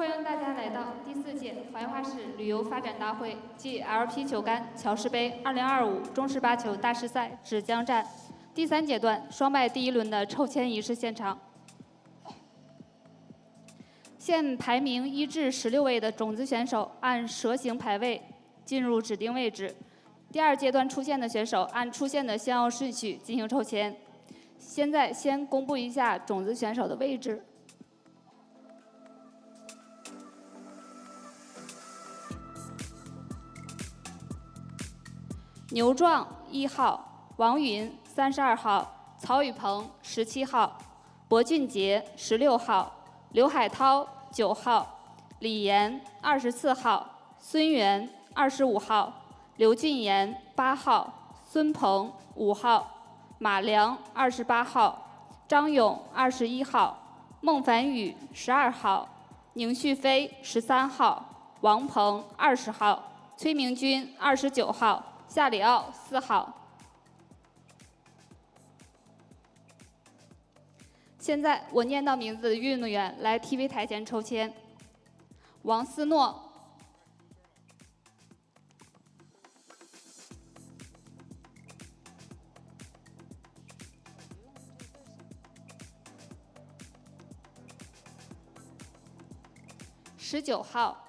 欢迎大家来到第4届怀化市旅游发展大会暨 LP 球杆乔氏杯2025中式8球大师赛芷江站第3阶段双败第1轮的抽签仪式现场。现排名1至16位的种子选手按蛇形排位进入指定位置，第2阶段出现的选手按出现的先后顺序进行抽签。现在先公布一下种子选手的位置。牛壮1号，王允32号，曹宇鹏17号，博俊杰16号，刘海涛9号，李岩24号，孙源25号，刘俊言8号，孙鹏5号，马良28号，张勇21号，孟凡宇12号，宁旭飞13号，王鹏20号，崔明军29号。夏里奥4号。现在我念到名字的运动员来 TV 台前抽签。王思诺、19号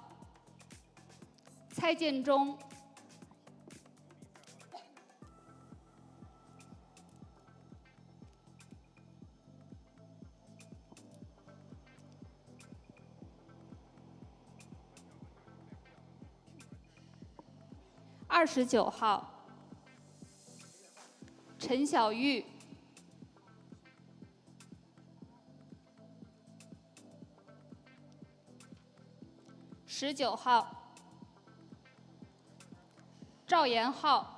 蔡建中、29号陈小玉、19号赵延浩、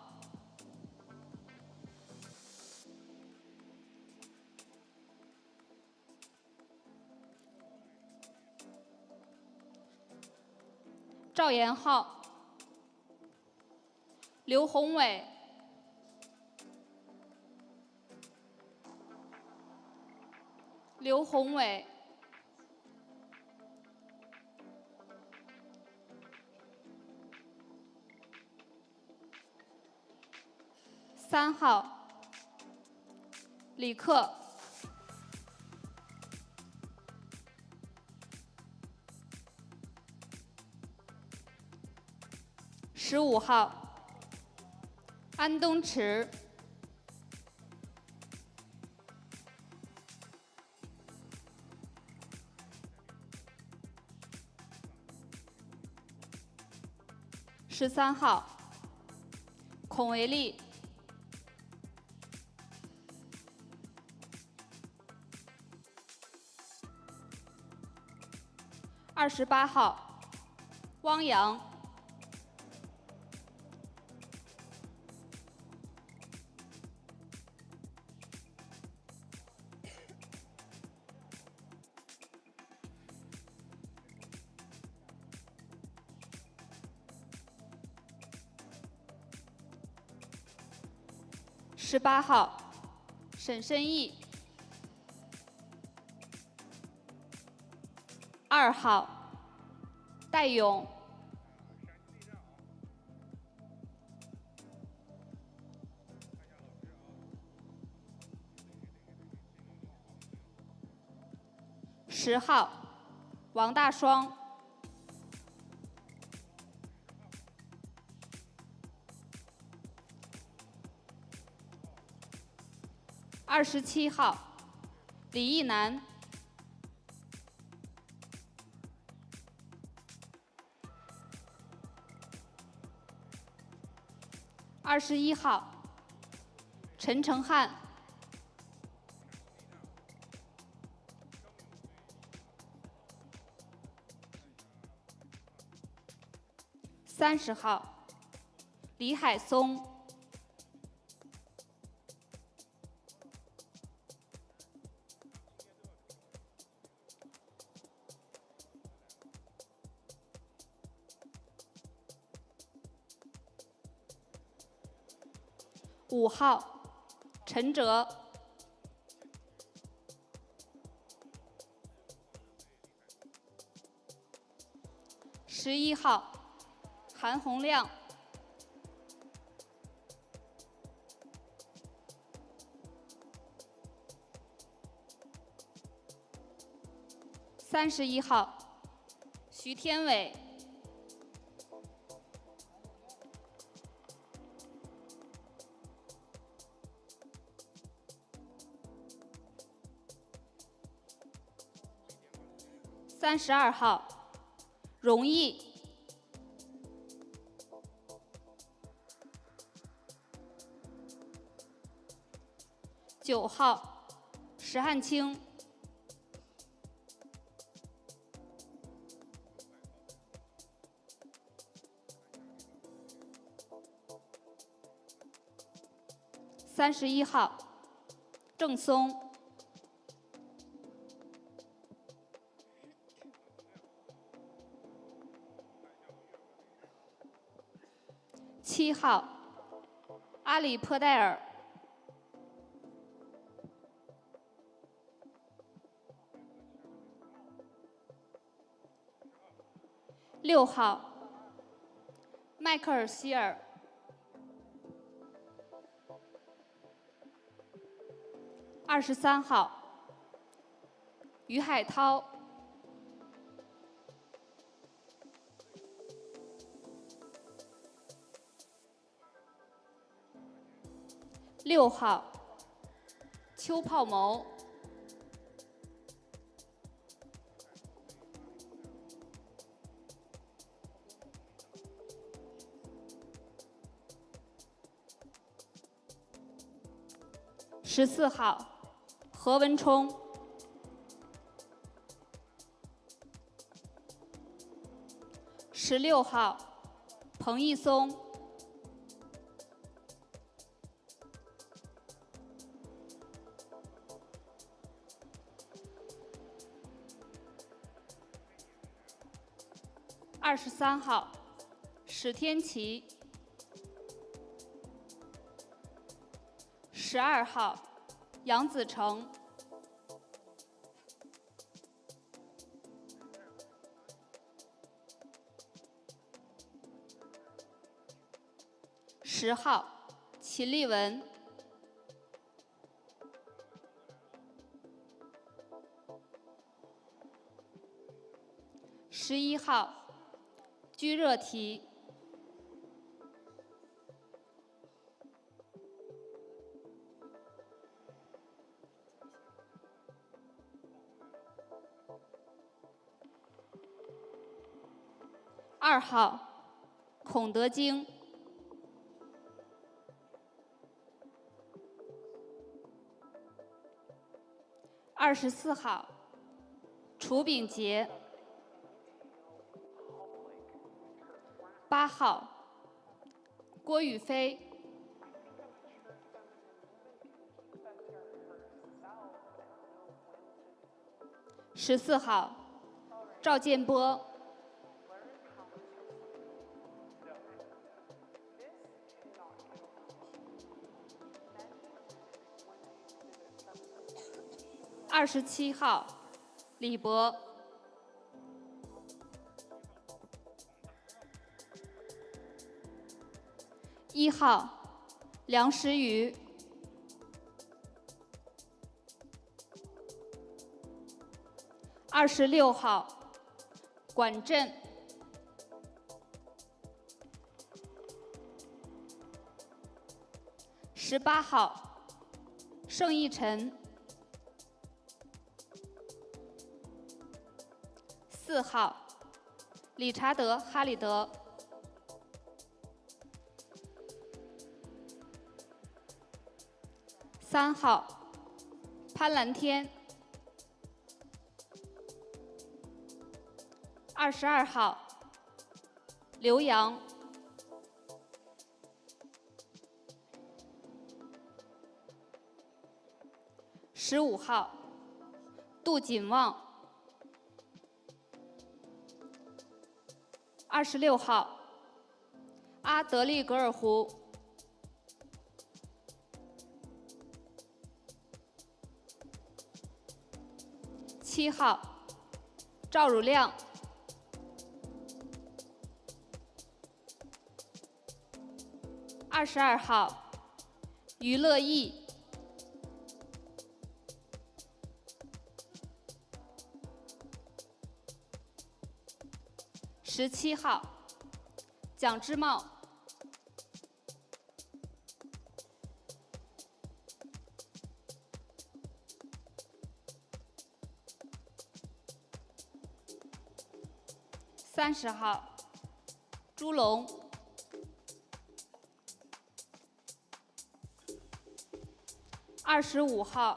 刘宏伟、3号李克、15号安东池、13号孔维利、28号汪洋、18号沈申义、2号戴勇、10号王大双、27号李义南、21号陈成汉、30号李海松、5号陈哲、11号韩洪亮， 31号徐天伟， 32号荣毅， 9号石汉清， 31号郑松， 7号阿里珀戴尔， 6号迈克尔希尔， 23号于海涛， 6号邱炮谋， 14号何文冲， 16号彭毅松， 23号史天琪， 12号杨子成， 10号秦丽文， 11号居热提， 2号孔德京， 24号楚炳杰， 8号郭宇飞， 14号赵建波， 27号李博， 1号梁时宇， 26号管振， 18号盛义晨， 4号理查德·哈里德， 3号潘蓝天， 22号刘洋， 15号杜锦旺， 26号阿德利格尔湖， 7号赵汝亮， 22号于乐毅。17号蒋之茂。30号朱龙。25号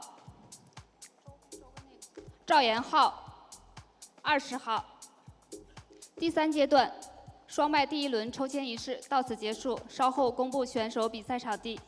赵延浩。20号。第3阶段双麦第1轮抽签仪式到此结束，稍后公布选手比赛场地。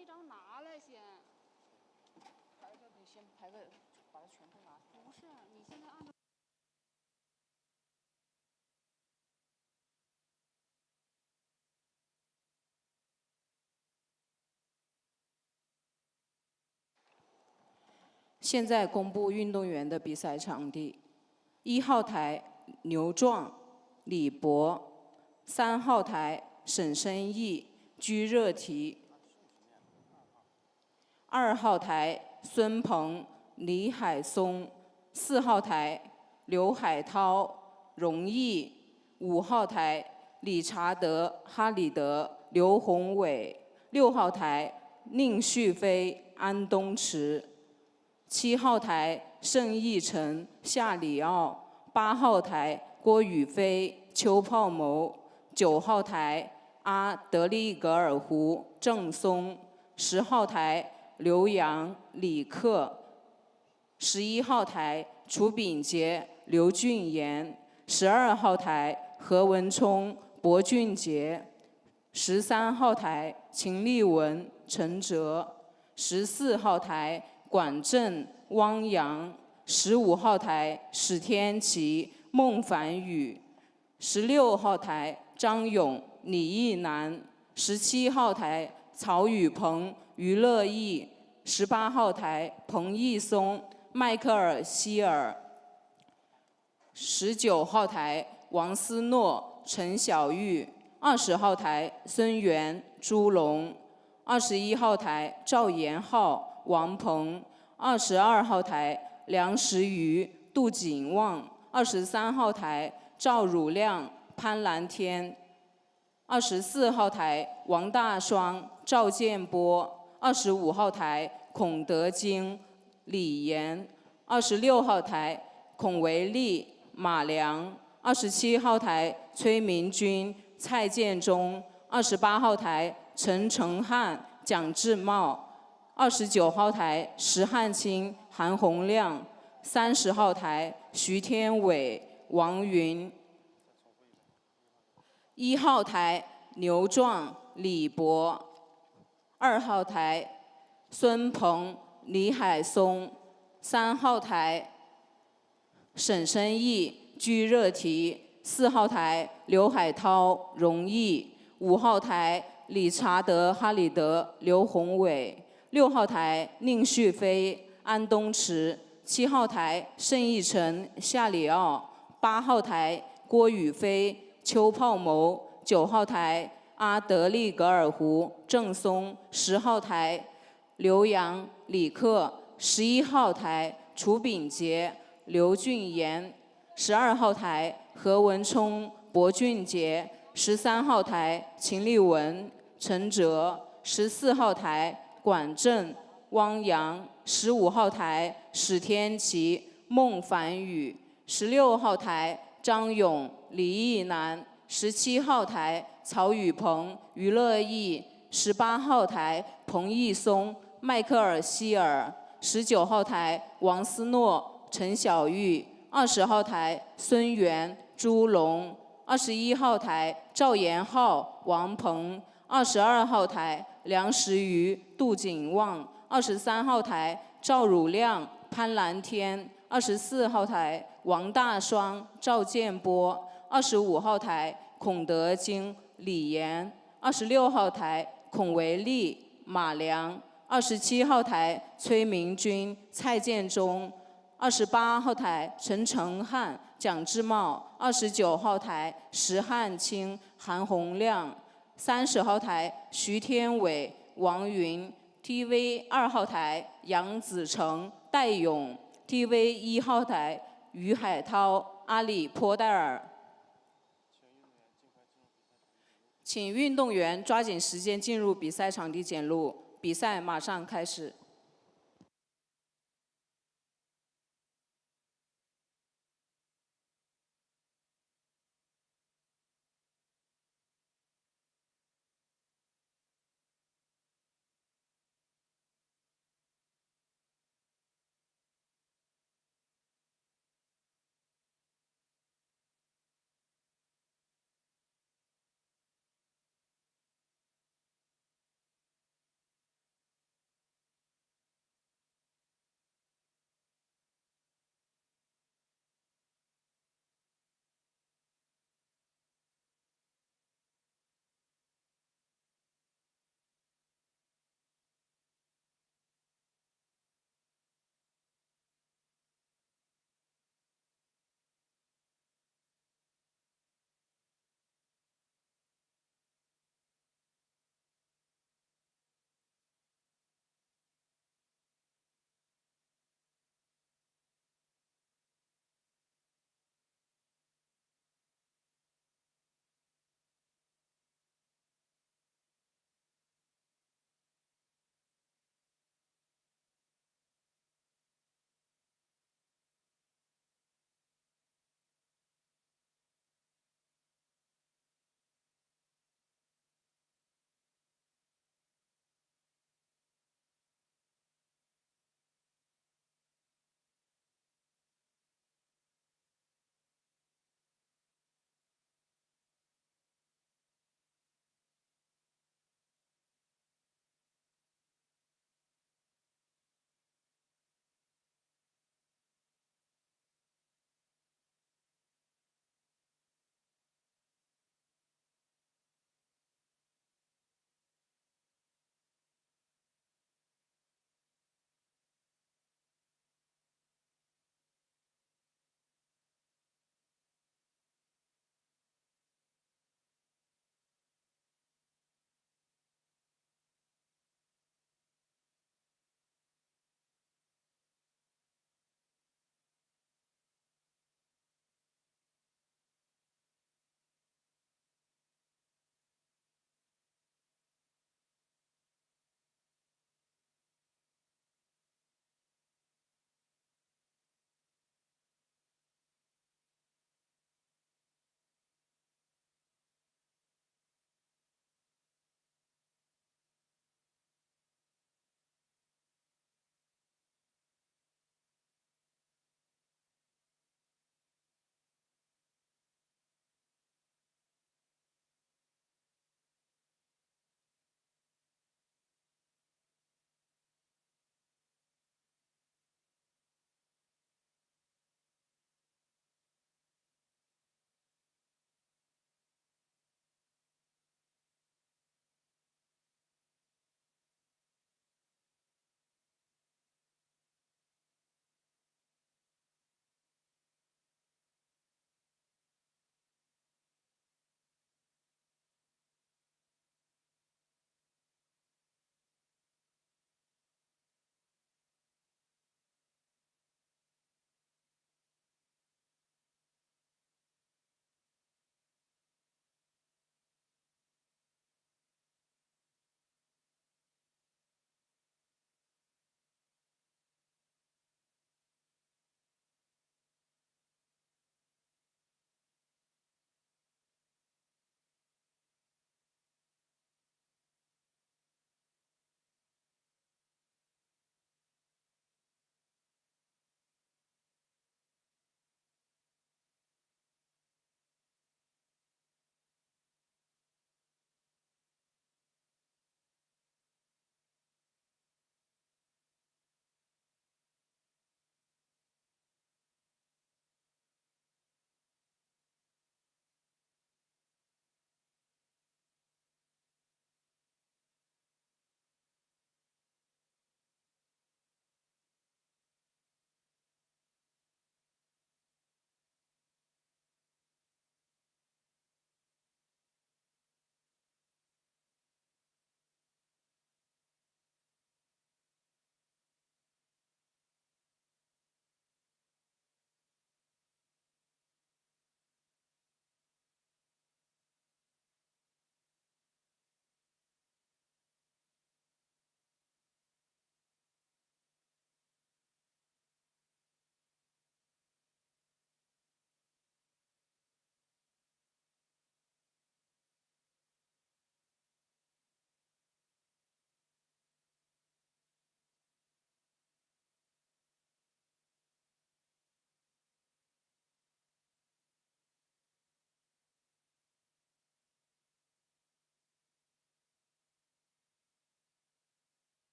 那张拿来先。排个得先排个，把它全部拿出来。不是，你现在按照。现在公布运动员的比赛场地：1号台刘壮、李博，3号台沈生义、居热提，2号台孙鹏、李海松，4号台刘海涛、荣毅，5号台理查德、哈里德、刘宏伟，6号台宁旭飞、安东池。7号台盛义成、夏里奥，8号台郭宇飞、邱泡谋，9号台阿德利格尔湖、郑松，10号台刘洋、李克，11号台楚炳杰、刘俊言，12号台何文冲、薄俊杰，13号台秦立文、陈哲，14号台管正、汪洋，15号台史天琪、孟凡宇，16号台张勇、李义南，17号台曹宇鹏、于乐毅，18号台彭毅松、迈克尔希尔，19号台王思诺、陈小玉，20号台孙源、朱龙，21号台赵延浩、王鹏，22号台梁时瑜、杜景旺，23号台赵汝亮、潘蓝天，24号台王大双、赵建波，25号台孔德金、李岩，26号台孔维利、马良，27号台崔明军、蔡建忠，28号台陈成汉、蒋志茂，29号台石汉清、韩洪亮，30号台徐天伟、王云，1号台刘壮、李博，2号台孙鹏、李海松，3号台沈生义、居热提，4号台刘海涛、荣毅，5号台理查德、哈里德、刘宏伟，6号台宁旭飞、安东池，7号台盛义成、夏里奥，8号台郭宇飞、邱泡谋，9号台阿德利格尔湖、郑松，10号台刘洋、李克，11号台楚炳杰、刘俊言，12号台何文冲、薄俊杰，13号台秦立文、陈哲，14号台管正、汪洋，15号台史天琪、孟凡宇，16号台张勇、李义南，17号台曹宇鹏、于乐毅，18号台彭毅松、迈克尔希尔，19号台王思诺、陈小玉，20号台孙源、朱龙，21号台赵延浩、王鹏，22号台梁时瑜、杜景旺，23号台赵汝亮、潘蓝天，24号台王大双、赵建波，25号台孔德金、李岩，26号台孔维利、马良，27号台崔明军、蔡建忠，28号台陈成汉、蒋志茂，29号台石汉清、韩洪亮，30号台徐天伟、王云 ，TV 2号台杨子成、戴勇 ，TV 1号台于海涛、阿里坡戴尔。请运动员抓紧时间进入比赛场地检录，比赛马上开始。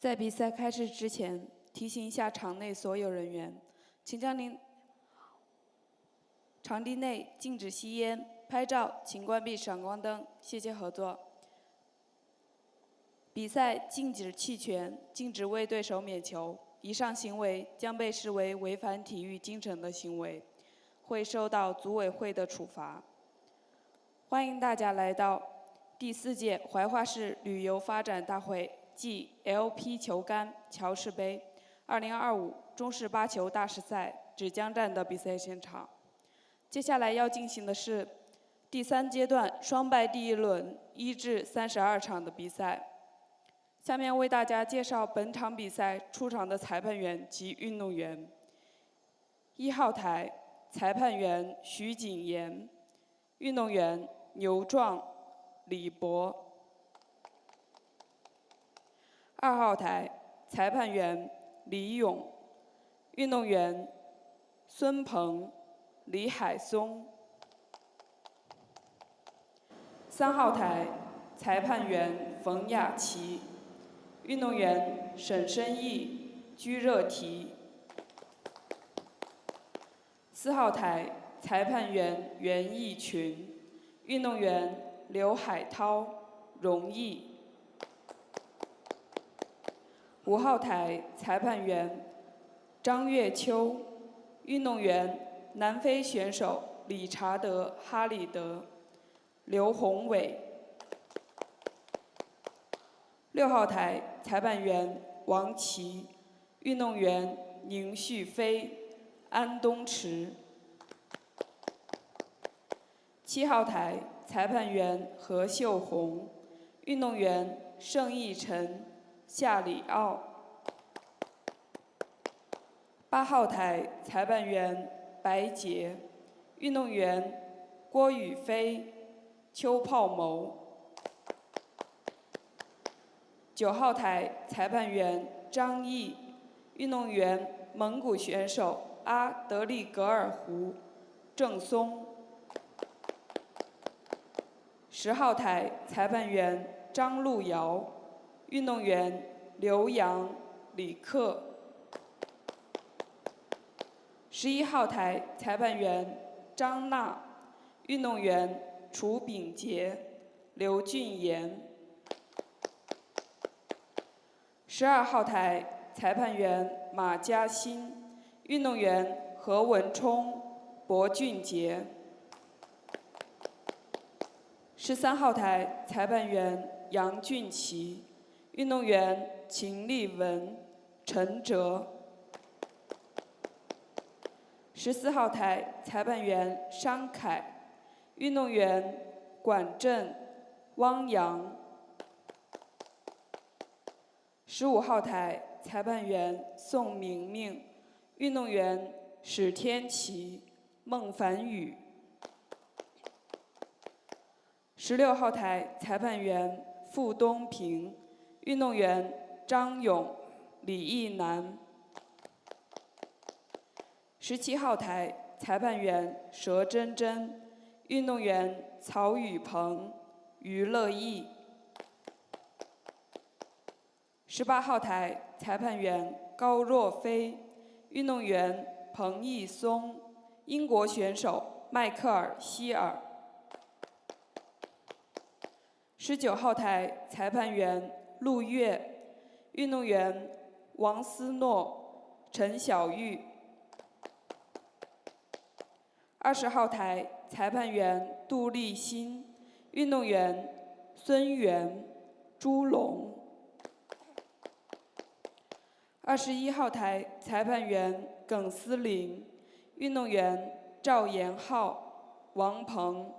在比赛开始之前，提醒一下场内所有人员，请将场地内禁止吸烟、拍照，请关闭闪光灯，谢谢合作。比赛禁止弃权，禁止为对手免球，以上行为将被视为违反体育精神的行为，会受到组委会的处罚。欢迎大家来到第4届怀化市旅游发展大会暨 LP 球杆乔氏杯2025中式8球大师赛芷江站的比赛现场。接下来要进行的是第3阶段双败第1轮1至32场的比赛。下面为大家介绍本场比赛出场的裁判员及运动员。1号台裁判员徐景言，运动员牛壮、李博。2号台裁判员李勇，运动员孙鹏、李海松。3号台裁判员冯雅琪，运动员沈申义、居热提。4号台裁判员袁义群，运动员刘海涛、荣毅。5号台裁判员张月秋，运动员南非选手理查德·哈里德、刘宏伟。6号台裁判员王琦，运动员宁旭飞、安东池。7号台裁判员何秀红，运动员盛义晨、夏里奥。8号台裁判员白洁，运动员郭宇飞、邱炮谋。9号台裁判员张毅，运动员蒙古选手阿德利格尔胡、郑松。10号台裁判员张路遥，运动员刘洋、李克。11号台裁判员张娜，运动员楚炳杰、刘俊言。12号台裁判员马嘉欣，运动员何文冲、博俊杰。13号台裁判员杨俊奇，运动员秦立文、陈哲。14号台裁判员商凯，运动员管振、汪洋。15号台裁判员宋明明，运动员史天琪、孟凡宇。16号台裁判员傅东平，运动员张勇、李义南。17号台裁判员佘真真，运动员曹宇鹏、于乐毅。18号台裁判员高若飞，运动员彭义松，英国选手迈克尔·希尔。19号台裁判员陆月，运动员王思诺、陈小玉。20号台裁判员杜立新，运动员孙源、朱龙。21号台裁判员耿思林，运动员赵延浩、王鹏。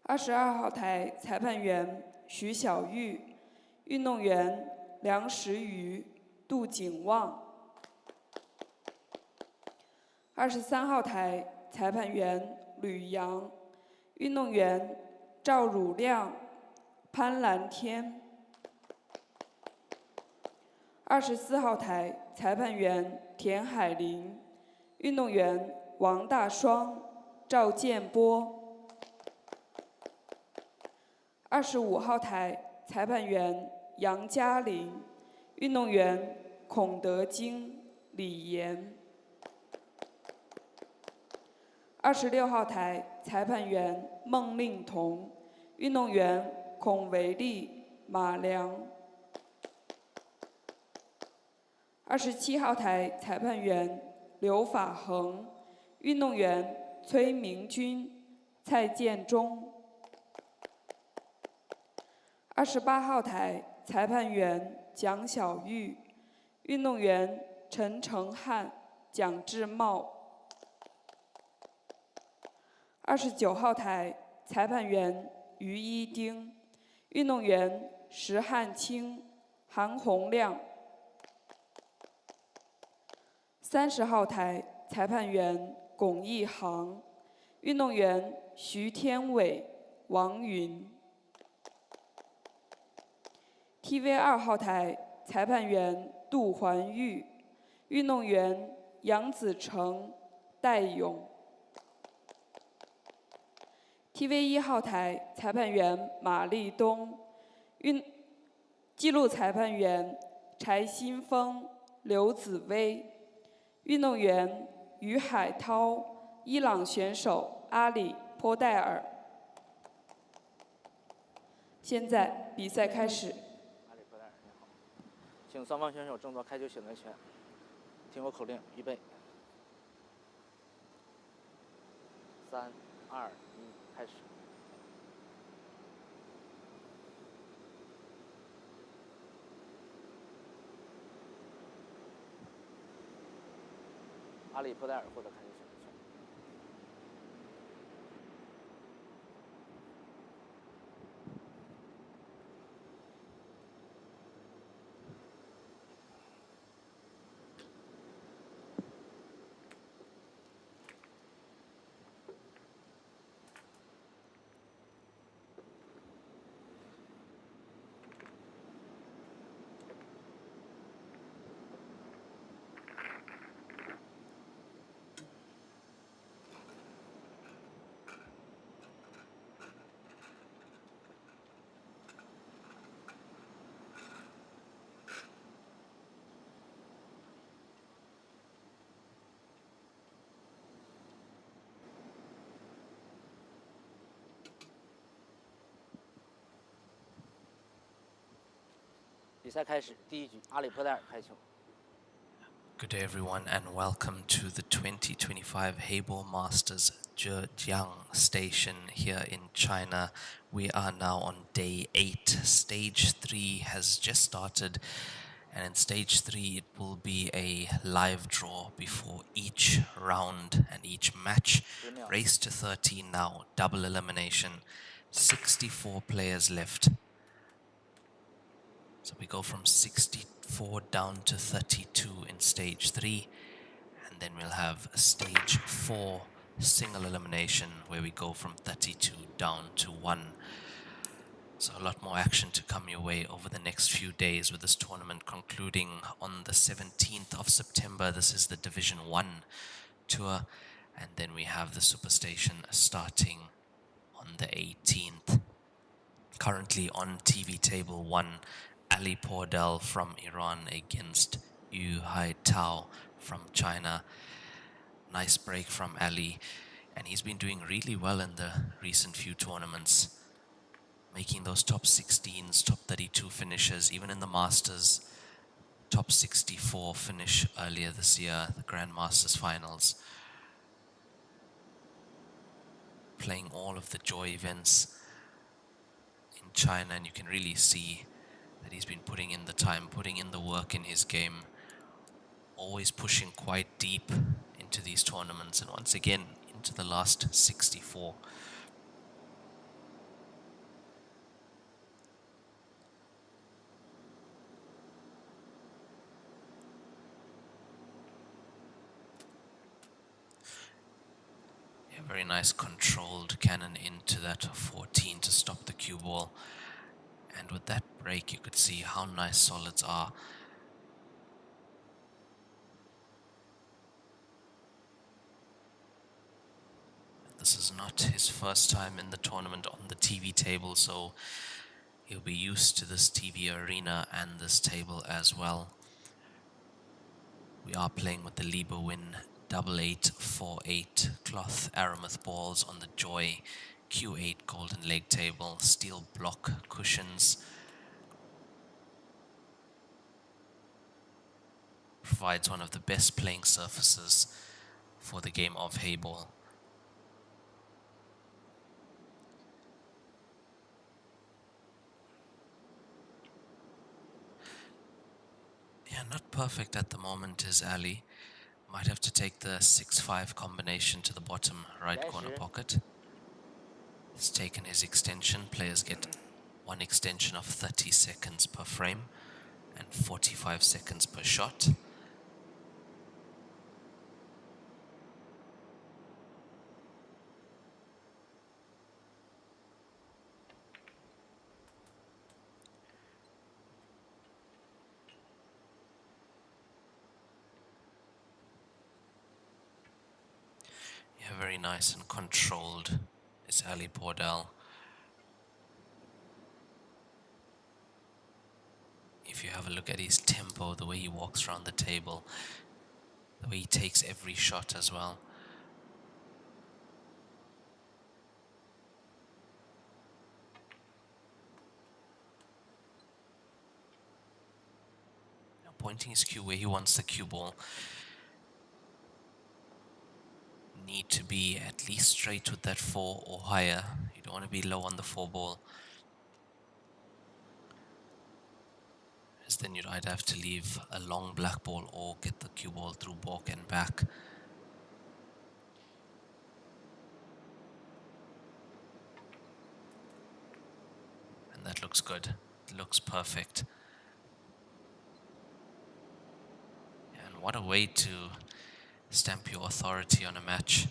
22号台裁判员徐小玉，运动员梁时瑜、杜景旺。23号台裁判员吕阳，运动员赵汝亮、潘蓝天。24号台裁判员田海林，运动员王大双、赵建波。25号台裁判员杨嘉玲，运动员孔德京、李岩。26号台裁判员孟令彤，运动员孔维利、马良。27号台裁判员刘法恒，运动员崔明军、蔡建忠。28号台裁判员蒋小玉，运动员陈成汉、蒋志茂。29号台裁判员于一丁，运动员石汉清、韩洪亮。30号台裁判员龚一航，运动员徐天伟、王云。TV2号台裁判员杜环玉，运动员杨子成、戴勇。TV1号台裁判员马立东，记录裁判员柴新峰、刘子威，运动员于海涛、伊朗选手阿里·波代尔。现在比赛开始。阿里·波代尔，你好，请双方选手争夺开球选择权。听我口令，预备。3、2、1，开始。阿里·波代尔获得开球选择权。比赛开始，第一局，阿里·波代尔开球。Good day, everyone, and welcome to the 2025 Heyball Masters Zhijiang station here in China. We are now on day 8. Stage 3 has just started, and in stage 3 it will be a live draw before each round and each match. Race to 13 now, double elimination, 64 players left. So we go from 64 down to 32 in stage 3, and then we'll have stage 4 single elimination where we go from 32 down to 1. So a lot more action to come your way over the next few days, with this tournament concluding on the 17th of September. This is the Division 1 tour, and then we have the Superstation starting on the 18th. Currently on TV table 1, Ali Pordel from Iran against Haitao from China. Nice break from Ali, and he's been doing really well in the recent few tournaments, making those top 16s, top 32 finishes, even in the Masters. Top 64 finish earlier this year, the Grand Masters finals. Playing all of the joy events in China, and you can really see that he's been putting in the time, putting in the work in his game, always pushing quite deep into these tournaments, and once again into the last 64. Yeah, very nice controlled cannon into that 14 to stop the cue ball. And with that break, you could see how nice solids are. This is not his first time in the tournament on the TV table, so he He'll be used to this TV arena and this table as well. We are playing with the Liber Win 8848 cloth aramith balls on the Joy Q8 golden leg table, steel block cushions. Provides one of the best playing surfaces for the game of Heyball. Yeah, not perfect at the moment is Ali. Might have to take the 6-5 combination to the bottom right corner pocket. He's taken his extension. Players get one extension of 30 seconds per frame and 45 seconds per shot. Yeah, very nice and controlled is Ali Pordel. If you have a look at his tempo, the way he walks around the table, the way he takes every shot as well. Now pointing his cue where he wants the cue ball. Need to be at least straight with that 4 or higher. You don't want to be low on the 4 ball, as then you'd either have to leave a long black ball or get the cue ball through balk and back. And that looks good. It looks perfect. And what a way to stamp your authority on a match.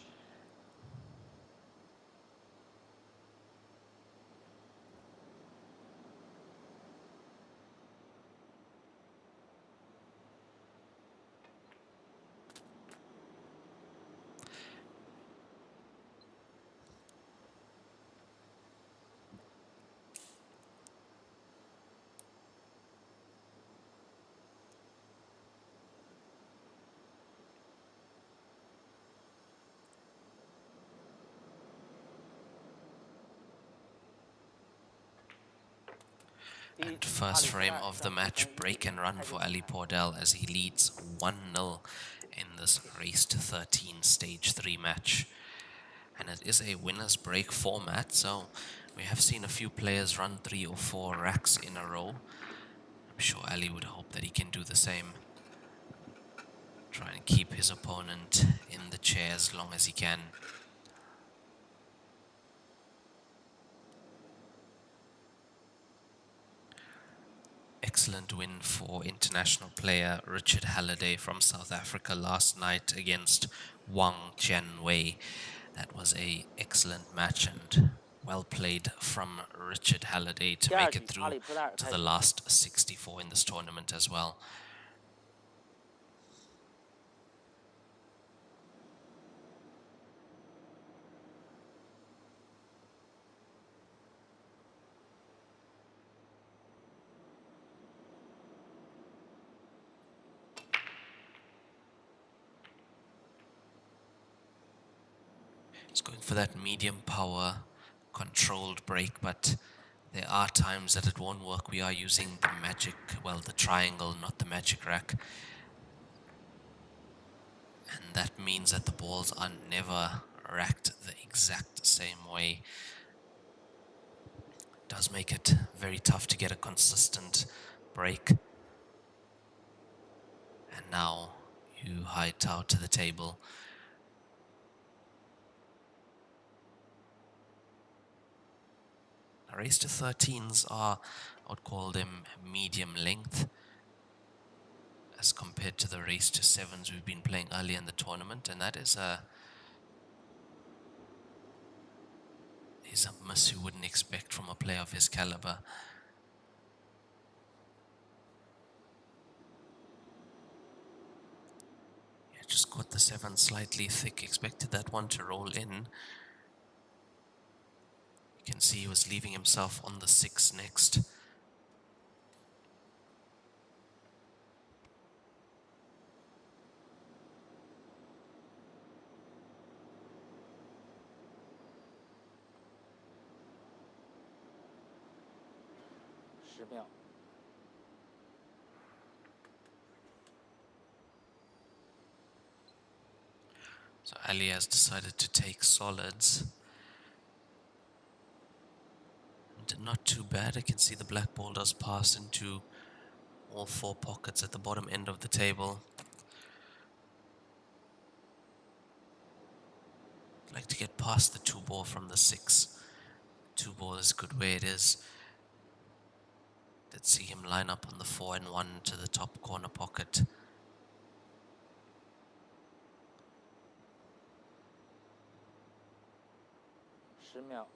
And first frame of the match, break and run for Ali Pordel as he leads 1-0 in this race to 13 stage 3 match. And it is a winner's break format, so we have seen a few players run 3 or 4 racks in a row. I'm sure Ali would hope that he can do the same. Try and keep his opponent in the chair as long as he can. Excellent win for international player Richard Halliday from South Africa last night against Wang Jianwei. That was an excellent match and well played from Richard Halliday to make it through to the last 64 in this tournament as well. It's going for that medium power controlled break, but there are times that it won't work. We are using the magic, well, the triangle, not the magic rack. And that means that the balls are never racked the exact same way. It does make it very tough to get a consistent break. And now you Haitao to the table. Race to 13s are, I would call them medium length as compared to the race to 7s we've been playing earlier in the tournament, and that is a miss you wouldn't expect from a player of his caliber. Yeah, just got the 7 slightly thick, expected that one to roll in. You can see he was leaving himself on the 6 next. 秒。So Ali has decided to take solids. And not too bad. I can see the black ball does pass into all 4 pockets at the bottom end of the table. I'd like to get past the 2 ball from the 6. 2 ball is good where it is. Let's see him line up on the 4 and 1 to the top corner pocket.10秒。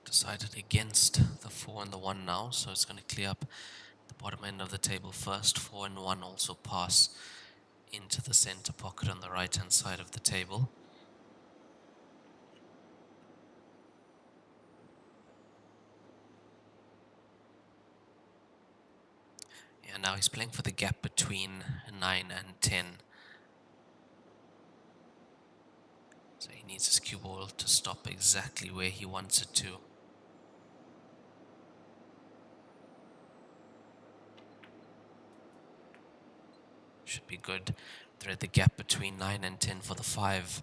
Decided against the 4 and the 1 now, so it's going to clear up the bottom end of the table first. 4 and 1 also pass into the center pocket on the right hand side of the table. Yeah, now he's playing for the gap between 9 and 10. So he needs his cue ball to stop exactly where he wants it to. Should be good. Thread the gap between 9 and 10 for the 5.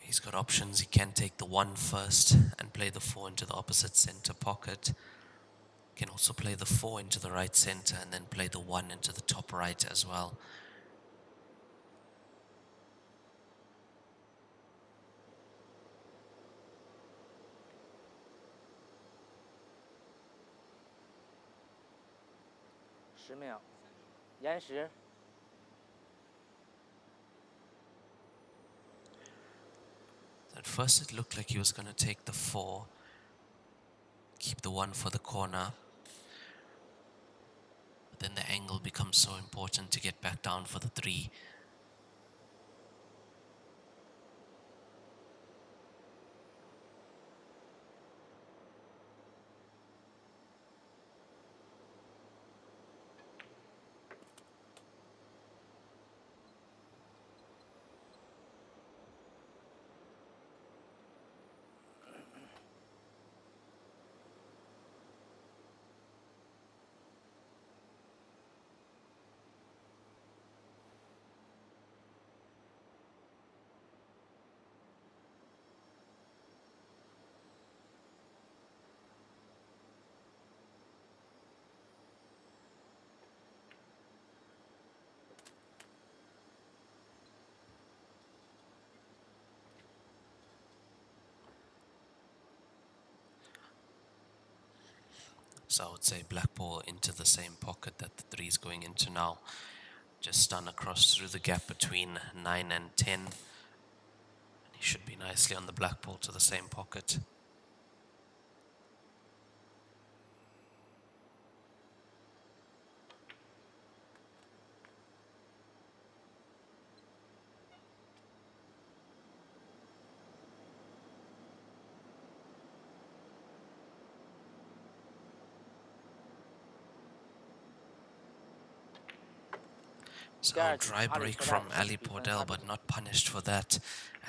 He's got options. He can take the 1 first and play the 4 into the opposite center pocket. Can also play the 4 into the right center and then play the 1 into the top right as well.10秒。延时。At first it looked like he was going to take the 4, keep the 1 for the corner. But then the angle becomes so important to get back down for the 3. So I would say black ball into the same pocket that the 3 is going into now. Just stun across through the gap between 9 and 10. And he should be nicely on the black ball to the same pocket. So dry break from Ali Pordel, but not punished for that,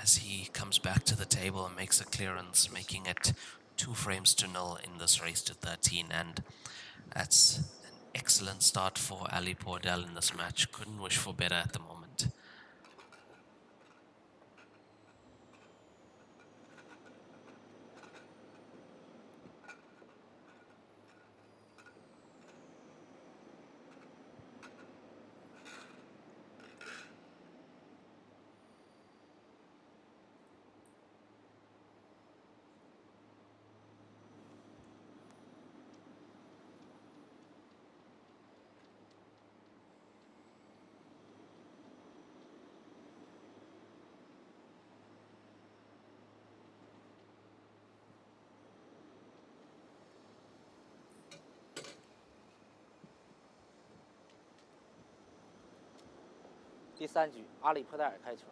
as he comes back to the table and makes a clearance, making it 2 frames to 0 in this race to 13. And that's an excellent start for Ali Pordel in this match. Couldn't wish for better at the moment. 第3局，阿里波代尔开球。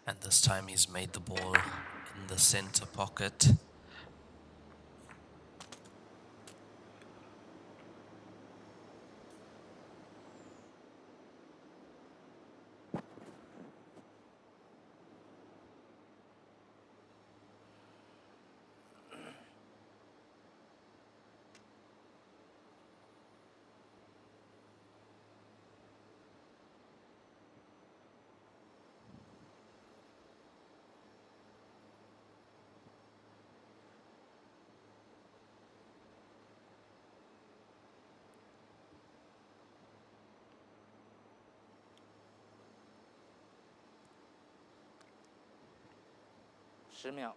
And this time he's made the ball in the center pocket.10秒。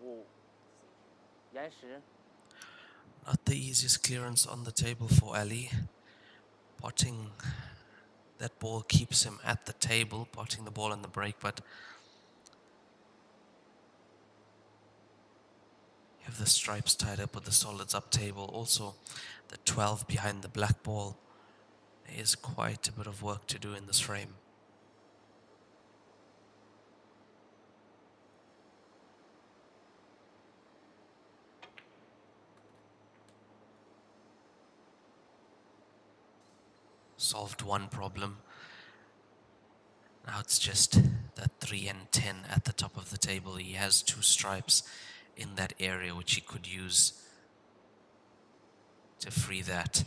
5，延时。 Not the easiest clearance on the table for Ali. Potting that ball keeps him at the table, potting the ball in the break, but you have the stripes tied up with the solids up table. Also, the 12 behind the black ball. There is quite a bit of work to do in this frame. Solved one problem. Now it's just that 3 and 10 at the top of the table. He has 2 stripes in that area which he could use to free that.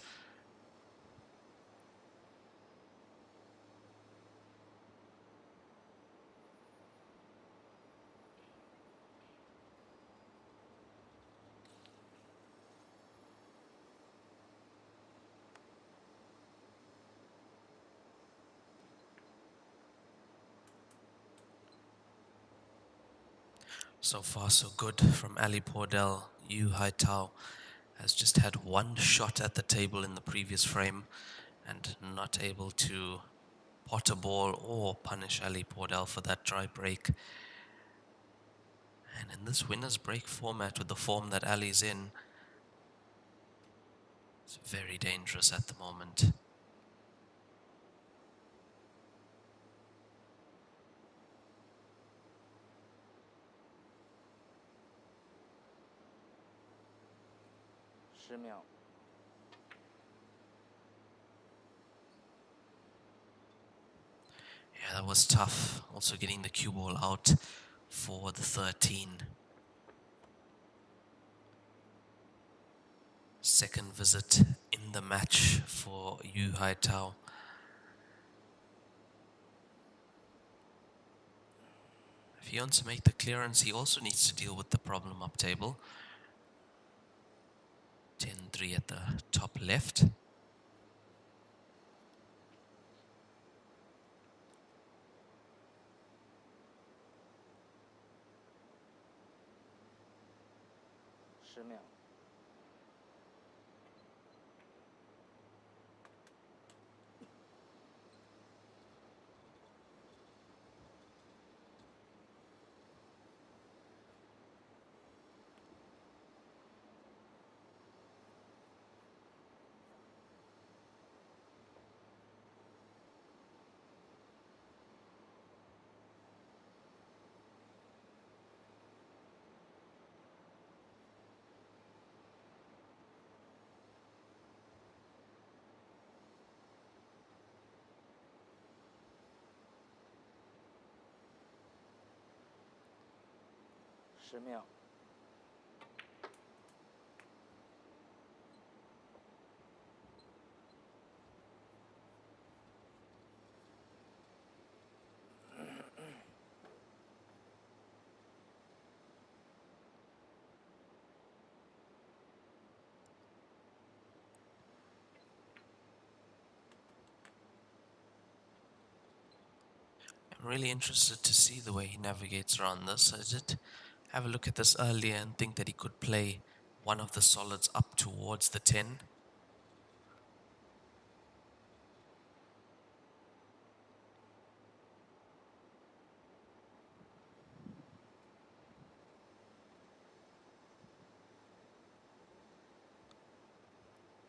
So far, so good from Ali Pordel. Haitao has just had 1 shot at the table in the previous frame and not able to pot a ball or punish Ali Pordel for that dry break. And in this winner's break format, with the form that Ali's in, it's very dangerous at the moment.10秒。Yeah, that was tough. Also getting the cue ball out for the 13. Second visit in the match for Haitao. If he wants to make the clearance, he also needs to deal with the problem up table. 10-3 at the top left.10秒。10秒。I'm really interested to see the way he navigates around this. I did have a look at this earlier and think that he could play one of the solids up towards the 10.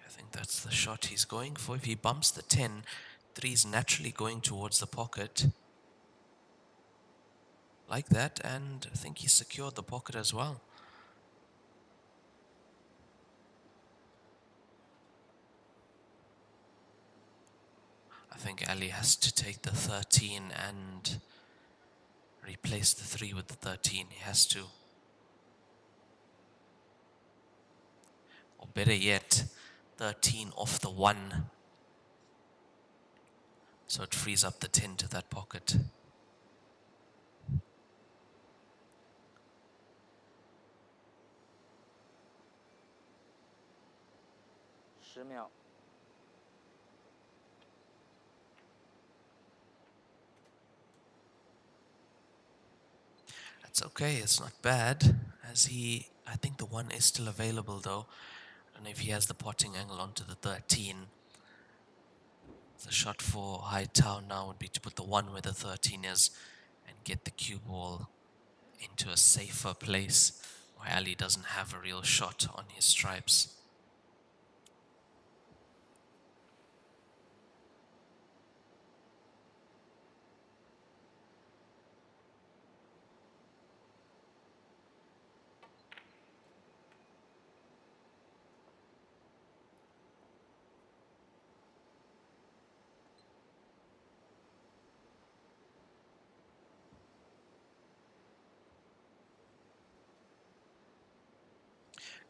I think that's the shot he's going for. If he bumps the 10, 3 is naturally going towards the pocket. Like that, and I think he secured the pocket as well. I think Ali has to take the 13 and replace the 3 with the 13. He has to. Or better yet, 13 off the 1. So it frees up the 10 to that pocket.10秒。That's okay, it's not bad. I think the 1 is still available though. I don't know if he has the potting angle onto the 13. The shot for Haitao now would be to put the 1 where the 13 is and get the cue ball into a safer place where Ali doesn't have a real shot on his stripes.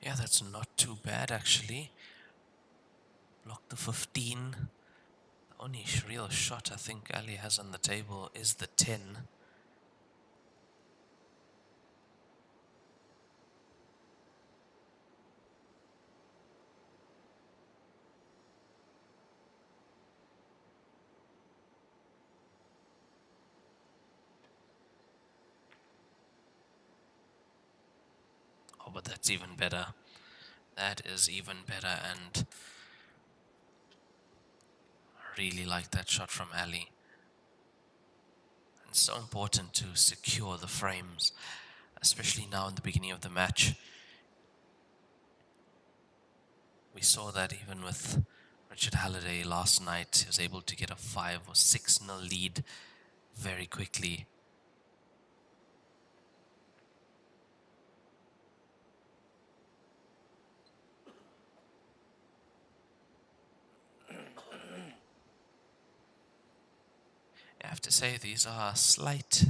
Yeah, that's not too bad actually. Block the 15. The only real shot I think Ali has on the table is the 10. Oh, but that's even better. That is even better, and I really like that shot from Ali. It's so important to secure the frames, especially now in the beginning of the match. We saw that even with Richard Halliday last night. He was able to get a 5 or 6-0 lead very quickly. I have to say, these are slight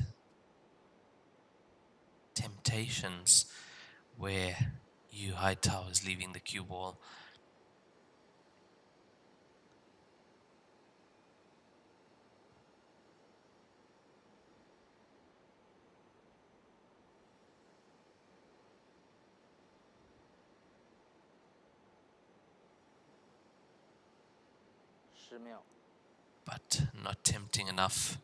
temptations where Haitao is leaving the cue ball. But not tempting enough.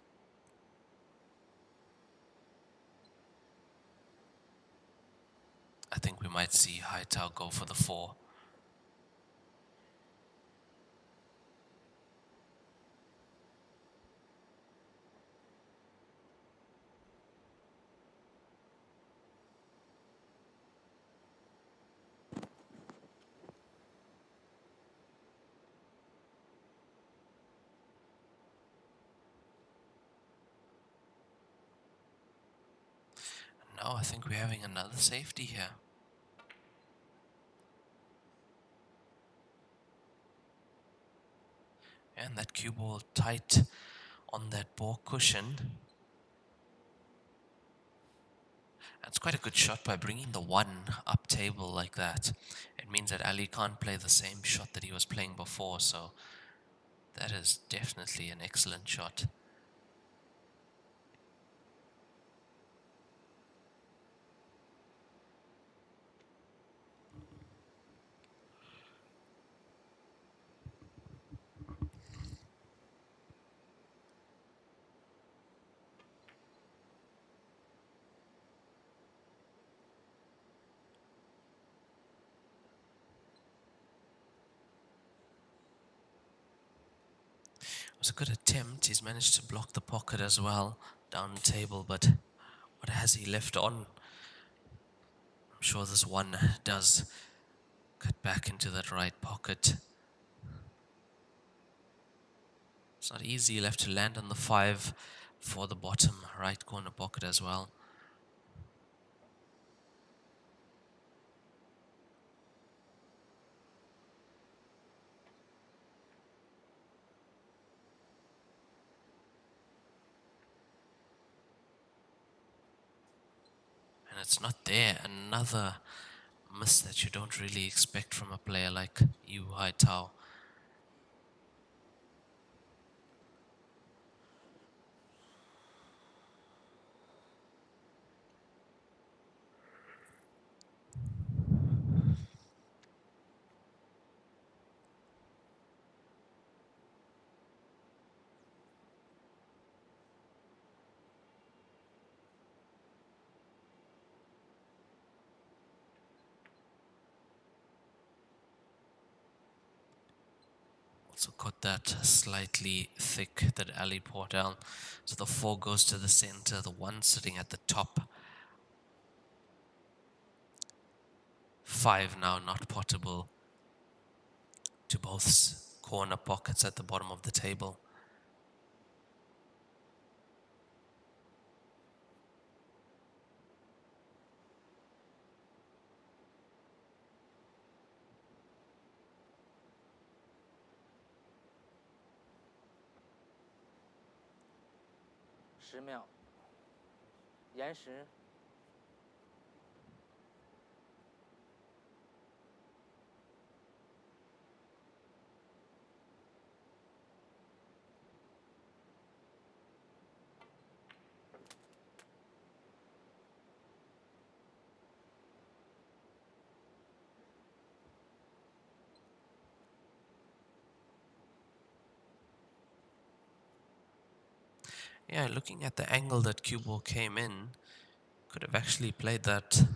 I think we might see Haitao go for the 4. Now I think we're having another safety here. And that cue ball tight on that ball cushion. That's quite a good shot by bringing the 1 up table like that. It means that Ali can't play the same shot that he was playing before, so that is definitely an excellent shot. was a good attempt. He's managed to block the pocket as well, down the table, but what has he left on? I'm sure this one does cut back into that right pocket. It's not easy. You'll have to land on the 5 for the bottom right corner pocket as well. And it's not there. Another miss that you don't really expect from a player like you, Haitao. Also got that slightly thick, that alley Pordel. So the 4 goes to the center, the 1 sitting at the top. 5 now not potable to both corner pockets at the bottom of the table.10秒，延时。Yeah, looking at the angle that cue ball came in, could have actually played that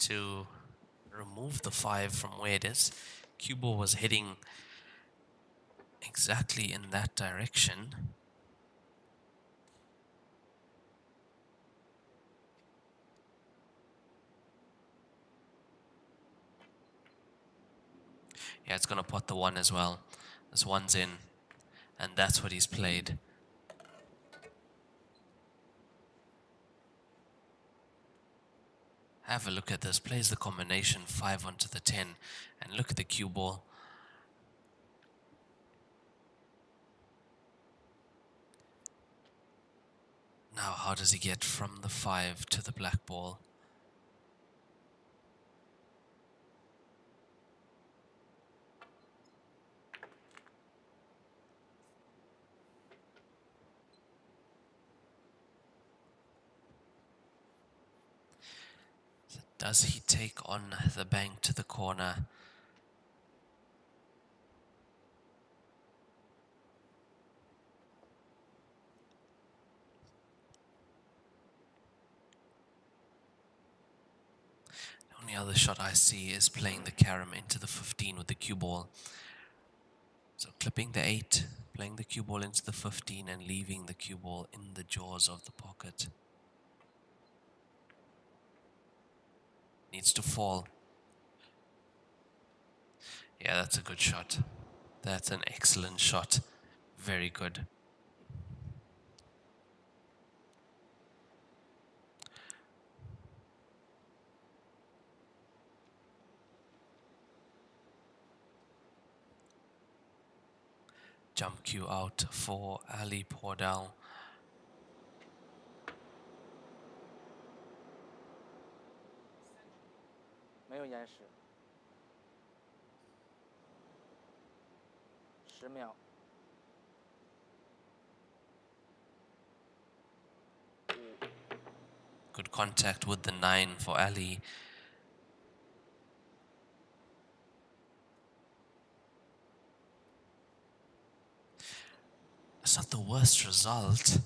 to remove the 5 from where it is. Cue ball was heading exactly in that direction. Yeah, it's going to pot the 1 as well. This 1's in, and that's what he's played. Have a look at this. Plays the combination 5 onto the 10, and look at the cue ball. Now, how does he get from the 5 to the black ball? So does he take on the bank to the corner? The only other shot I see is playing the carom into the 15 with the cue ball. So clipping the 8, playing the cue ball into the 15 and leaving the cue ball in the jaws of the pocket. Needs to fall. Yeah, that's a good shot. That's an excellent shot. Very good. Jump cue out for Ali Pordel.没有延时。10秒。Good contact with the 9 for Ali. It's not the worst result.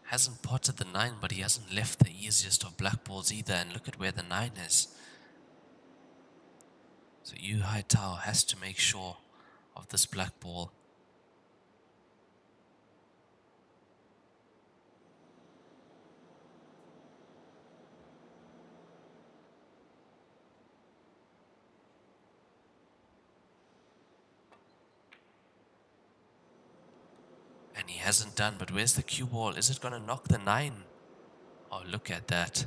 Hasn't potted the 9, but he hasn't left the easiest of black balls either. And look at where the 9 is. So Yu Haitao has to make sure of this black ball. hasn't done, but where's the cue ball? Is it going to knock the 9? Oh, look at that.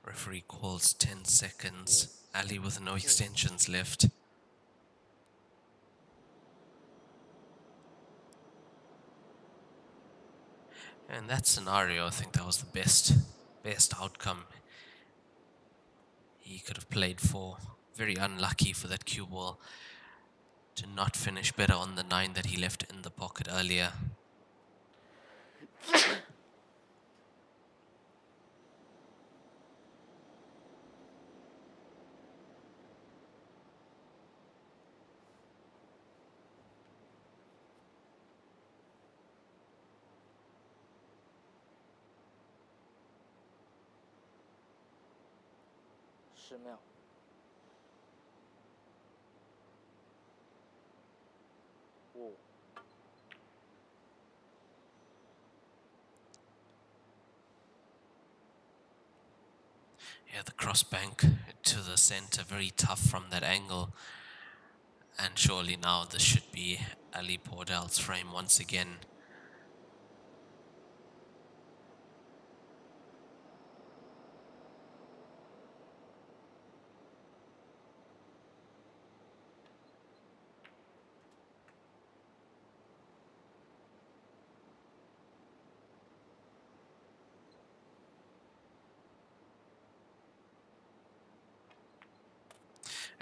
Referee calls 10 seconds. Ali with no extensions left. In that scenario, I think that was the best outcome he could have played for. Very unlucky for that cue ball to not finish better on the 9 that he left in the pocket earlier. Yeah, the cross bank to the center, very tough from that angle. And surely now this should be Ali Pordel's frame once again.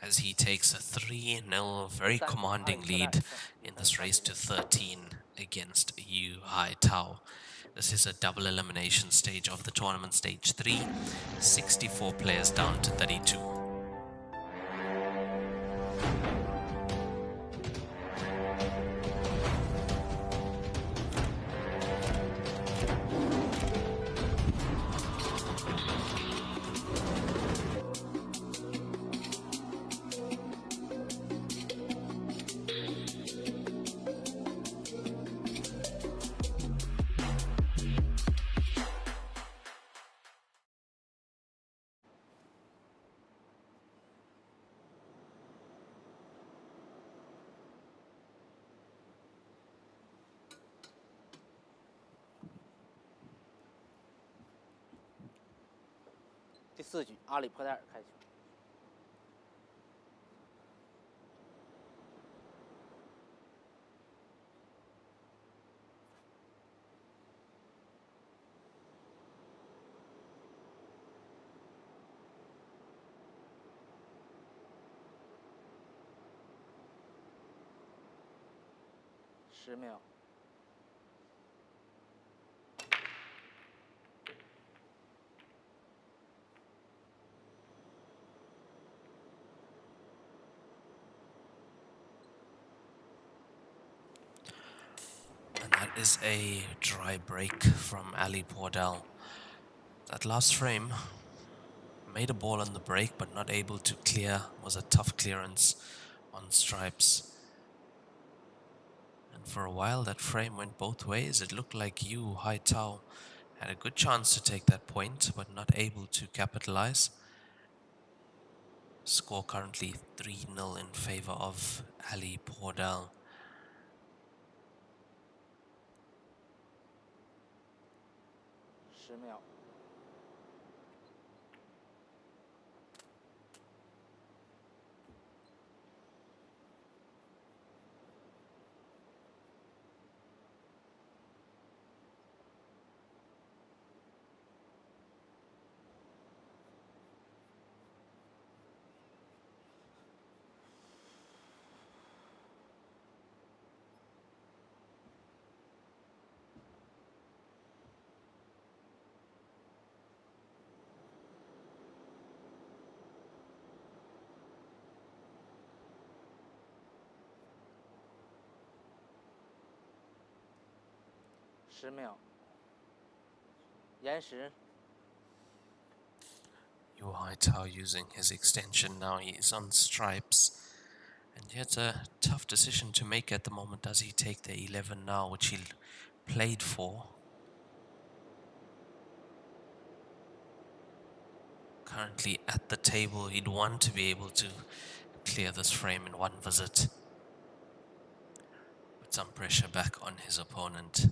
As he takes a 3-0 very commanding lead in this race to 13 against Yu Haitao. This is a double elimination stage of the tournament, stage 3, 64 players down to 32.第4局，阿里坡戴尔开球。10秒。And that is a dry break from Ali Pordel. That last frame made a ball on the break, but not able to clear. Was a tough clearance on stripes. And for a while, that frame went both ways. It looked like Yu Haitao had a good chance to take that point, but not able to capitalize. Score currently 3-0 in favor of Ali Pordel. 10秒。延时。 Yu Haitao using his extension now. He's on stripes. And it's a tough decision to make at the moment. Does he take the 11 now, which he played for? Currently at the table, he'd want to be able to clear this frame in one visit. Put some pressure back on his opponent.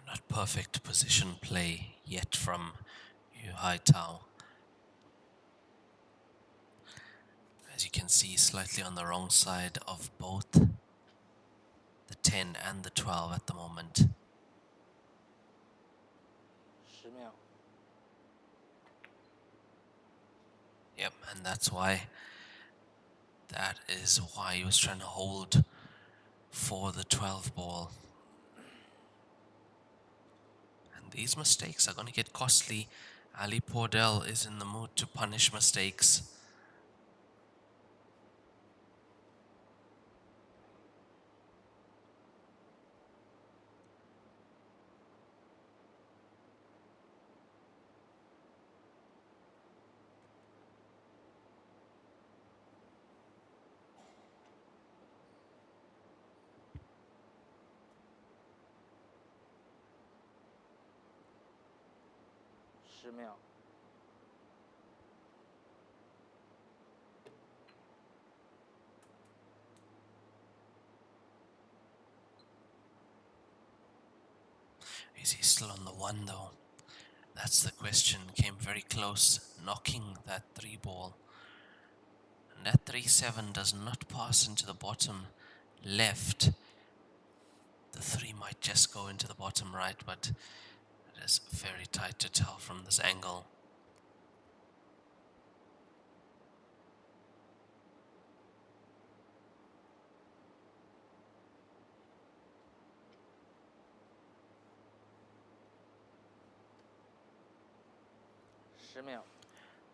Not perfect position play yet from Yu Haitao. As you can see, slightly on the wrong side of both the 10 and the 12 at the moment. 10秒。 Yep, and that's why he was trying to hold for the 12 ball. And these mistakes are going to get costly. Ali Pordel is in the mood to punish mistakes.10秒。 Is he still on the 1 though? That's the question. Came very close, knocking that 3 ball. And that 3-7 does not pass into the bottom left. The 3 might just go into the bottom right, but it is very tight to tell from this angle.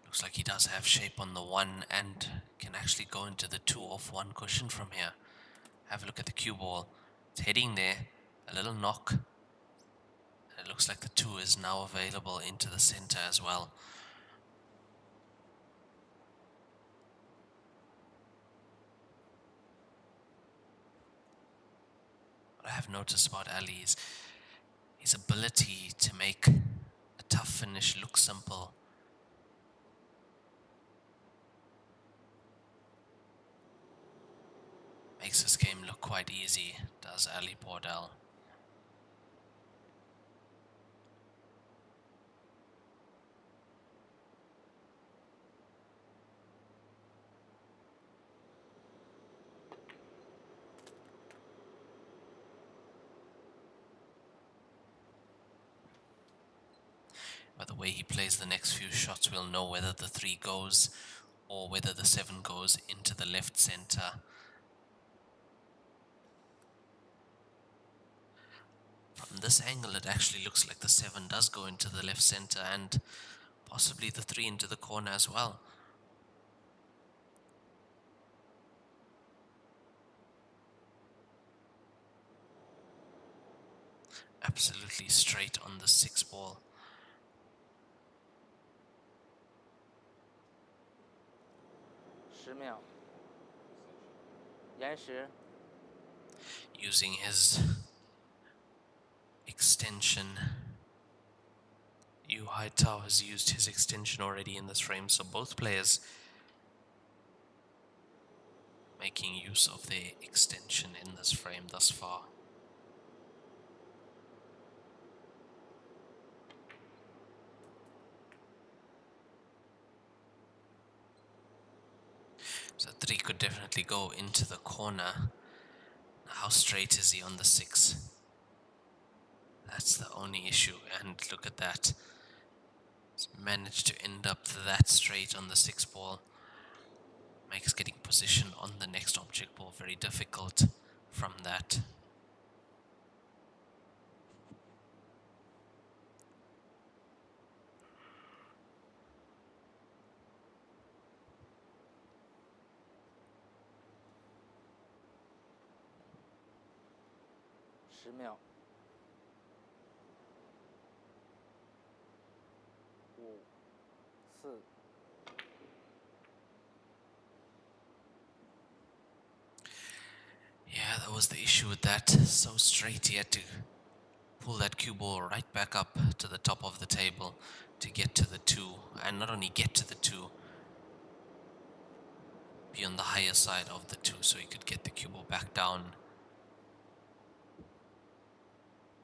Looks like he does have shape on the 1 and can actually go into the 2 off 1 cushion from here. Have a look at the cue ball. It's heading there. A little knock. And it looks like the 2 is now available into the center as well. What I have noticed about Ali is his ability to make a tough finish look simple. Makes this game look quite easy, does Ali Pordel. By the way he plays the next few shots, we'll know whether the 3 goes or whether the 7 goes into the left center. From this angle, it actually looks like the 7 does go into the left center and possibly the 3 into the corner as well. Absolutely straight on the 6 ball. Using his extension. Yu Haitao has used his extension already in this frame, so both players making use of their extension in this frame thus far. So 3 could definitely go into the corner. How straight is he on the 6? That's the only issue, and look at that. He's managed to end up that straight on the 6 ball. Makes getting position on the next object ball very difficult from that.10秒。5、4。Yeah, that was the issue with that. So straight, he had to pull that cue ball right back up to the top of the table to get to the 2. And not only get to the 2, be on the higher side of the 2 so he could get the cue ball back down.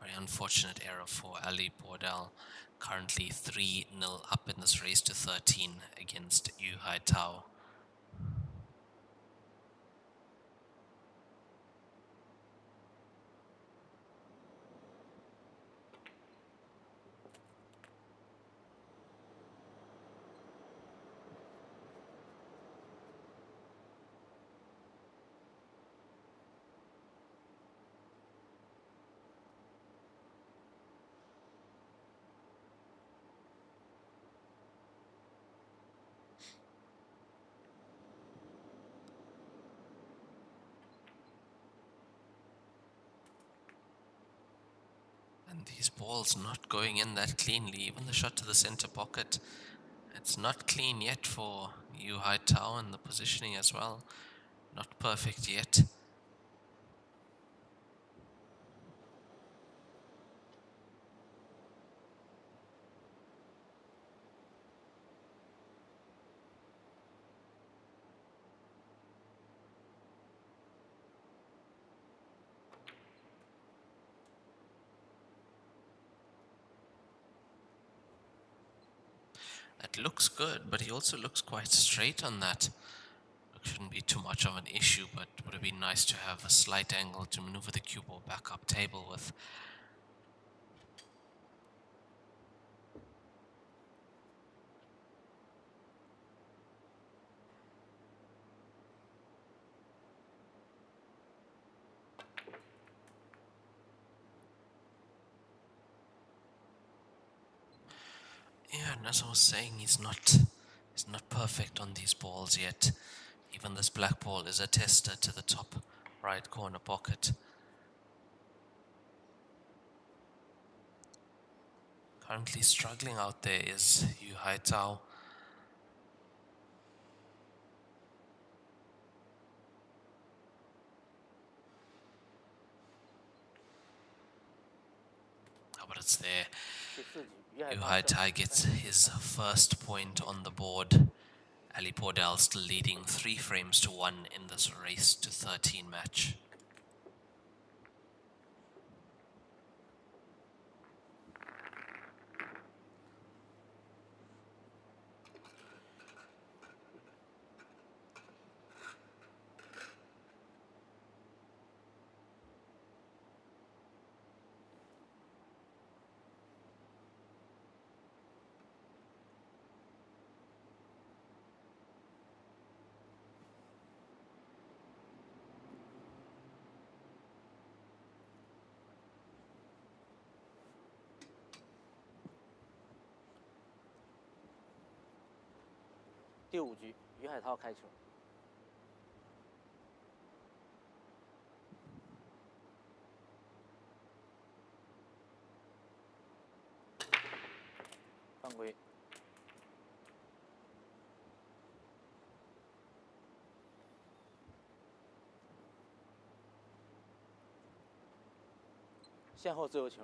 Very unfortunate error for Ali Pordel. Currently 3-0 up in this race to 13 against Haitao. And these balls not going in that cleanly. Even the shot to the center pocket, it's not clean yet for Haitao, and the positioning as well. Not perfect yet. That looks good, but he also looks quite straight on that. Shouldn't be too much of an issue, but would have been nice to have a slight angle to maneuver the cue ball back up table with. Yeah, and as I was saying, he's not perfect on these balls yet. Even this black ball is a tester to the top right corner pocket. Currently struggling out there is Haitao. Oh, but it's there. Haitao gets his first point on the board. Ali Pordel still leading 3 frames to 1 in this race to 13 match.第5局，于海涛开球。犯规。线后自由球。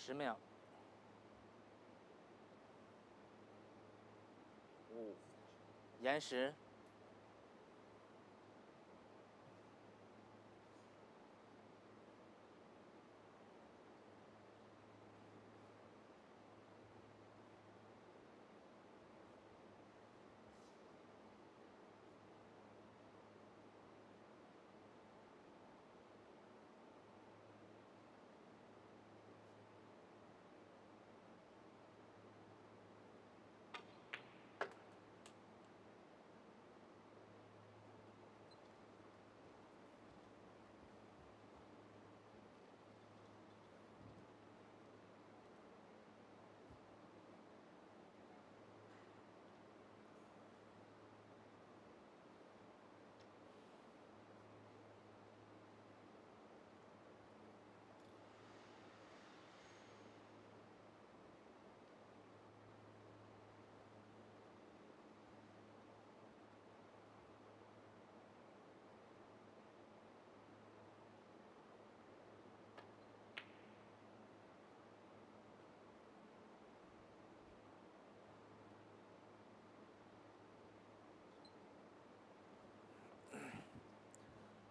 10秒。5，延时。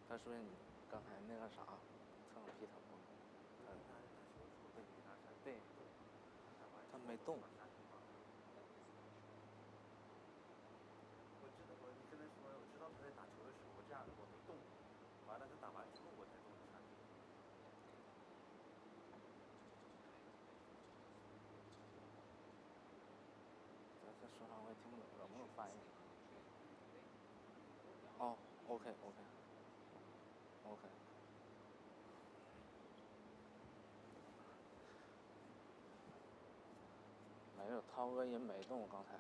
他说你刚才那个啥，蹭皮头，对，他没动。我知道，我跟他说，我知道他在打球的时候，我这样的我没动，完了他打完之后我才动一下。这说啥我也听不懂，能不能翻译？哦，OK。没有，涛哥也没动刚才。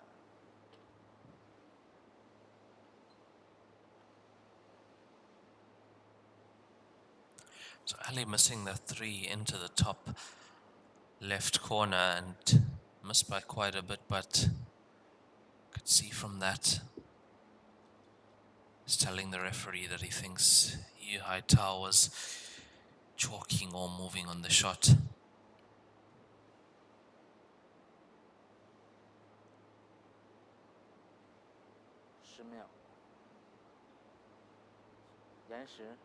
So Ali missing the 3 into the top left corner and missed by quite a bit, but could see from that he's telling the referee that he thinks Haitao was chalking or moving on the shot. 10秒，延时。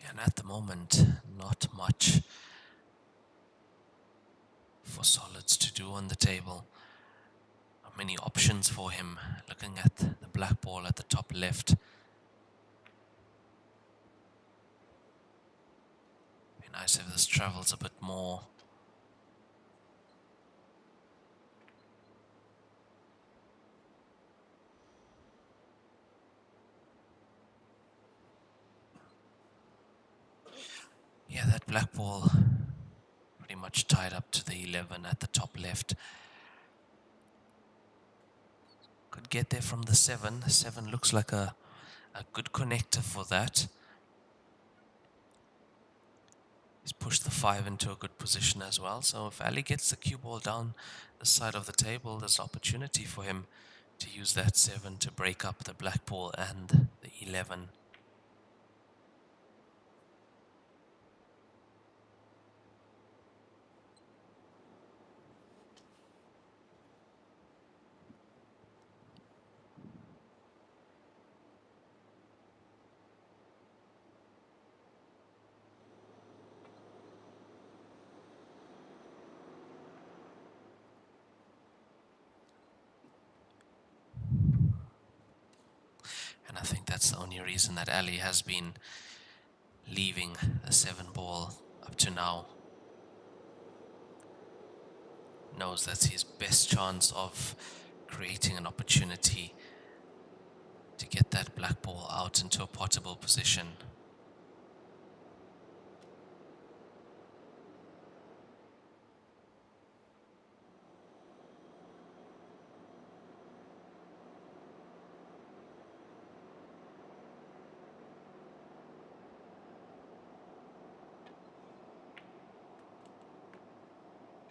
And at the moment, not much for solids to do on the table. Not many options for him. Looking at the black ball at the top left. Be nice if this travels a bit more. Yeah, that black ball pretty much tied up to the 11 at the top left. Could get there from the 7. 7 looks like a good connector for that. He's pushed the 5 into a good position as well. So if Ali gets the cue ball down the side of the table, there's opportunity for him to use that 7 to break up the black ball and the 11. And I think that's the only reason that Ali has been leaving the 7 ball up to now. Knows that's his best chance of creating an opportunity to get that black ball out into a potable position.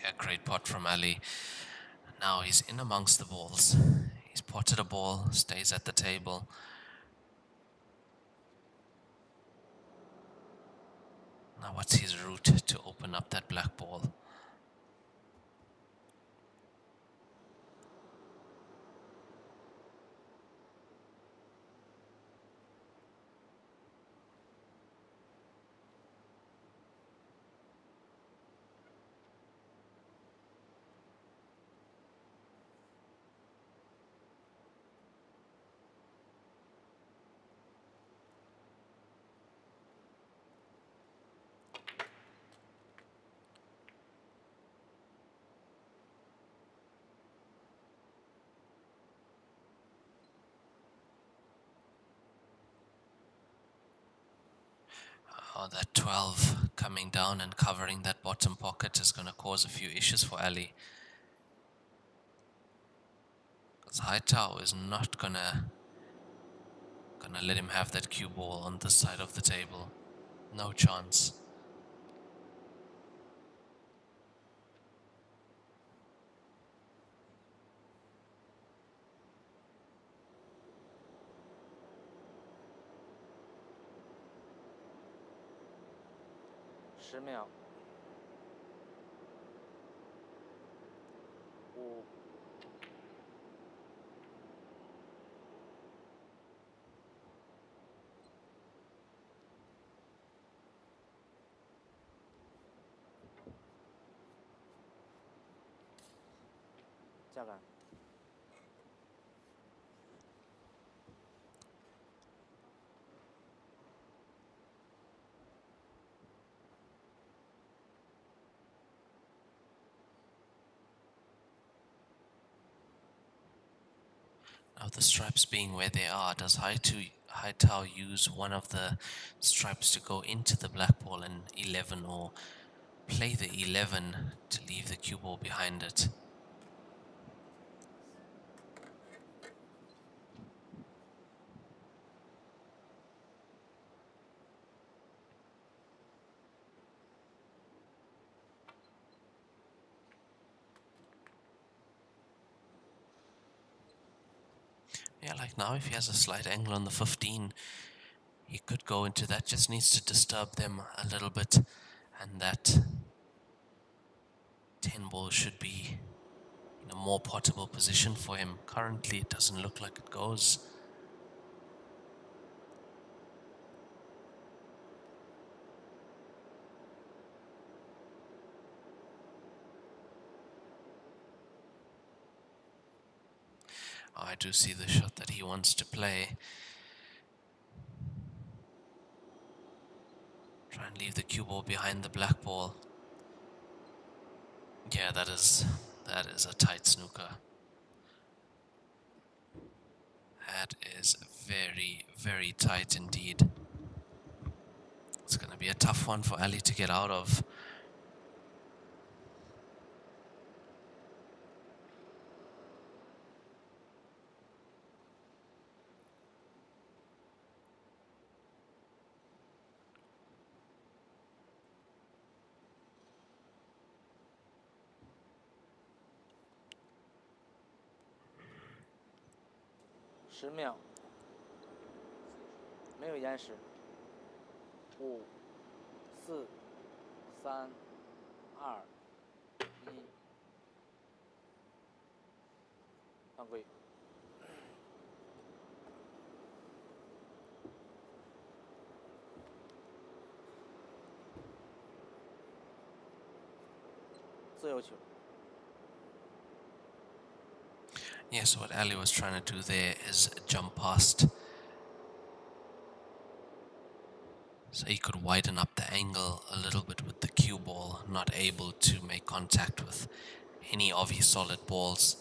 Yeah, great pot from Ali. Now he's in amongst the balls. He's potted a ball, stays at the table. Now what's his route to open up that black ball? Oh, that 12 coming down and covering that bottom pocket is going to cause a few issues for Ali. Because Haitao is not gonna let him have that cue ball on this side of the table. No chance.10秒。5。下杆。Now the stripes being where they are, does Haitao use one of the stripes to go into the black ball and 11, or play the 11 to leave the cue ball behind it? Yeah, like now if he has a slight angle on the 15, he could go into that, just needs to disturb them a little bit, and that 10 ball should be in a more potable position for him. Currently it doesn't look like it goes. Oh, I do see the shot that he wants to play. Try and leave the cue ball behind the black ball. Yeah, that is a tight snooker. That is very, very tight indeed. It's going to be a tough one for Ali to get out of. 10秒，没有延时。5、4、3、2、1，犯规。自由球。 Yes, what Ali was trying to do there is jump past. So he could widen up the angle a little bit with the cue ball, not able to make contact with any of his solid balls.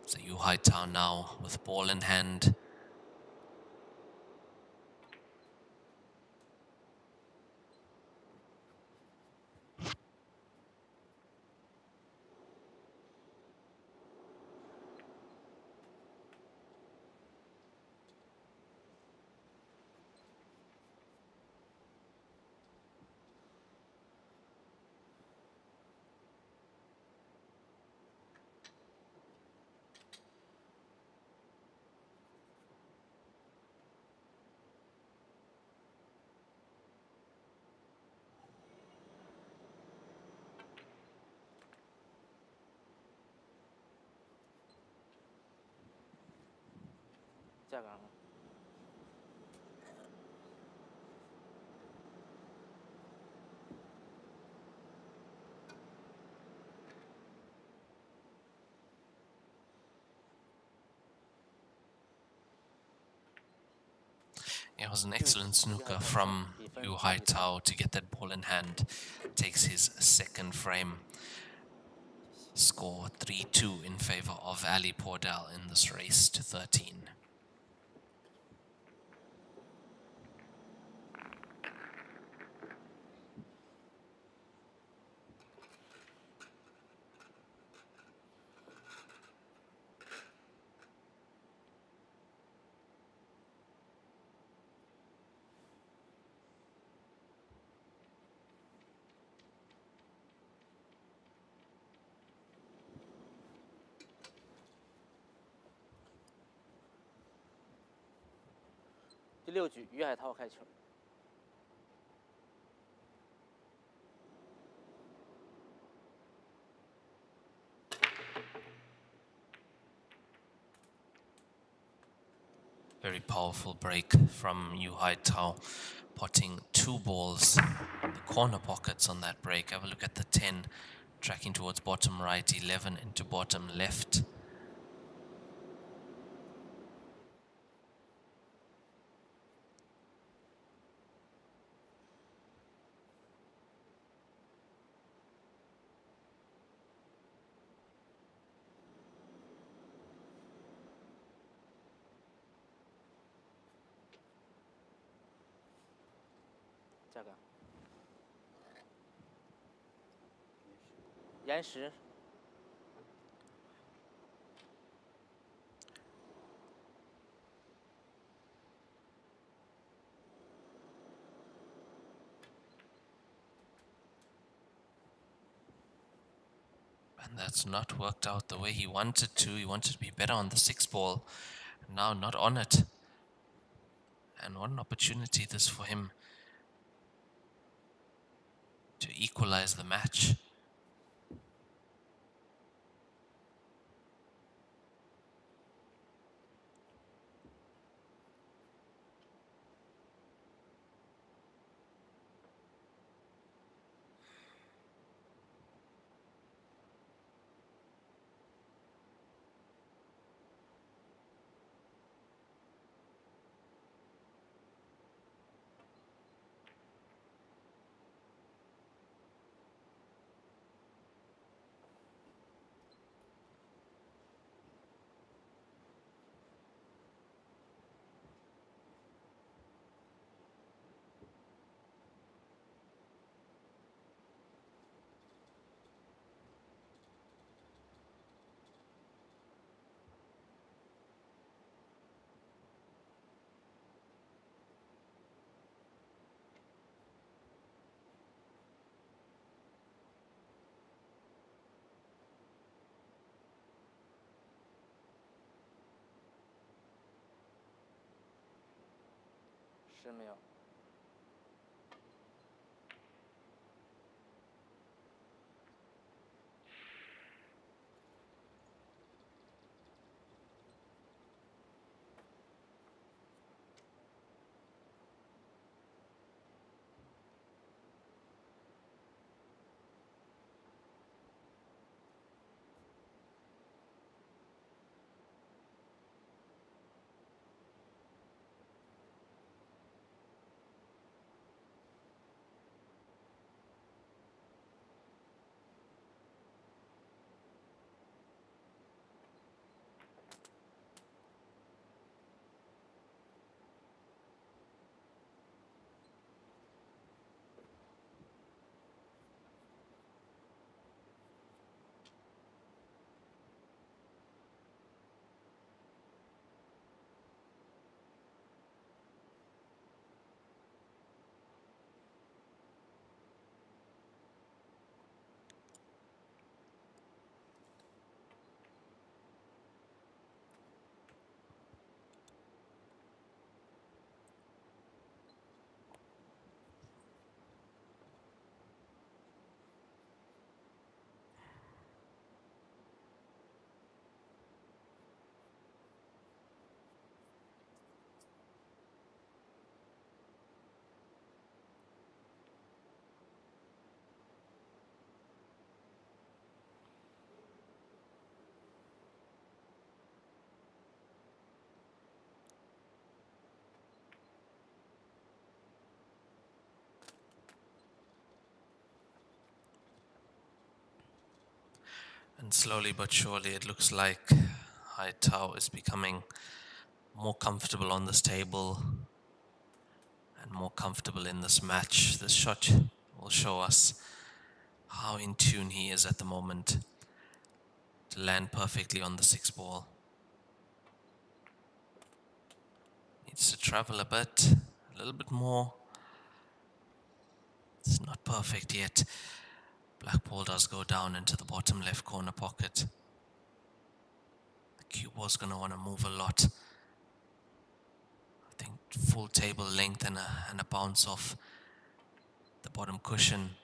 So Haitao now with ball in hand.下杆了。It was an excellent snooker from Haitao to get that ball in hand. Takes his second frame. Score 3-2 in favor of Ali Pordel in this race to 13.第6局，于海涛开球。 Very powerful break from Haitao, potting 2 balls in the corner pockets on that break. Have a look at the 10, tracking towards bottom right, 11 into bottom left.下杆。延时。 And that's not worked out the way he wanted to. He wanted to be better on the 6 ball. Now not on it. And what an opportunity this for him to equalize the match. 10秒。And slowly but surely it looks like Haitao is becoming more comfortable on this table and more comfortable in this match. This shot will show us how in tune he is at the moment to land perfectly on the 6 ball. Needs to travel a bit, a little bit more. It's not perfect yet. Black ball does go down into the bottom left corner pocket. The cue ball's going to want to move a lot. I think full table length and a bounce off the bottom cushion.10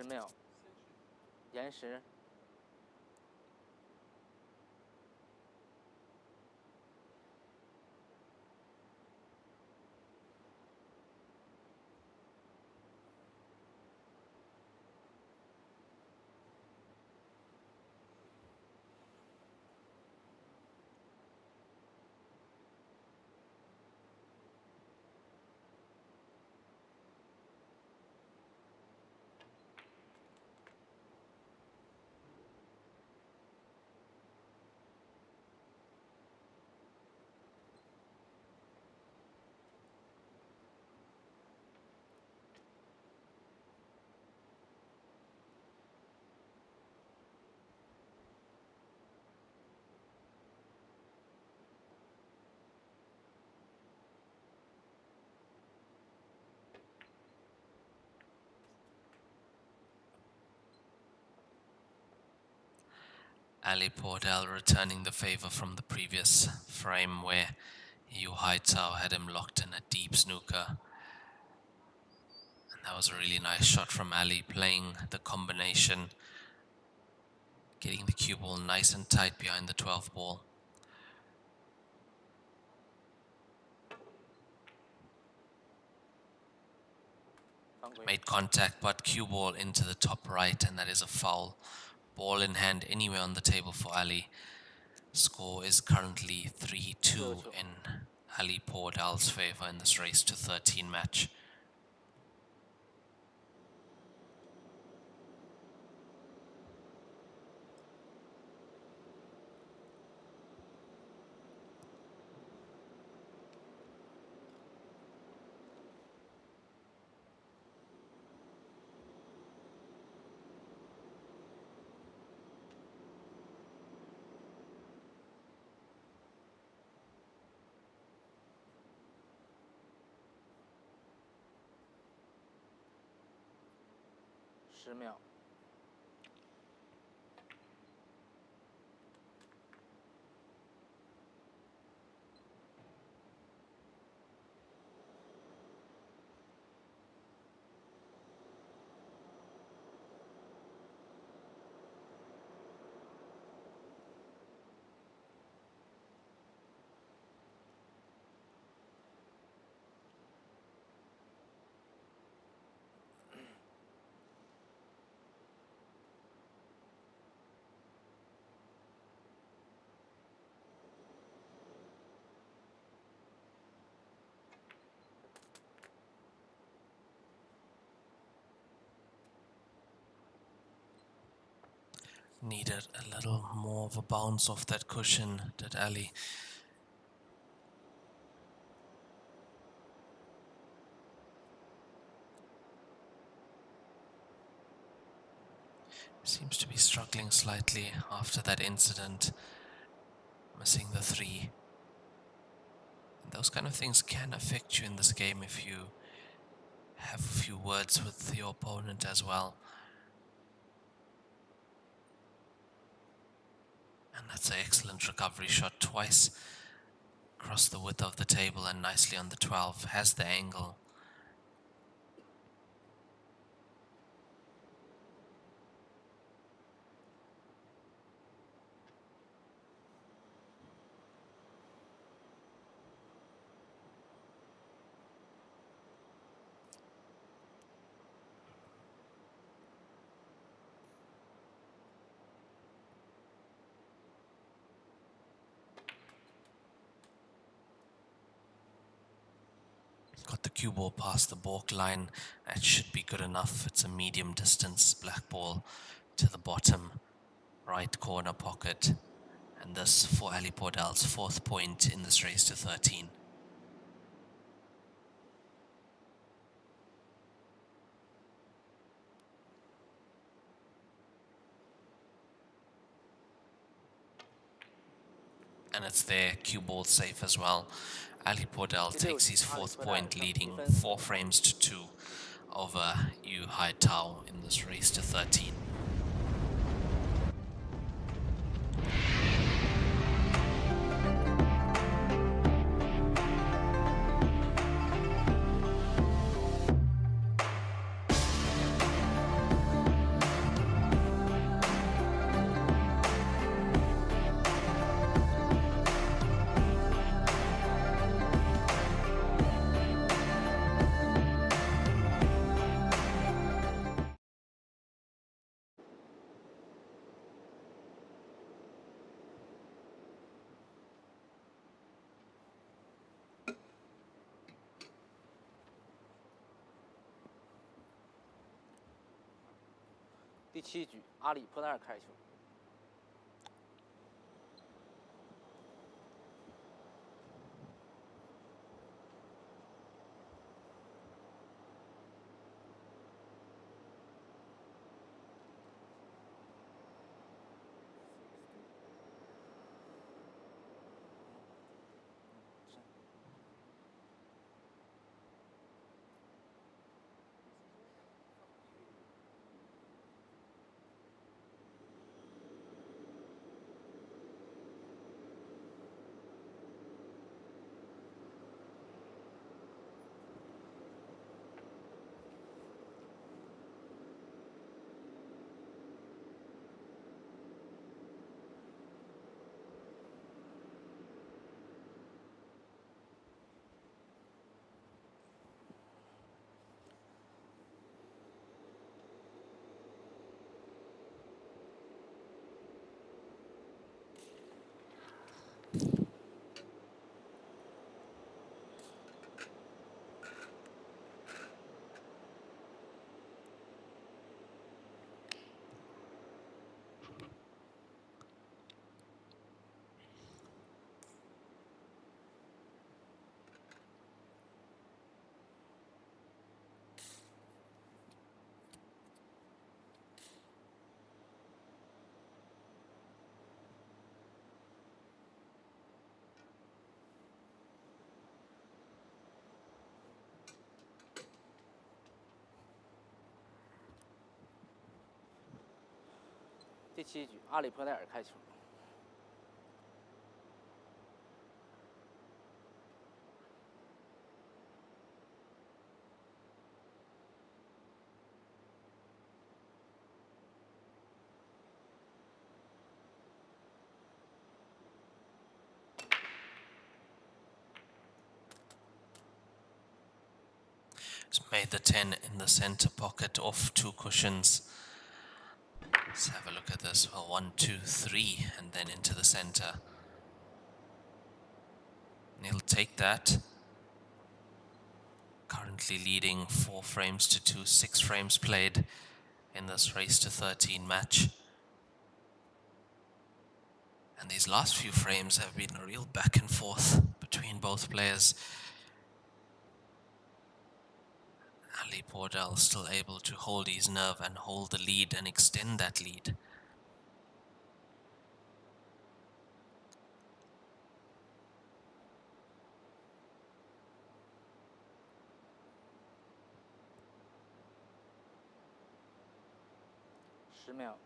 秒，延时。Ali Pordel returning the favor from the previous frame where Yu Haitao had him locked in a deep snooker. And that was a really nice shot from Ali, playing the combination, getting the cue ball nice and tight behind the 12th ball. Made contact, but cue ball into the top right, and that is a foul. Ball in hand anywhere on the table for Ali. Score is currently 3-2 in Ali Pordel's favor in this race to 13 match. 秒。Needed a little more of a bounce off that cushion, did Ali. Seems to be struggling slightly after that incident, missing the 3. And those kind of things can affect you in this game if you have a few words with your opponent as well. And that's an excellent recovery shot, twice across the width of the table and nicely on the 12, has the angle. Got the cue ball past the balk line. That should be good enough. It's a medium distance black ball to the bottom right corner pocket. And this for Ali Pordel's 4th point in this race to 13. And it's there, cue ball safe as well. Ali Pordel takes his 4th point, leading 4 frames to 2 over Haitao in this race to 13.第7局，阿里波德尔开球。第7局，阿里波代尔开球。He's made the 10 in the center pocket off 2 cushions. Let's have a look at this. Well, 1, 2, 3, and then into the center. And he'll take that. Currently leading 4 frames to 2, 6 frames played in this race to 13 match. And these last few frames have been a real back and forth between both players. Ali Pordel still able to hold his nerve and hold the lead and extend that lead.10秒。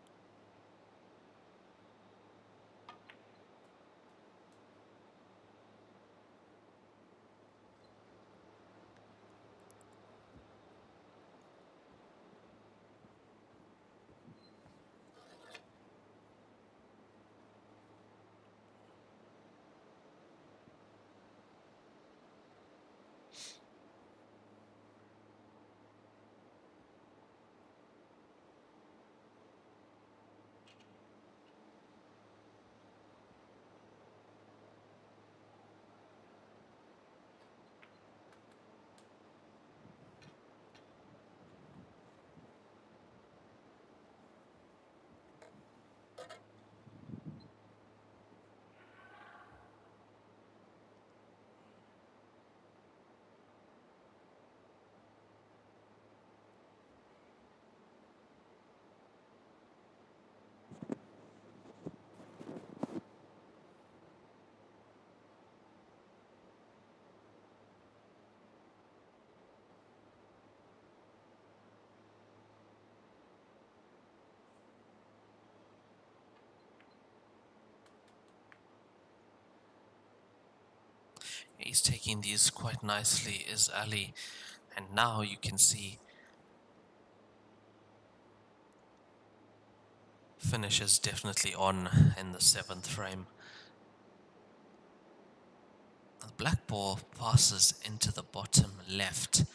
He's taking these quite nicely, is Ali. And now you can see finish is definitely on in the 7th frame. The black ball passes into the bottom left. It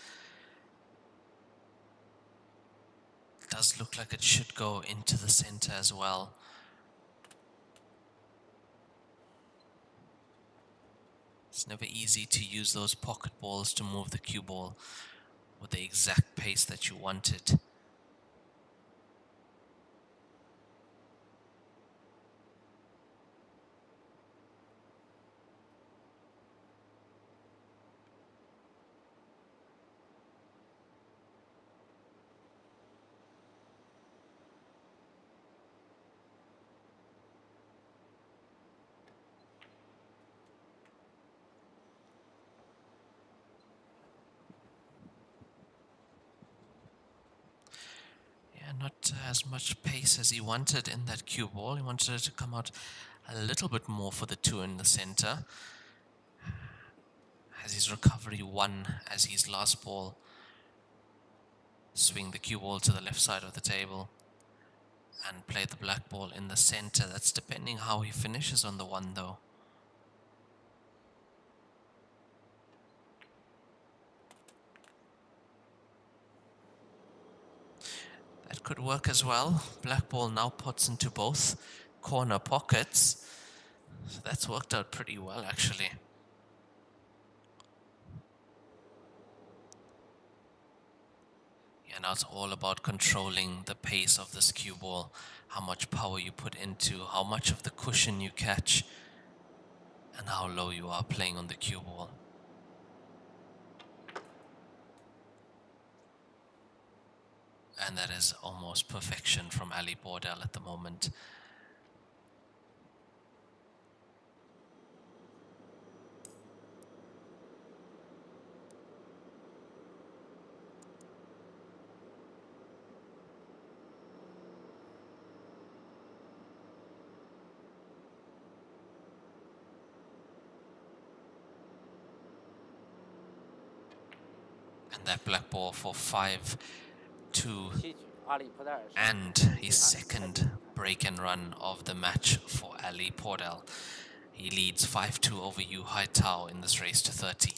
does look like it should go into the center as well. It's never easy to use those pocket balls to move the cue ball with the exact pace that you want it. Not as much pace as he wanted in that cue ball. He wanted it to come out a little bit more for the 2 in the center. Has his recovery 1 as his last ball. Swing the cue ball to the left side of the table and play the black ball in the center. That's depending how he finishes on the 1 though. That could work as well. Black ball now puts into both corner pockets. So that's worked out pretty well actually. Yeah, now it's all about controlling the pace of this cue ball, how much power you put into, how much of the cushion you catch, and how low you are playing on the cue ball. And that is almost perfection from Ali Pordel at the moment. And that black ball for 5-2 7局，阿里普代尔是 and 7 his 局 second break and run of the match for Ali Pordel. He leads 5-2 over Yu Haitao in this race to 13.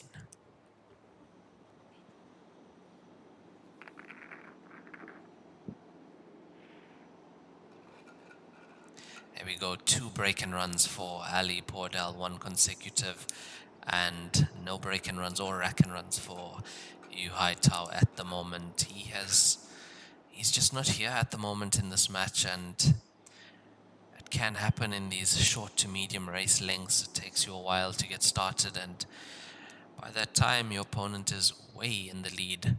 There we go, 2 break and runs for Ali Pordel, 1 consecutive, and no break and runs or rack and runs for Yu Haitao at the moment. He's just not here at the moment in this match, and it can happen in these short to medium race lengths. It takes you a while to get started, and by that time your opponent is way in the lead.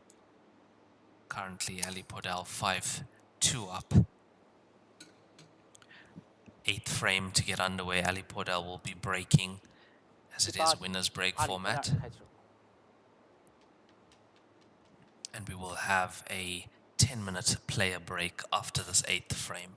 Currently Ali Pordel 5-2 up. 8th frame to get underway. Ali Pordel will be breaking, as it is winner's break 阿里普代尔 format. 开球。 And we will have a 10-minute player break after this 8th frame.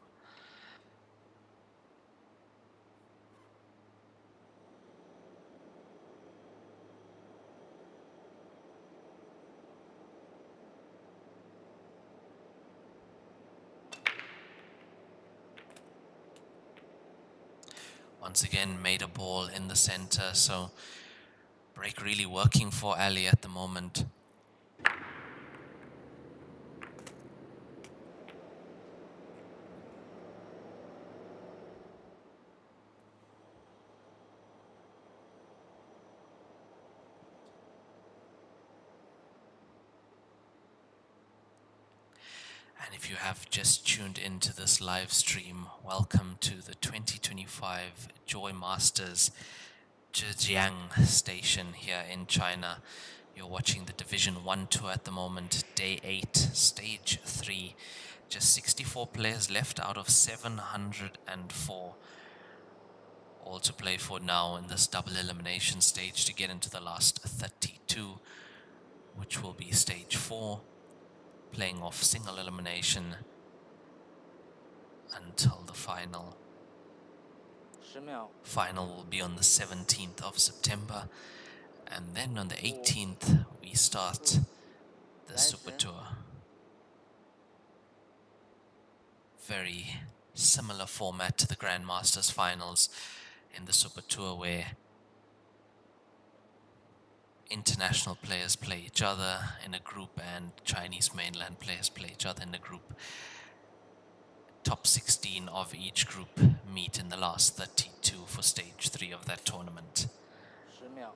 Once again, made a ball in the center, so break really working for Ali at the moment. And if you have just tuned into this live stream, welcome to the 2025 Joy Masters Zhijiang station here in China. You're watching the Division 1 tour at the moment, day 8, stage 3. Just 64 players left out of 704. All to play for now in this double elimination stage to get into the last 32, which will be stage 4. Playing off single elimination until the final. 10秒。 Final will be on the 17th of September, and then on the 18th we start the Super Tour. Very similar format to the Grandmasters finals in the Super Tour, where international players play each other in a group and Chinese mainland players play each other in a group. Top 16 of each group meet in the last 32 for stage 3 of that tournament. 10秒。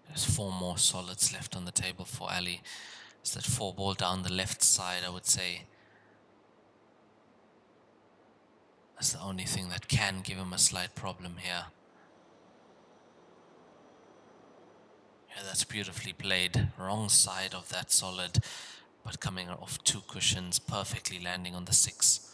There's 4 more solids left on the table for Ali. It's that 4 ball down the left side, I would say. That's the only thing that can give him a slight problem here. Yeah, that's beautifully played. Wrong side of that solid, but coming off 2 cushions, perfectly landing on the 6.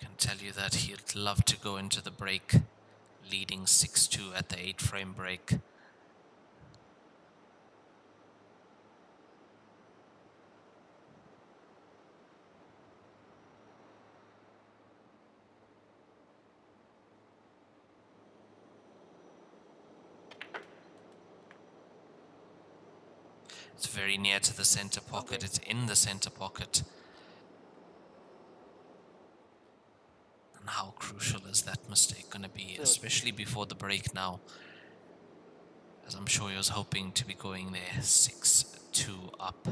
Can tell you that he'd love to go into the break leading 6-2 at the 8 frame break. It's very near to the center pocket. It's in the center pocket. And how crucial is that mistake going to be, especially before the break now? As I'm sure he was hoping to be going there 6-2 up.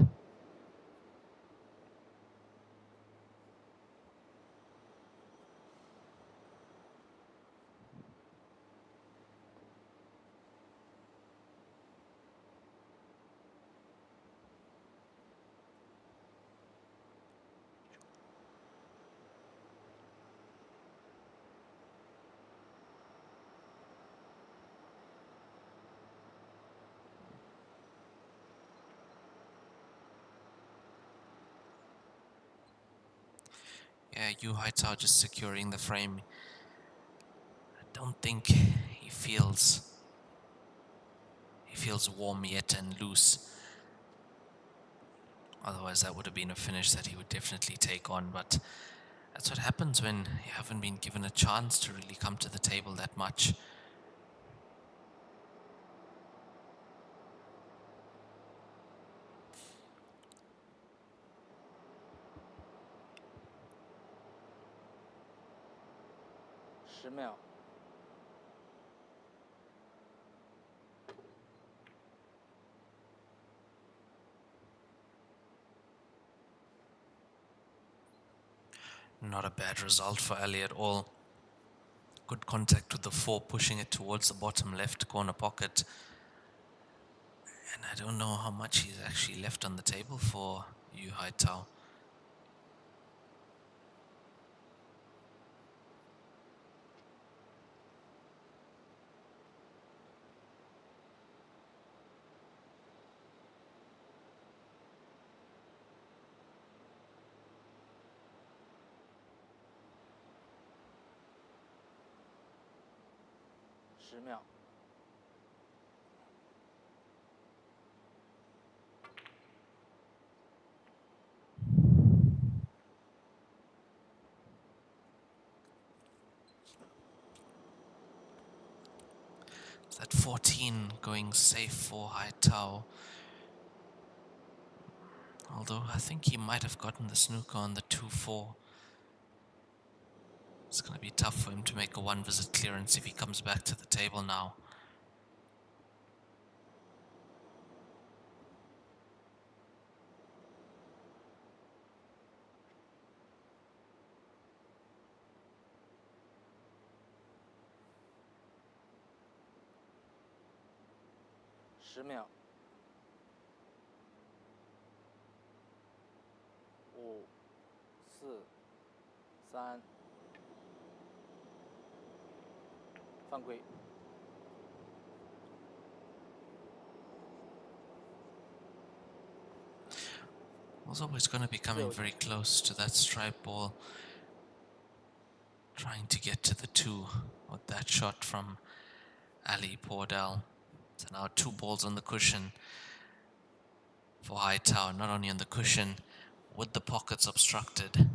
Yeah, Haitao just securing the frame. I don't think he feels warm yet and loose. Otherwise that would have been a finish that he would definitely take on, but that's what happens when you haven't been given a chance to really come to the table that much. Not a bad result for Ali at all. Good contact with the 4, pushing it towards the bottom left corner pocket. And I don't know how much he's actually left on the table for Haitao. That 14 going safe for Haitao. Although I think he might have gotten the snooker on the 2-4. It's going to be tough for him to make a 1-visit clearance if he comes back to the table now. Was always going to be coming very close to that stripe ball. Trying to get to the 2 with that shot from Ali Pordel. So now 2 balls on the cushion for Haitao. Not only on the cushion, with the pockets obstructed.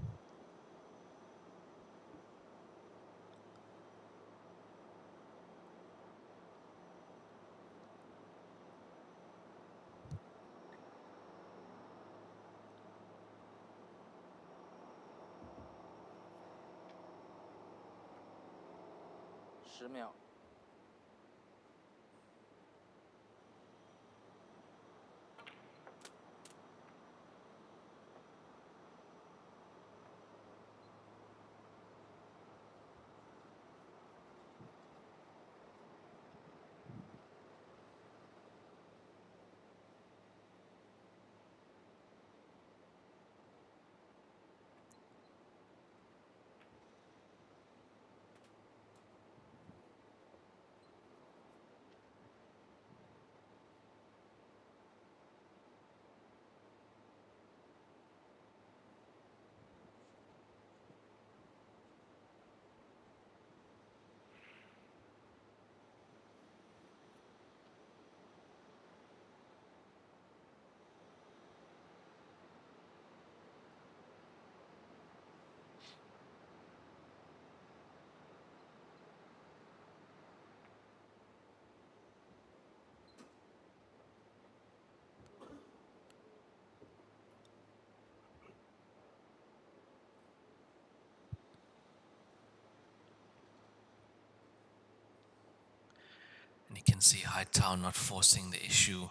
And you can see Haitao not forcing the issue,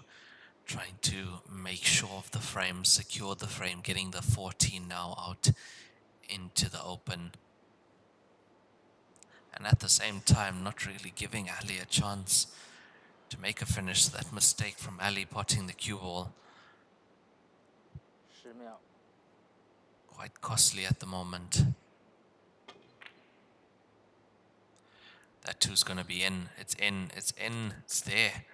trying to make sure of the frame, secure the frame, getting the 14 now out into the open. And at the same time, not really giving Ali a chance to make a finish. That mistake from Ali potting the cue ball, 10秒。 quite costly at the moment. That two's going to be in. It's in. It's in. It's there.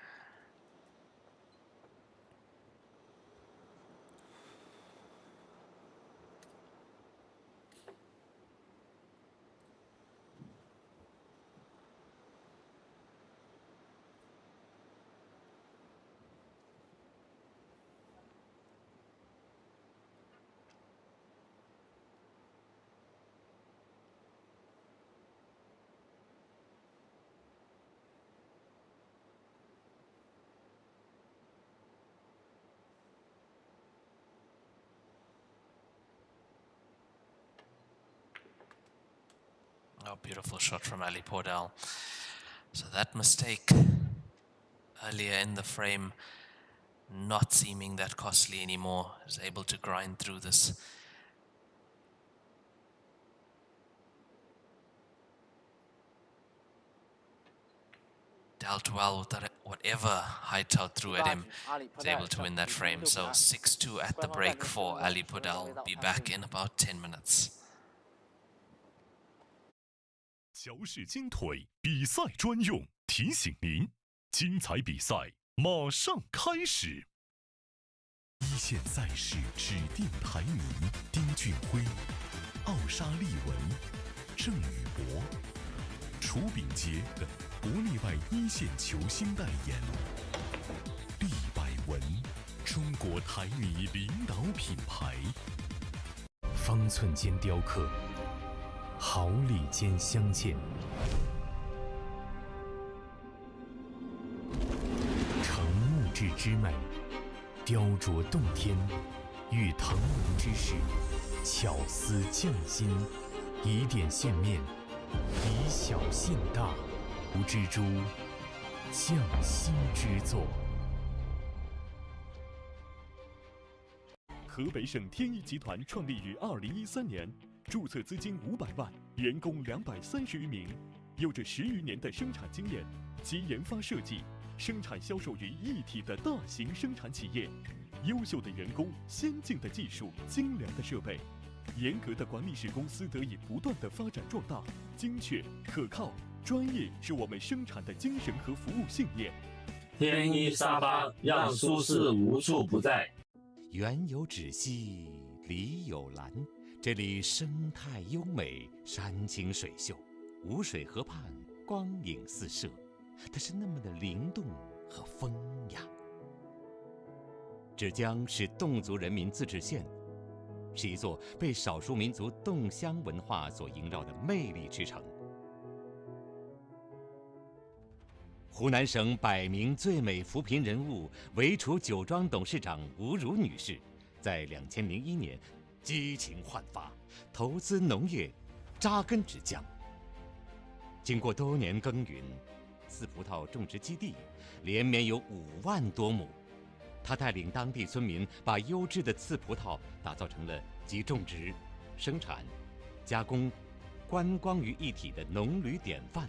Oh, beautiful shot from Ali Pordel. So that mistake earlier in the frame, not seeming that costly anymore, is able to grind through this. Dealt well with that, whatever Haitao threw at him, was able to win that frame. So 6-2 at the break for Ali Pordel. Be back in about 10 minutes. 乔氏金腿比赛专用，提醒您，精彩比赛马上开始。一线赛事指定台迷：丁俊晖、奥沙利文、郑宇博、楚秉杰等国内外一线球星代言。利百文，中国台迷领导品牌。方寸间雕刻。 毫厘间相见，成木质之美，雕琢洞天，遇腾龙之势，巧思匠心，以点线面，以小现大，无蜘蛛匠心之作。河北省天一集团创立于2013年。 注册资金500万，员工230余名，有着10余年的生产经验及研发设计、生产销售于一体的大型生产企业。优秀的员工、先进的技术、精良的设备，严格的管理使公司得以不断的发展壮大。精确、可靠、专业是我们生产的精神和服务信念。天一沙发让舒适无处不在。园有芷溪，篱有兰。 这里生态优美，山清水秀，五水河畔光影四射，它是那么的灵动和风雅。芷江是侗族人民自治县，是一座被少数民族侗乡文化所萦绕的魅力之城。湖南省100名最美扶贫人物维楚酒庄董事长吴如女士，在2001年。 激情焕发，投资农业，扎根芷江。经过多年耕耘，刺葡萄种植基地连绵有5万多亩。他带领当地村民把优质的刺葡萄打造成了集种植、生产、加工、观光于一体的农旅典范，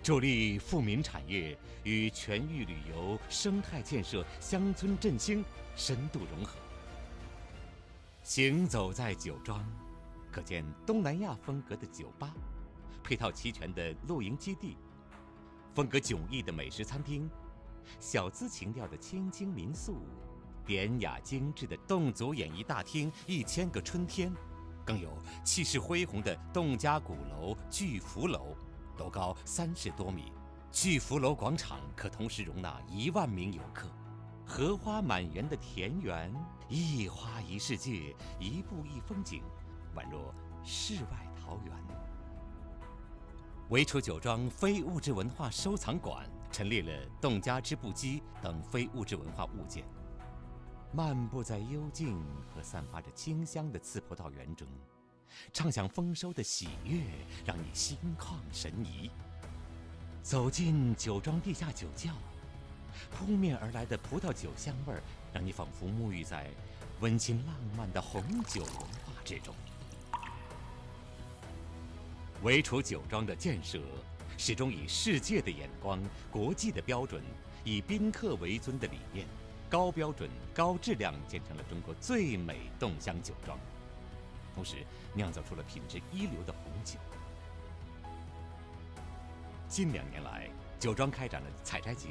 助力富民产业与全域旅游、生态建设、乡村振兴深度融合。 行走在酒庄，可见东南亚风格的酒吧，配套齐全的露营基地，风格迥异的美食餐厅，小资情调的千金民宿，典雅精致的侗族演艺大厅，1000个春天，更有气势恢宏的侗家鼓楼巨福楼，楼高30多米，巨福楼广场可同时容纳1万名游客。 荷花满园的田园，一花一世界，一步一风景，宛若世外桃源。维楚酒庄非物质文化收藏馆陈列了侗家织布机等非物质文化物件。漫步在幽静和散发着清香的刺葡萄园中，畅享丰收的喜悦，让你心旷神怡。走进酒庄地下酒窖，扑面而来的葡萄酒香味儿，让你仿佛沐浴在温馨浪漫的红酒文化之中。维楚酒庄的建设始终以世界的眼光、国际的标准，以宾客为尊的理念，高标准、高质量建成了中国最美冻箱酒庄，同时酿造出了品质一流的红酒。近2年来，酒庄开展了采摘节、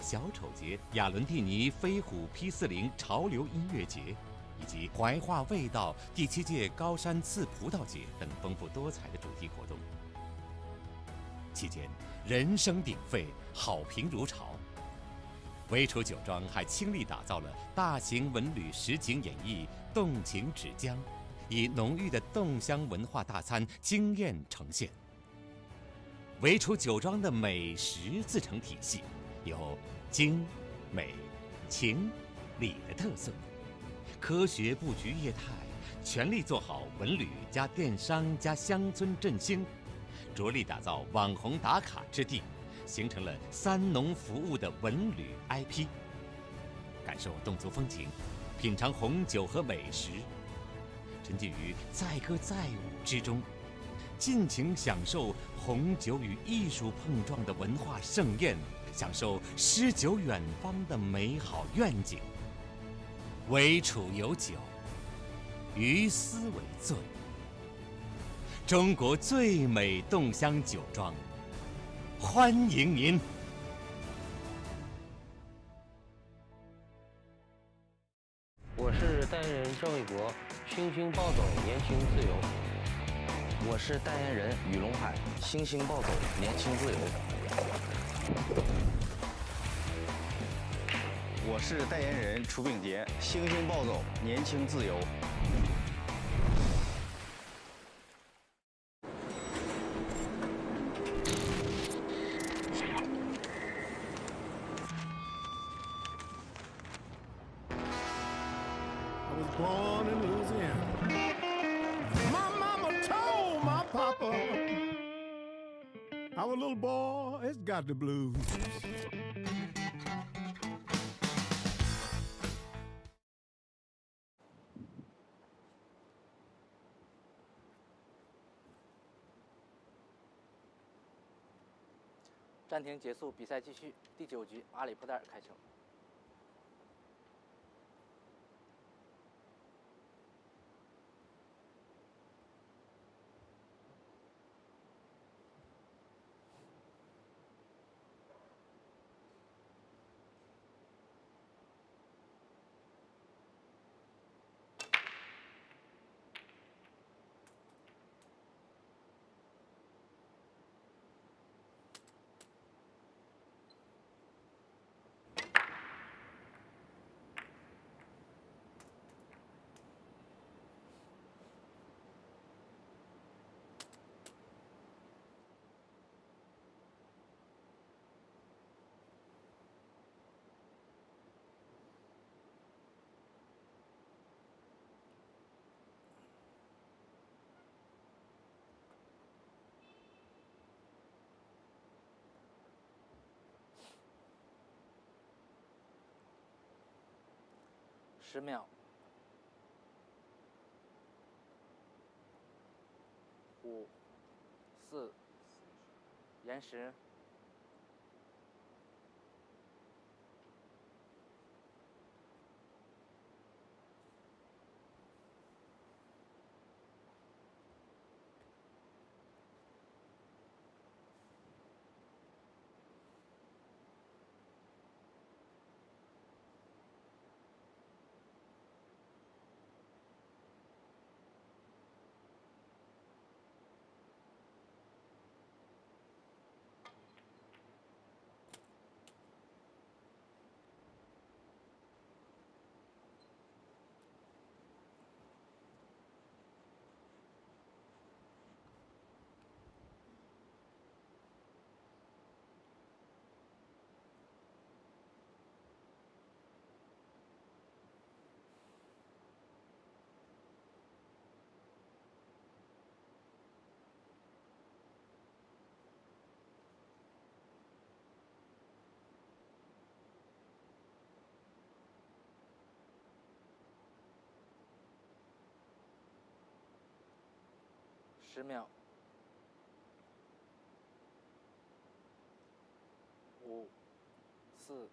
小丑节、亚伦蒂尼飞虎 P40潮流音乐节，以及怀化味道第7届高山刺葡萄节等丰富多彩的主题活动。期间，人声鼎沸，好评如潮。维楚酒庄还倾力打造了大型文旅实景演绎《动情纸浆》，以浓郁的冻香文化大餐惊艳呈现。维楚酒庄的美食自成体系，有精、美、情、礼的特色，科学布局业态，全力做好文旅加电商加乡村振兴，着力打造网红打卡之地，形成了3农服务的文旅 IP。感受侗族风情，品尝红酒和美食，沉浸于载歌载舞之中，尽情享受红酒与艺术碰撞的文化盛宴，享受诗酒远方的美好愿景。维楚有酒，于斯为醉。中国最美冻箱酒庄，欢迎您！我是代言人郑卫国，星星暴走，年轻自由。我是代言人雨龙海，星星暴走，年轻自由。我是代言人楚炳杰，星星暴走，年轻自由。I was born in Louisiana. My mama told my papa, our little boy has got the blues. “暂停结束，比赛继续。第9局，阿里布代尔开球。10秒，5、4，延时。10秒。5、4。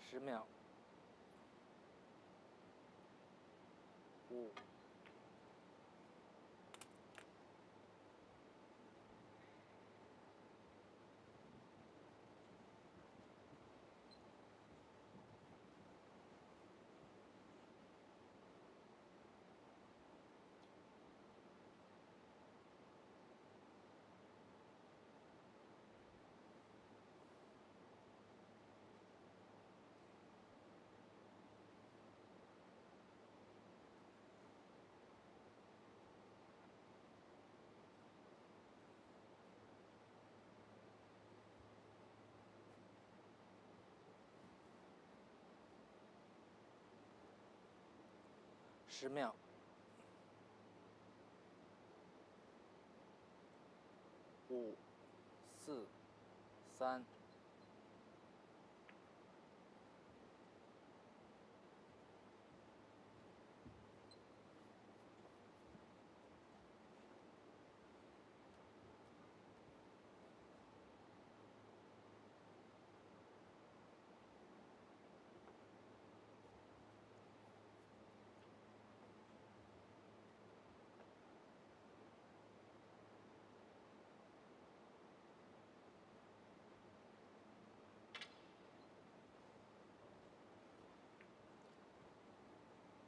10秒。5、10秒。5、4、3。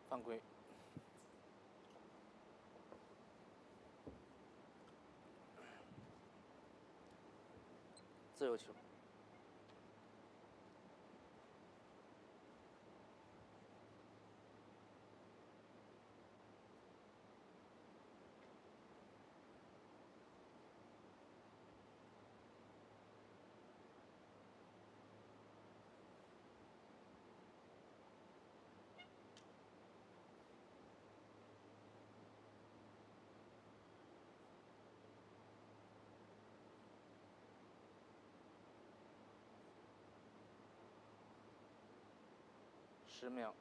犯规。自由球。10秒。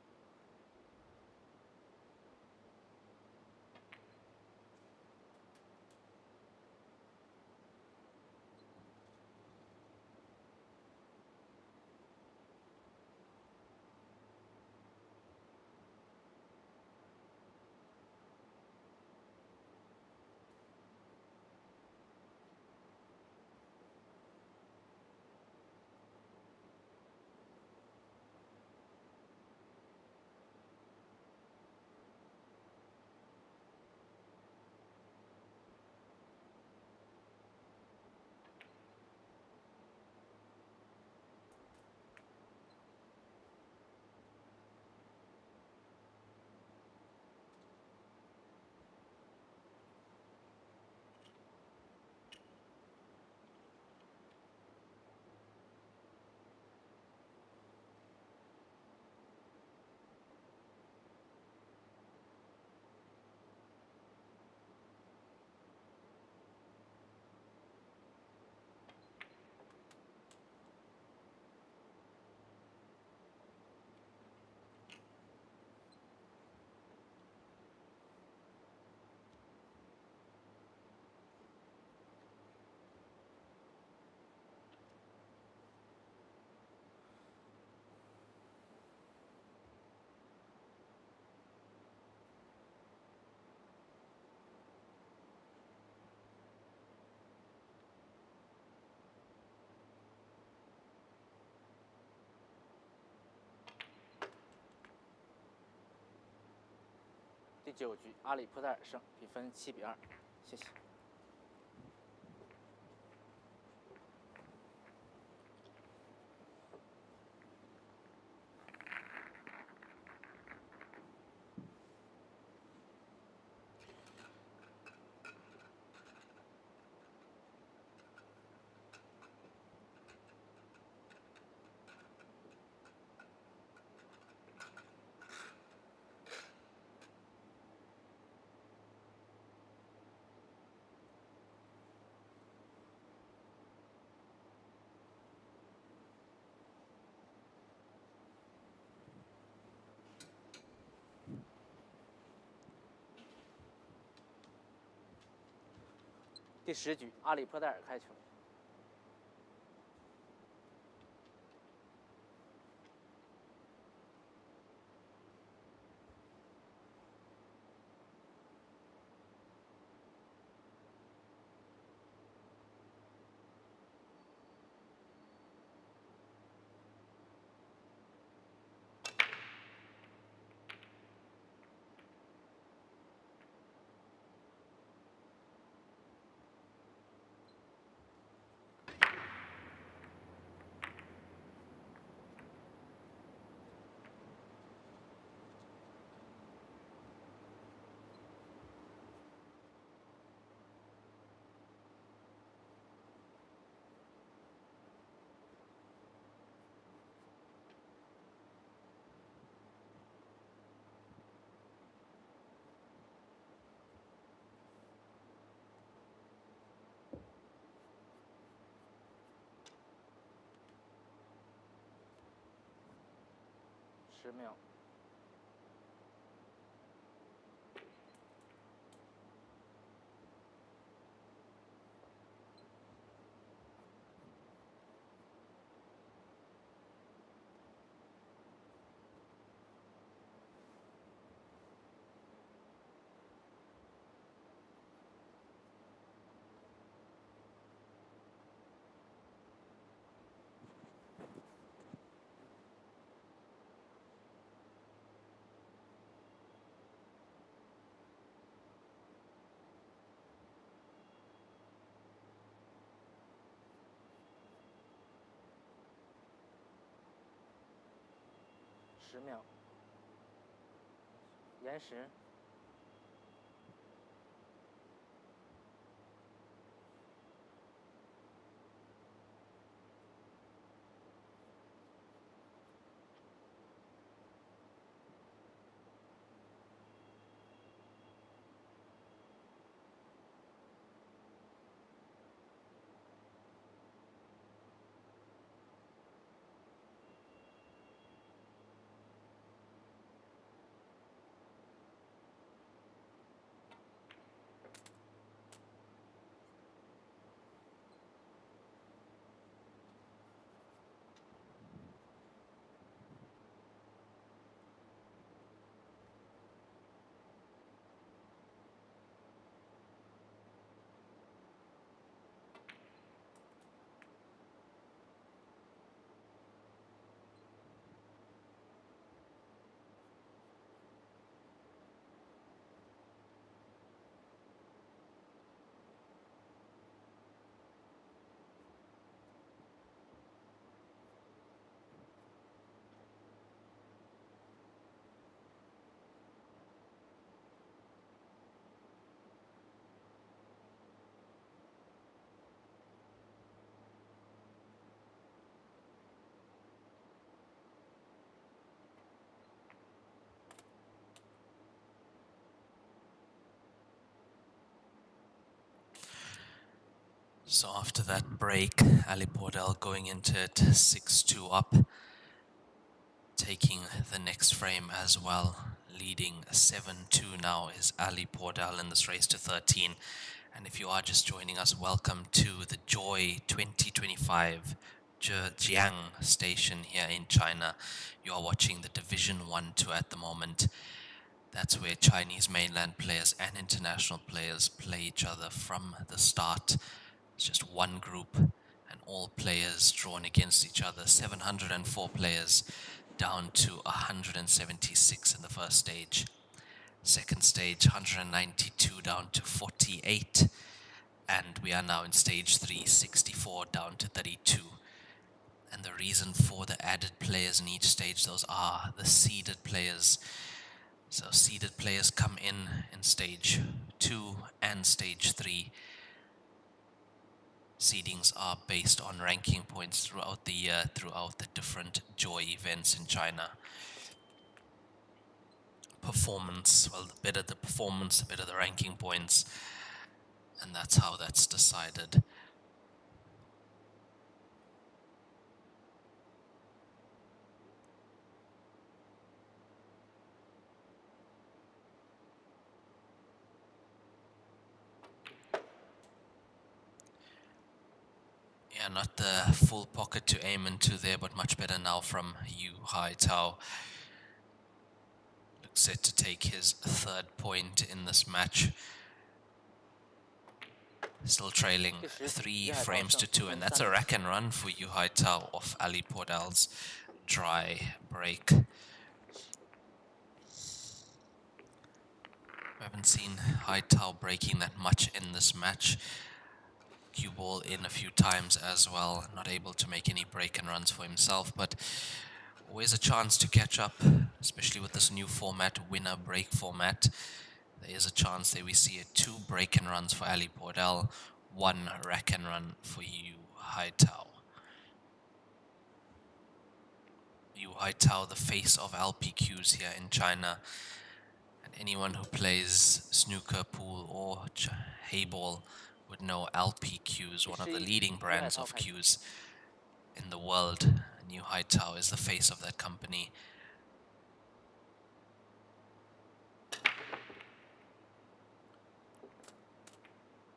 第9局阿里普代尔胜，比分7-2，谢谢。第10局阿里普代尔开球。10秒。10秒。延时。So after that break, Ali Pordel going into it 6-2 up, taking the next frame as well, leading 7-2 now is Ali Pordel in this race to 13. And if you are just joining us, welcome to the Joy 2025 Zhijiang station here in China. You are watching the Division 1 tour at the moment. That's where Chinese mainland players and international players play each other from the start. It's just one group and all players drawn against each other. 704 players down to 176 in the first stage. Second stage, 192 down to 48. And we are now in stage 3, 64 down to 32. And the reason for the added players in each stage, those are the seeded players. So seeded players come in stage 2 and stage 3. Seedings are based on ranking points throughout the year, throughout the different joy events in China. Performance, well, the better the performance, the better the ranking points. And that's how that's decided. Yeah, not the full pocket to aim into there, but much better now from Haitao. Looks set to take his 3rd point in this match. Still trailing 3 frames to 2, and that's a rack and run for Haitao off Ali Pordel's dry break. We haven't seen Haitao breaking that much in this match. Cue ball in a few times as well, not able to make any break and runs for himself, but always a chance to catch up, especially with this new format, winner break format. There is a chance there we see 2 break and runs for Ali Pordel, 1 rack and run for Haitao. Haitao, the face of LPQs here in China, and anyone who plays snooker, pool, or Heyball would know LPQs, one of the leading brands of cues in the world. Haitao is the face of that company.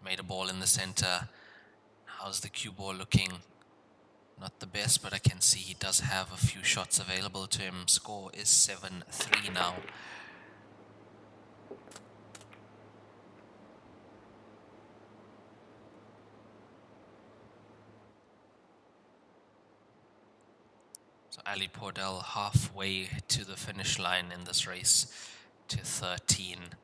Made a ball in the center. How's the cue ball looking? Not the best, but I can see he does have a few shots available to him. Score is 7-3 now. So Ali Pordel halfway to the finish line in this race to 13.10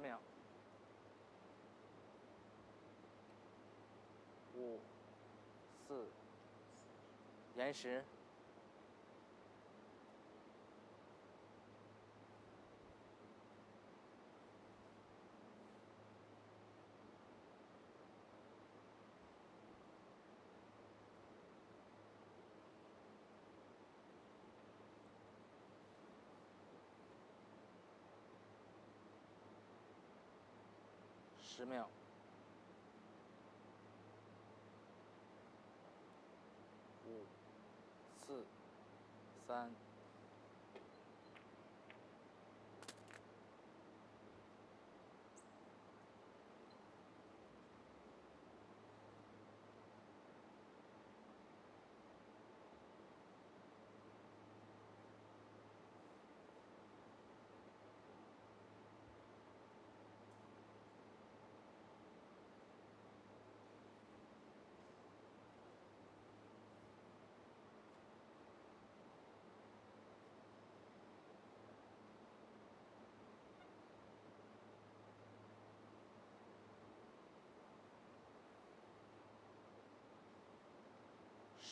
秒，5、4，延时。10秒，5、4、3。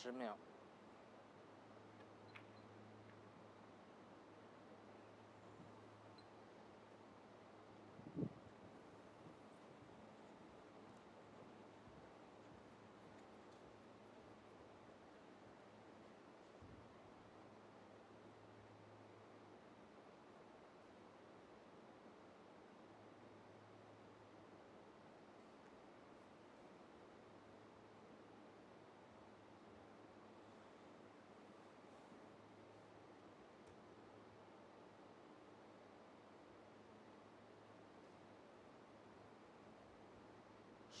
10秒。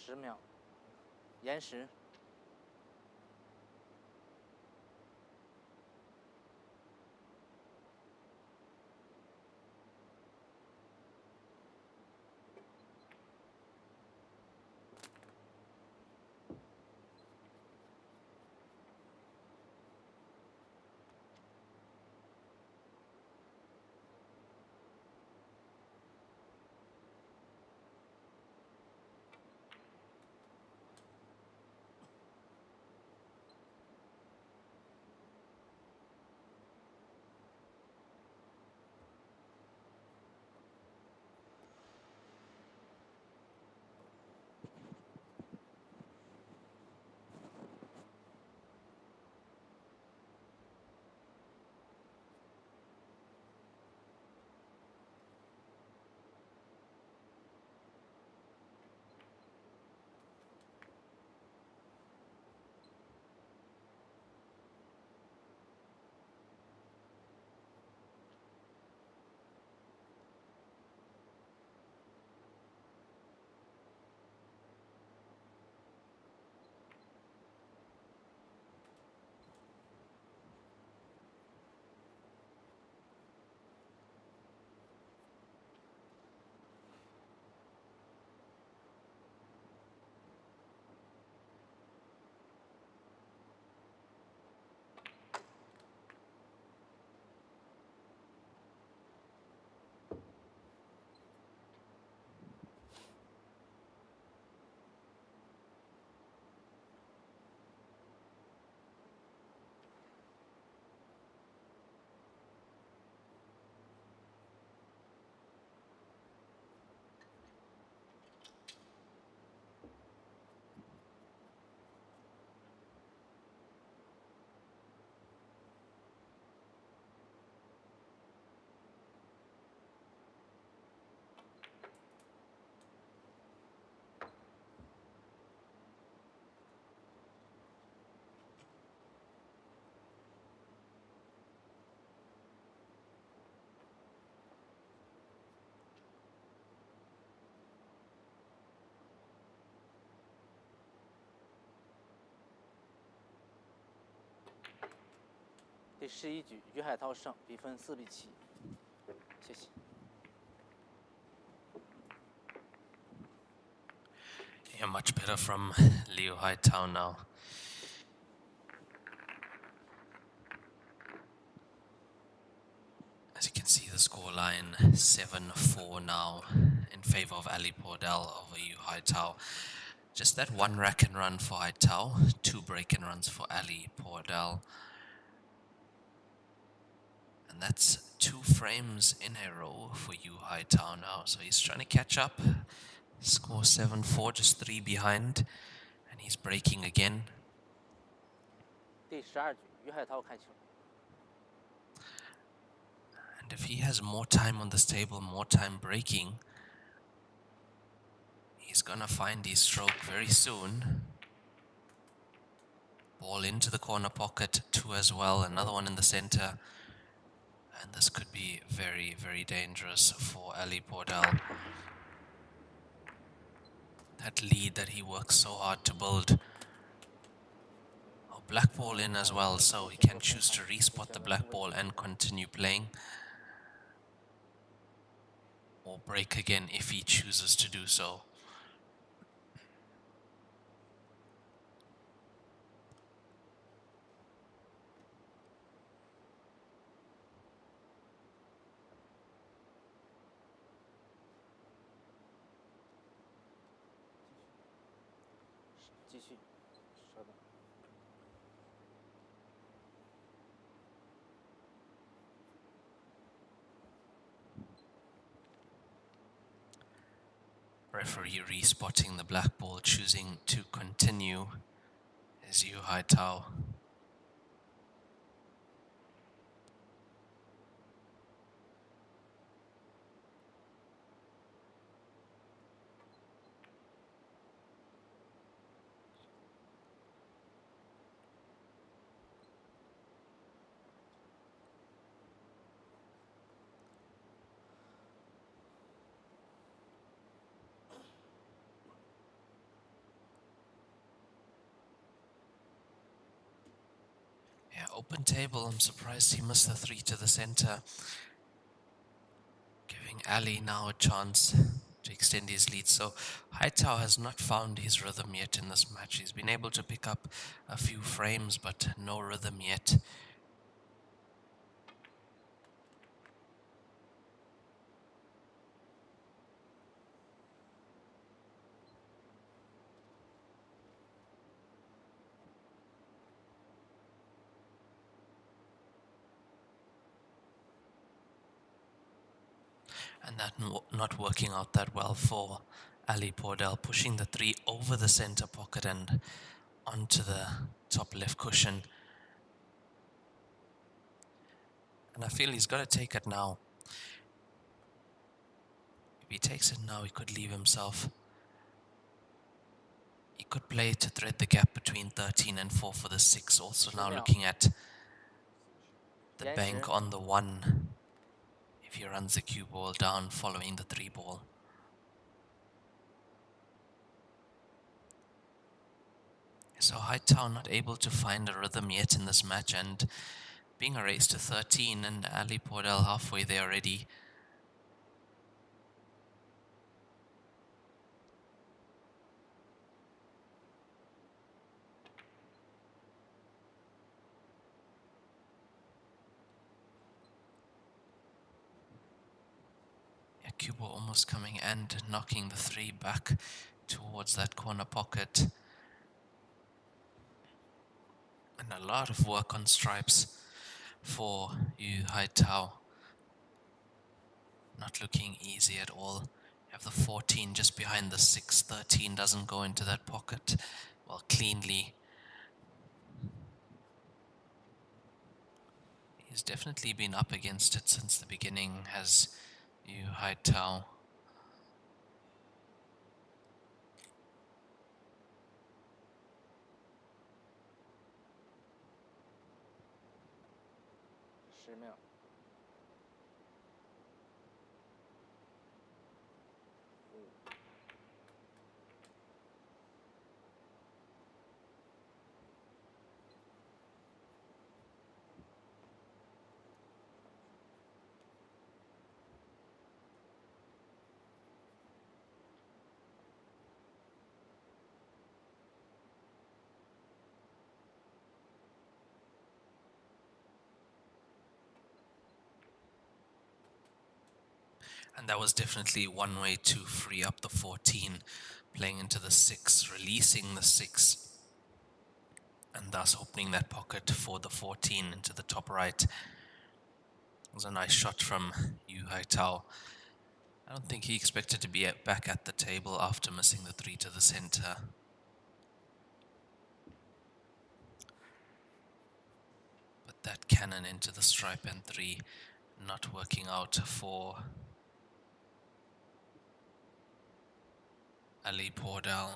10秒，延时。第11局，于海涛胜，比分4比7。谢谢。Yeah, much better from Liu Haitao now. As you can see, the scoreline 7-4 now in favor of Ali Pordel over Yu Haitao. Just that one rack and run for Haitao, 2 break and runs for Ali Pordel. And that's 2 frames in a row for Yu Haitao now. So he's trying to catch up. Score 7-4, just 3 behind. And he's breaking again. 第12局，于海涛开球。 And if he has more time on this table, more time breaking, he's gonna find his stroke very soon. Ball into the corner pocket, 2 as well, another one in the center. And this could be very, very dangerous for Ali Pordel. That lead that he works so hard to build. Oh, black ball in as well, so he can choose to respot the black ball and continue playing. Or break again if he chooses to do so. Referee respotting the black ball, choosing to continue is Yu Haitao. Yeah, open table. I'm surprised he missed the 3 to the center. Giving Ali now a chance to extend his lead. So Haitao has not found his rhythm yet in this match. He's been able to pick up a few frames, but no rhythm yet. And that not working out that well for Ali Pordel, pushing the 3 over the center pocket and onto the top left cushion. And I feel he's got to take it now. If he takes it now, he could leave himself. He could play to thread the gap between 13 and 4 for the 6. Also now looking at the bank on the 1. If he runs the cue ball down following the 3 ball. So Haitao not able to find a rhythm yet in this match, and being a race to 13 and Ali Pordel halfway there already. Yeah, cue ball almost coming and knocking the 3 back towards that corner pocket. And a lot of work on stripes for Yu Haitao. Not looking easy at all. You have the 14 just behind the 6. 13 doesn't go into that pocket well cleanly. He's definitely been up against it since the beginning, has Yu Haitao. And that was definitely one way to free up the 14, playing into the 6, releasing the 6, and thus opening that pocket for the 14 into the top right. It was a nice shot from Yu Haitao. I don't think he expected to be back at the table after missing the 3 to the center. But that cannon into the stripe and 3 not working out for Ali Pordel.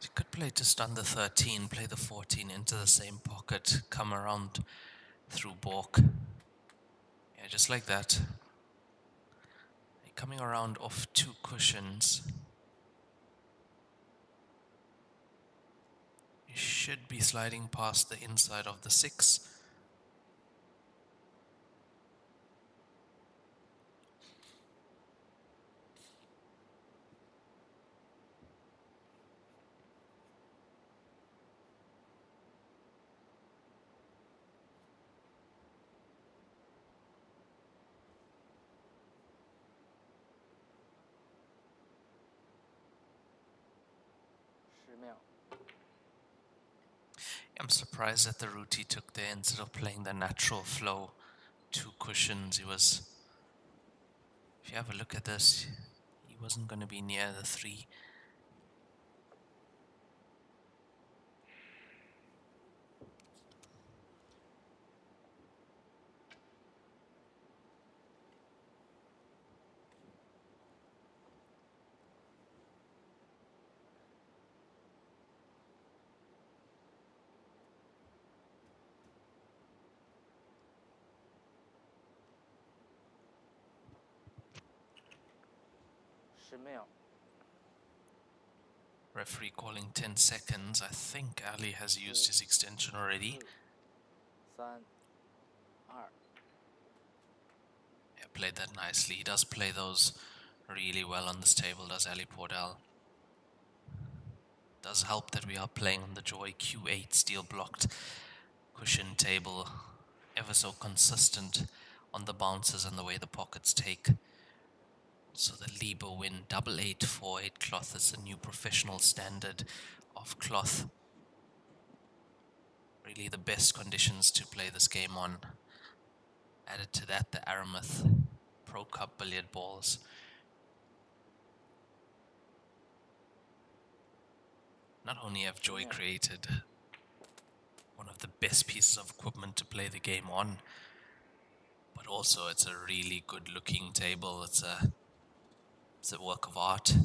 You could play to stun the 13, play the 14 into the same pocket, come around through balk. Yeah, just like that. Coming around off 2 cushions. You should be sliding past the inside of the 6. 秒。 I'm surprised that the route he took there instead of playing the natural flow, 2 cushions. He was, if you have a look at this, he wasn't going to be near the 3.10秒。 Referee calling 10 seconds. I think Ali has used his extension already. 3、2。 Yeah, played that nicely. He does play those really well on this table, does Ali Pordel. Does help that we are playing on the Joy Q8 steel blocked cushion table, ever so consistent on the bounces and the way the pockets take. So the Liber Win 8848 cloth is the new professional standard of cloth. Really the best conditions to play this game on. Added to that, the Aramuth Pro Cup billiard balls. Not only have Joy created one of the best pieces of equipment to play the game on, but also it's a really good looking table. It's a work of art.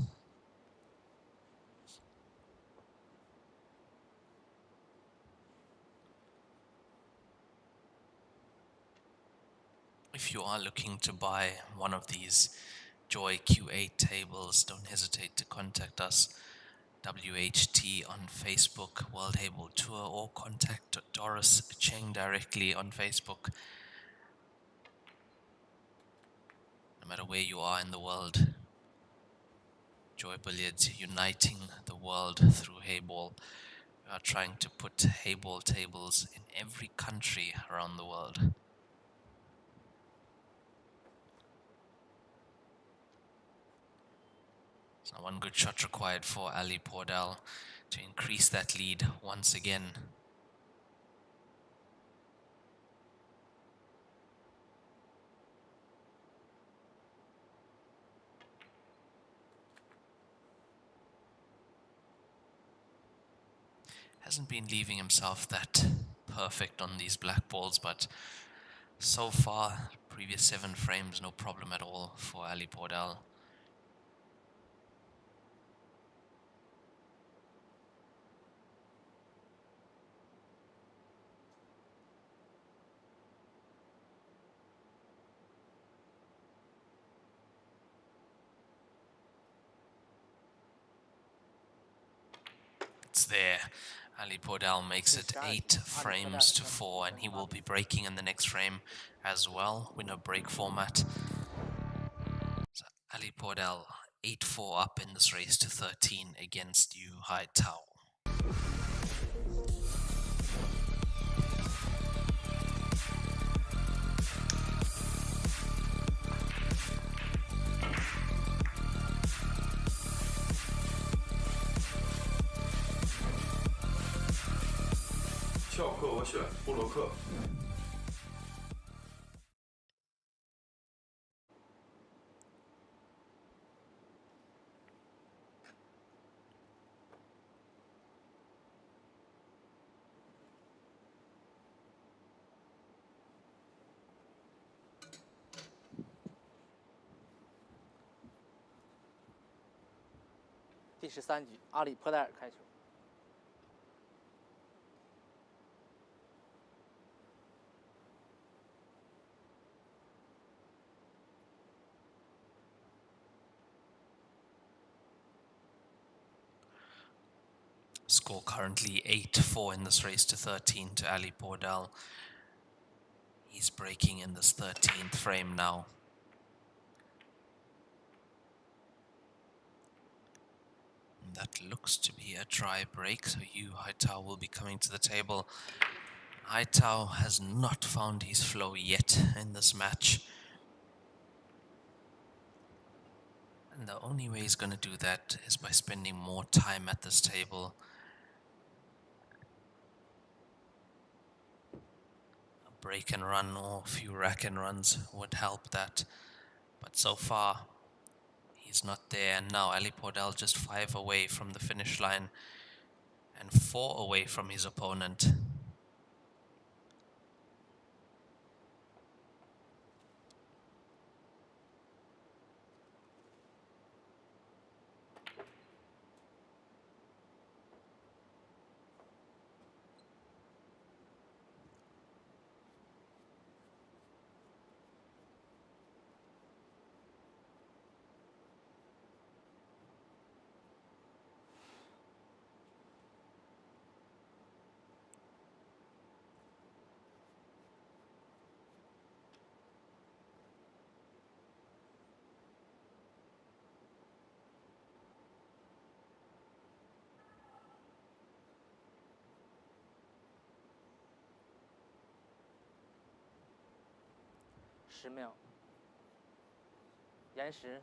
If you are looking to buy one of these Joy Q8 tables, don't hesitate to contact us. WHT on Facebook, World Heyball Tour, or contact Doris Cheng directly on Facebook. No matter where you are in the world, Joy Billiards uniting the world through Heyball. We are trying to put Heyball tables in every country around the world. So one good shot required for Ali Pordel to increase that lead once again. Hasn't been leaving himself that perfect on these black balls, but so far, previous 7 frames, no problem at all for Ali Pordel. It's there. Ali Pordel makes it 8 frames to 4, and he will be breaking in the next frame as well. Winner break format. So Ali Pordel 8-4 up in this race to 13 against Yu Haitao.翘课我选布洛克。第13局，阿里坡代尔开球。 Score currently 8-4 in this race to 13 to Ali Pordel. He's breaking in this 13th frame now. And that looks to be a dry break, so Yu Haitao will be coming to the table. Haitao has not found his flow yet in this match. And And the only way he's going to do that is by spending more time at this table. A break and run or a few rack and runs would help that. But so far, he's not there. And now Ali Pordel just 5 away from the finish line and 4 away from his opponent.10秒，延时。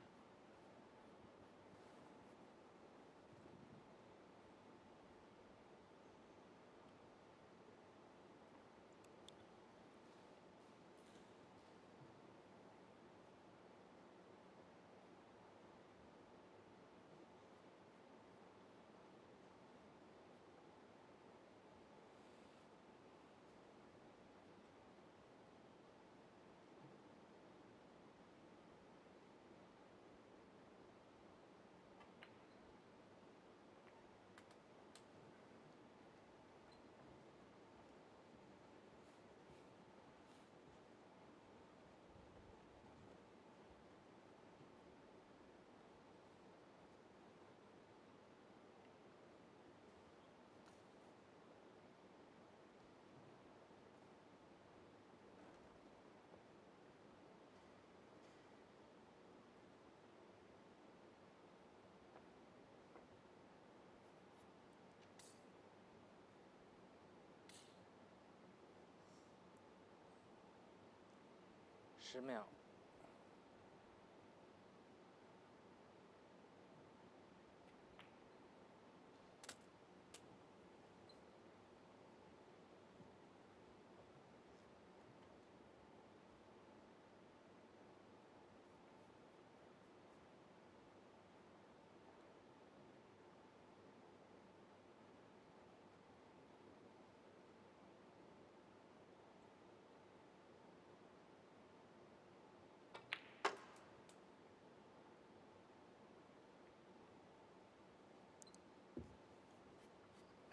10秒。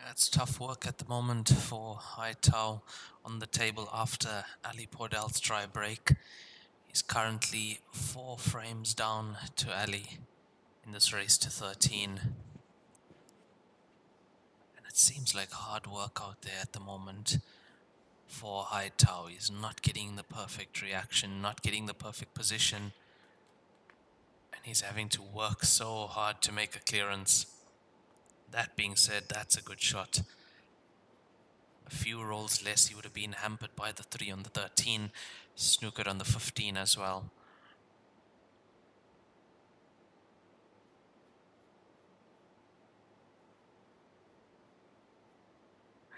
It's tough work at the moment for Haitao on the table after Ali Pordel's try break. He's currently 4 frames down to Ali in this race to 13. And it seems like hard work out there at the moment for Haitao. He's not getting the perfect reaction, not getting the perfect position. And he's having to work so hard to make a clearance. That being said, that's a good shot. A few rolls less, he would have been hampered by the 3 on the 13, snookered on the 15 as well.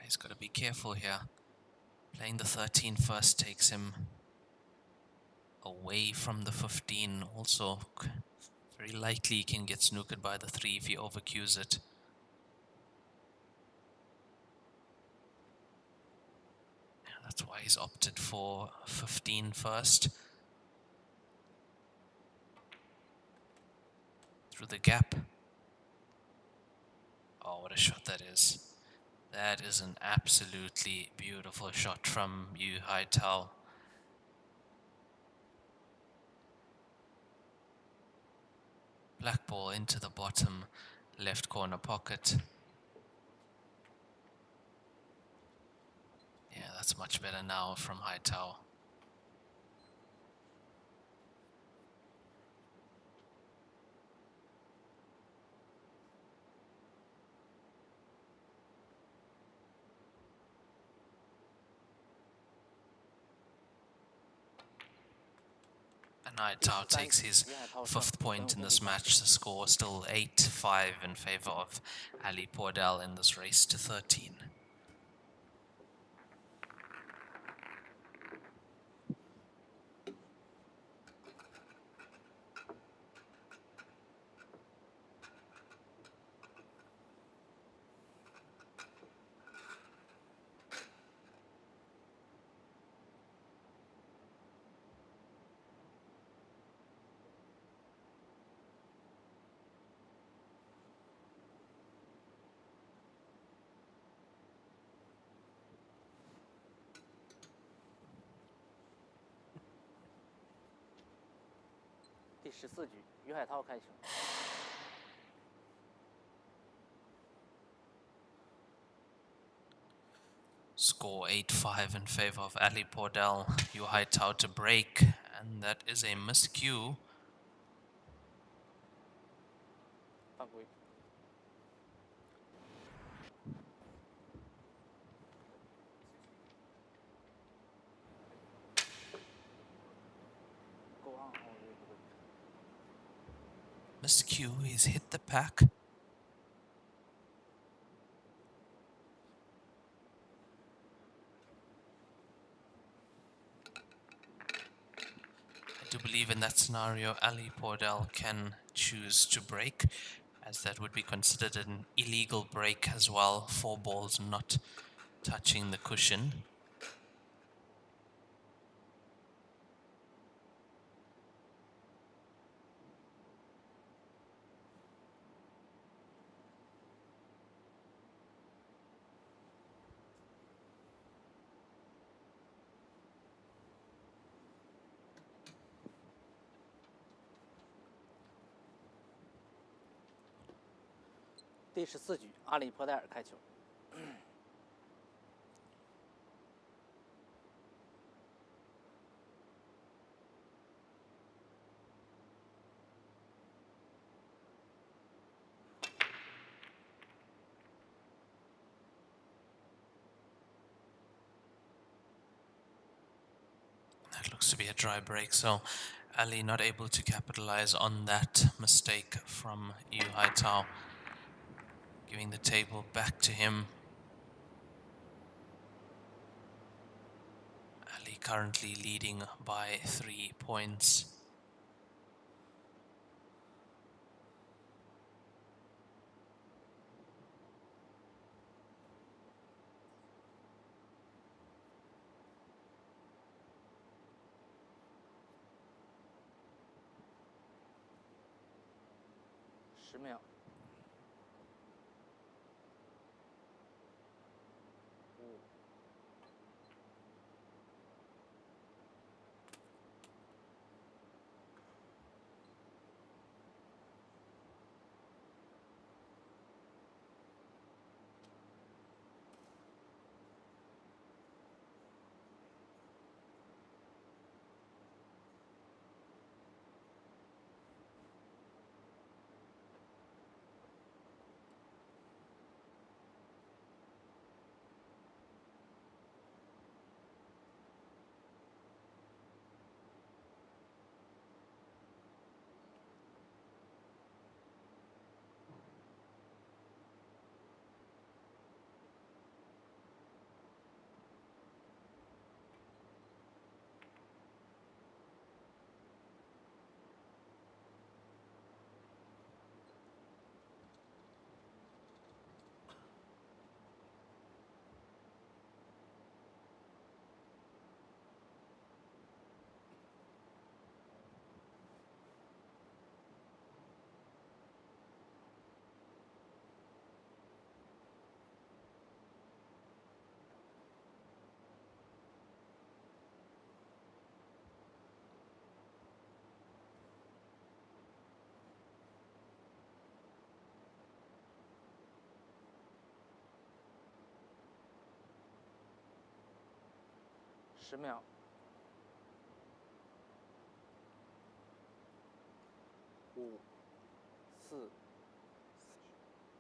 He's got to be careful here. Playing the 13 first takes him away from the 15. Also, very likely he can get snookered by the 3 if he overcues it. That's why he's opted for 15 first. Through the gap. Oh, what a shot that is. That is an absolutely beautiful shot from Yu Haitao. Black ball into the bottom left corner pocket. Yeah, that's much better now from Haitao. And Haitao takes his 5th point in this match. The score still 8-5 in favor of Ali Pordel in this race to 13.第14局，于海涛开球。Score 8-5 in favor of Ali Pordel. Yu Haitao to break, and that is a miscue. 犯规。Miscue, he's hit the pack. I do believe in that scenario Ali Pordel can choose to break, as that would be considered an illegal break as well, 4 balls not touching the cushion.第14局，阿里波代尔开球。That looks to be a dry break, so Ali not able to capitalize on that mistake from Yu Haitao, giving the table back to him. Ali currently leading by 3 points.10秒。5、10秒。5、4，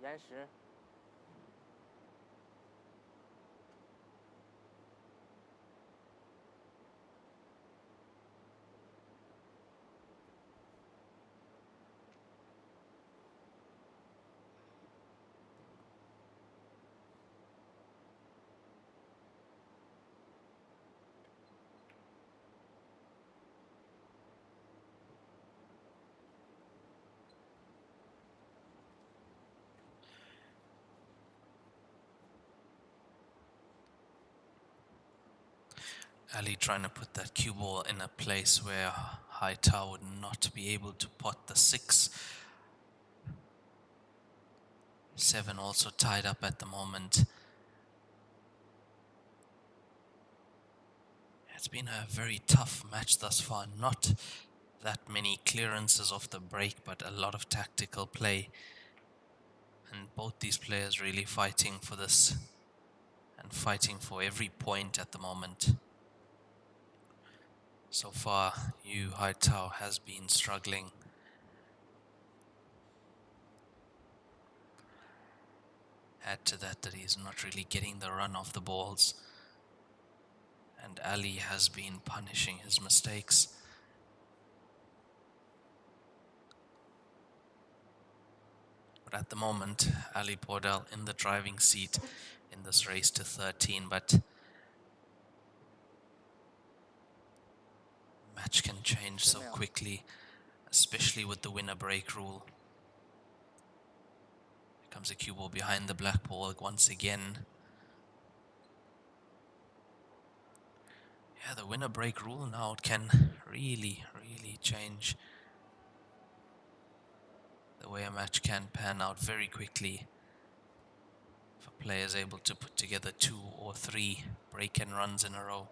延时。Ali trying to put that cue ball in a place where Haitao would not be able to pot the 6. 7 also tied up at the moment. It's been a very tough match thus far. Not that many clearances off the break, but a lot of tactical play. And both these players really fighting for this and fighting for every point at the moment. So far, Yu Haitao has been struggling. Add to that he's not really getting the run off the balls. And Ali has been punishing his mistakes. But at the moment, Ali Pordel in the driving seat in this race to 13, but match can change so quickly, especially with the winner break rule. Here comes a cue ball behind the black ball once again. Yeah, the winner break rule now, it can really change the way a match can pan out very quickly. If a player is able to put together 2 or 3 break and runs in a row.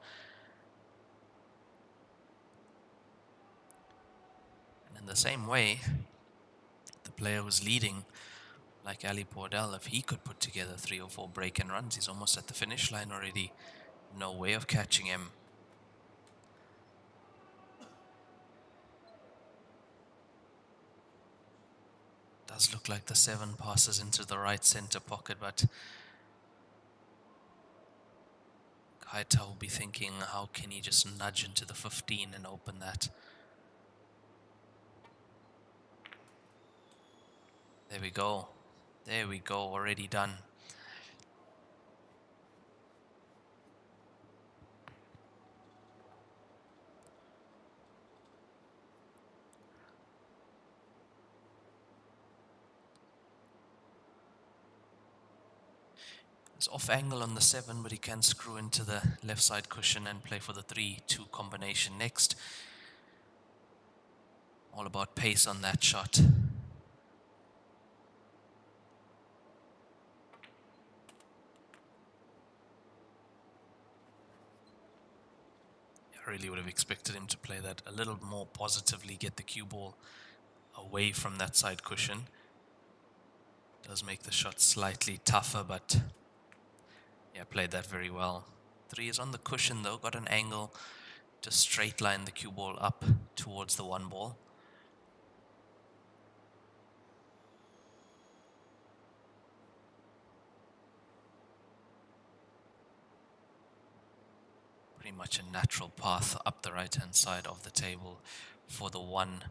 And in the same way, the player who's leading, like Ali Pordel, if he could put together 3 or 4 break and runs, he's almost at the finish line already. No way of catching him. Does look like the 7 passes into the right center pocket, but Haitao will be thinking, how can he just nudge into the 15 and open that? There we go. There we go, already done. It's off angle on the 7, but he can screw into the left side cushion and play for the 3-2 combination next. All about pace on that shot. I really would have expected him to play that a little more positively, get the cue ball away from that side cushion. Does make the shot slightly tougher, but yeah, played that very well. 3 is on the cushion though, got an angle to straight line the cue ball up towards the 1 ball. Pretty much a natural path up the right hand side of the table for the 1.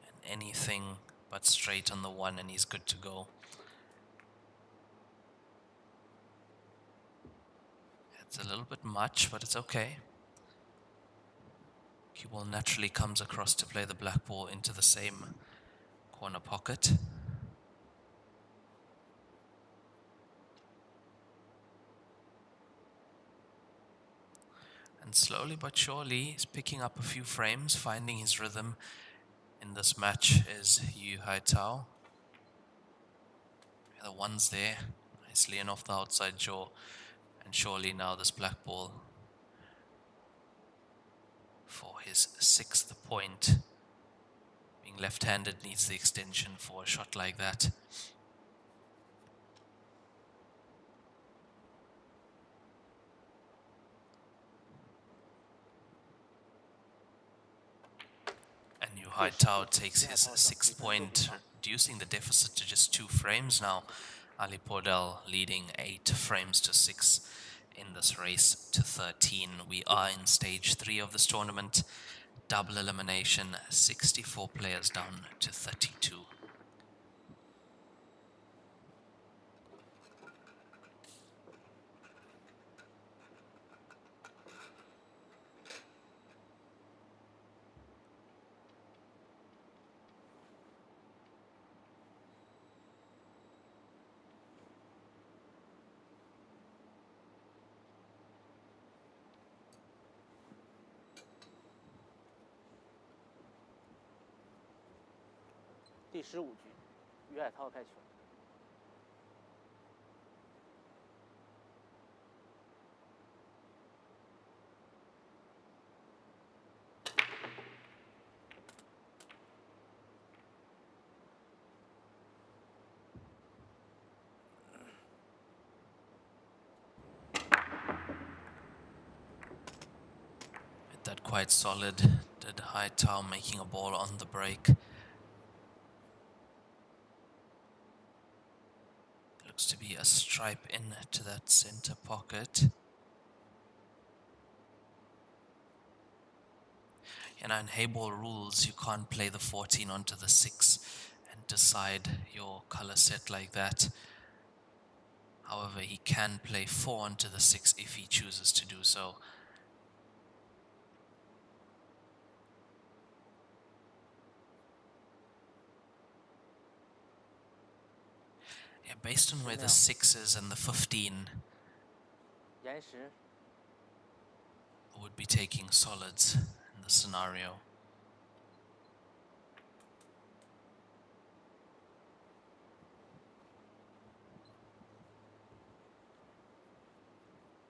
And anything but straight on the 1 and he's good to go. It's a little bit much, but it's okay. Cue ball naturally comes across to play the black ball into the same corner pocket. And slowly but surely, he's picking up a few frames, finding his rhythm in this match is Yu Haitao. The 1's there, nicely and off the outside jaw. And surely now this black ball for his 6th point. Being left-handed needs the extension for a shot like that. And Yu Haitao takes his 6th point, reducing the deficit to just 2 frames now. Ali Pordel leading 8 frames to 6 in this race to 13. We are in stage 3 of this tournament. Double elimination, 64 players down to 32. 第15局，于海涛开球。That quite solid. Did Haitao making a ball on the break. Looks to be a stripe into that center pocket. And in Heyball rules, you can't play the 14 onto the 6 and decide your color set like that. However, he can play 4 onto the 6 if he chooses to do so. Yeah, based on where the 6 is and the 15, I would be taking solids in the scenario.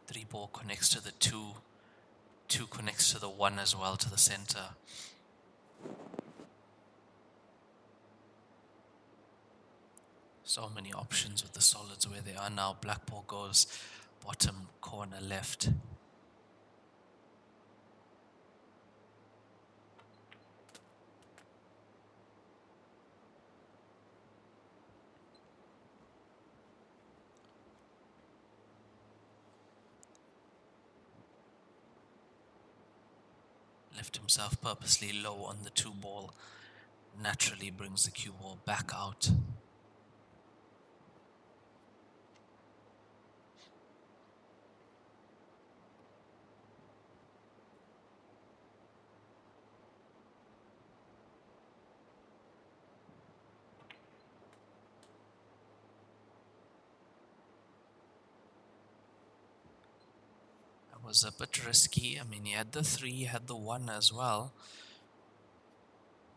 Three ball connects to the 2. 2 connects to the 1 as well, to the center. So many options with the solids where they are now. Black ball goes bottom corner left. Left himself purposely low on the 2 ball. Naturally brings the cue ball back out. Was a bit risky. I mean, he had the 3, he had the 1 as well.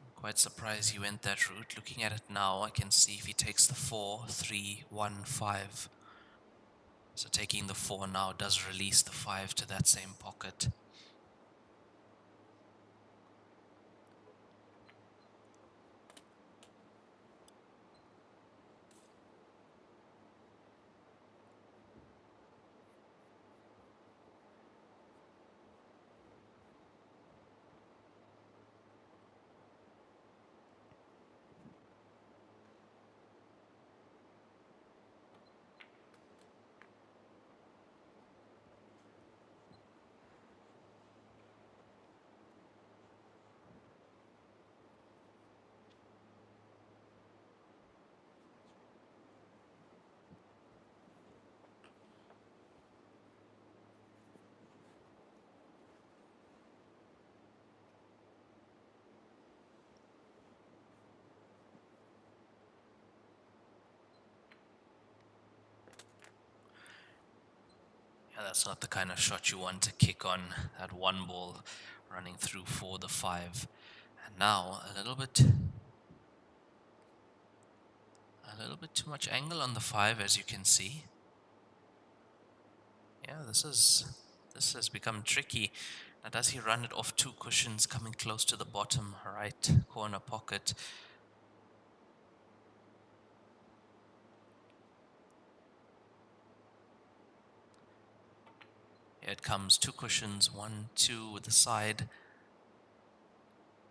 I'm quite surprised he went that route. Looking at it now, I can see if he takes the 4, 3, 1, 5. So taking the 4 now does release the 5 to that same pocket. Yeah, that's not the kind of shot you want to kick on, that 1 ball running through for the 5. And now a little bit too much angle on the 5, as you can see. Yeah, this has become tricky. Now, does he run it off 2 cushions coming close to the bottom right corner pocket? Here it comes, 2 cushions, 1, 2 with the side.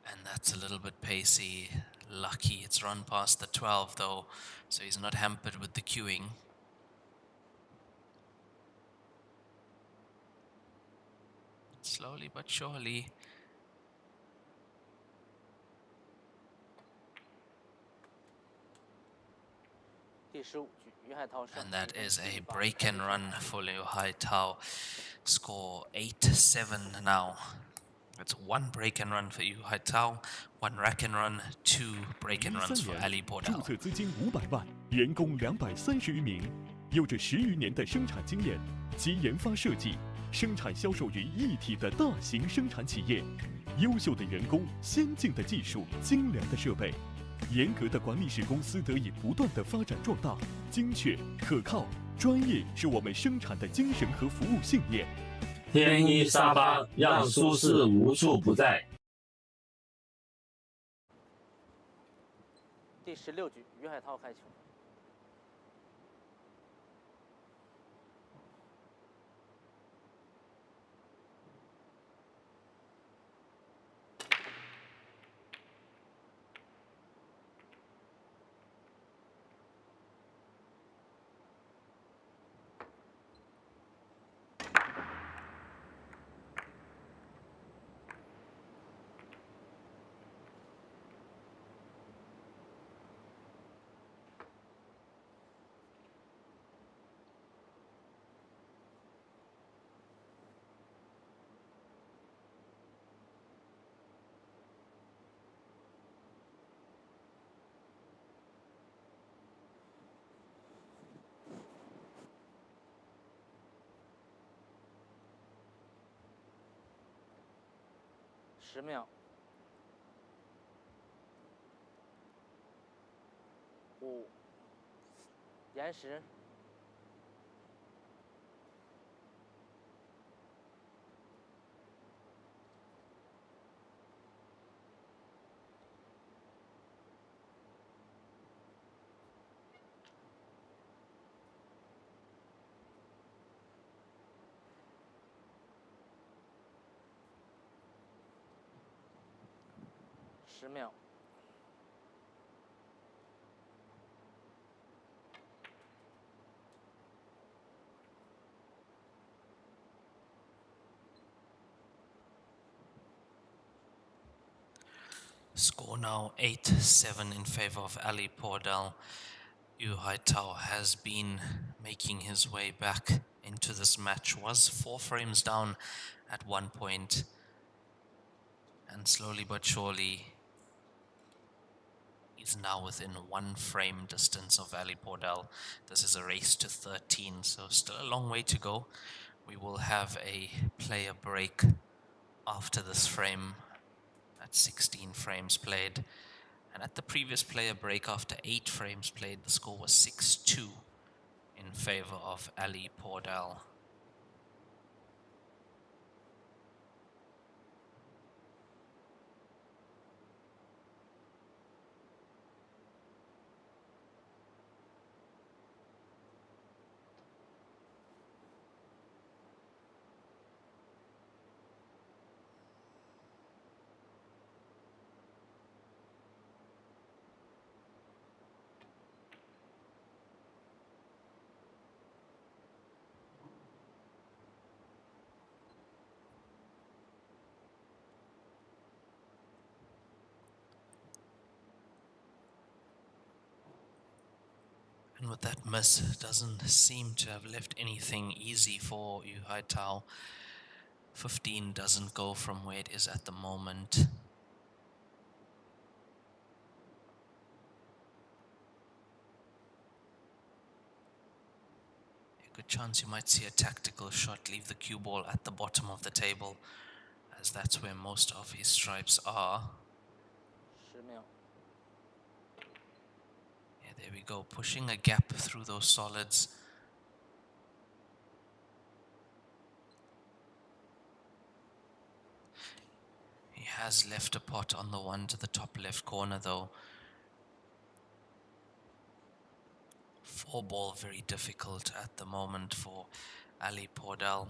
And that's a little bit pacey. Lucky it's run past the 12 though, so he's not hampered with the queuing. Slowly but surely. And that is a break and run for Liu Haitao. Score 8-7 now. That's 1 break and run for Liu Haitao, 1 rack and run, 2 break and runs for Ali Pordel. 注册资金500万，员工230余名，有着10余年的生产经验，集研发设计、生产销售于一体的大型生产企业。优秀的员工、先进的技术、精良的设备，严格的管理使公司得以不断的发展壮大。精确、可靠、专业是我们生产的精神和服务信念。天一沙发让舒适无处不在。第16局，于海涛开球。10秒。5，延时。10秒。Score now 8-7 in favor of Ali Pordel. Yu Haitao has been making his way back into this match, was 4 frames down at one point, and slowly but surely is now within 1 frame distance of Ali Pordel. This is a race to 13, so still a long way to go. We will have a player break after this frame at 16 frames played. And at the previous player break, after 8 frames played, the score was 6-2 in favor of Ali Pordel. And with that miss, it doesn't seem to have left anything easy for Yu Haitao. 15 doesn't go from where it is at the moment. A good chance you might see a tactical shot leave the cue ball at the bottom of the table, as that's where most of his stripes are. 10秒。Yeah, there we go, pushing a gap through those solids. He has left a pot on the one to the top left corner though. 4 ball, very difficult at the moment for Ali Pordel.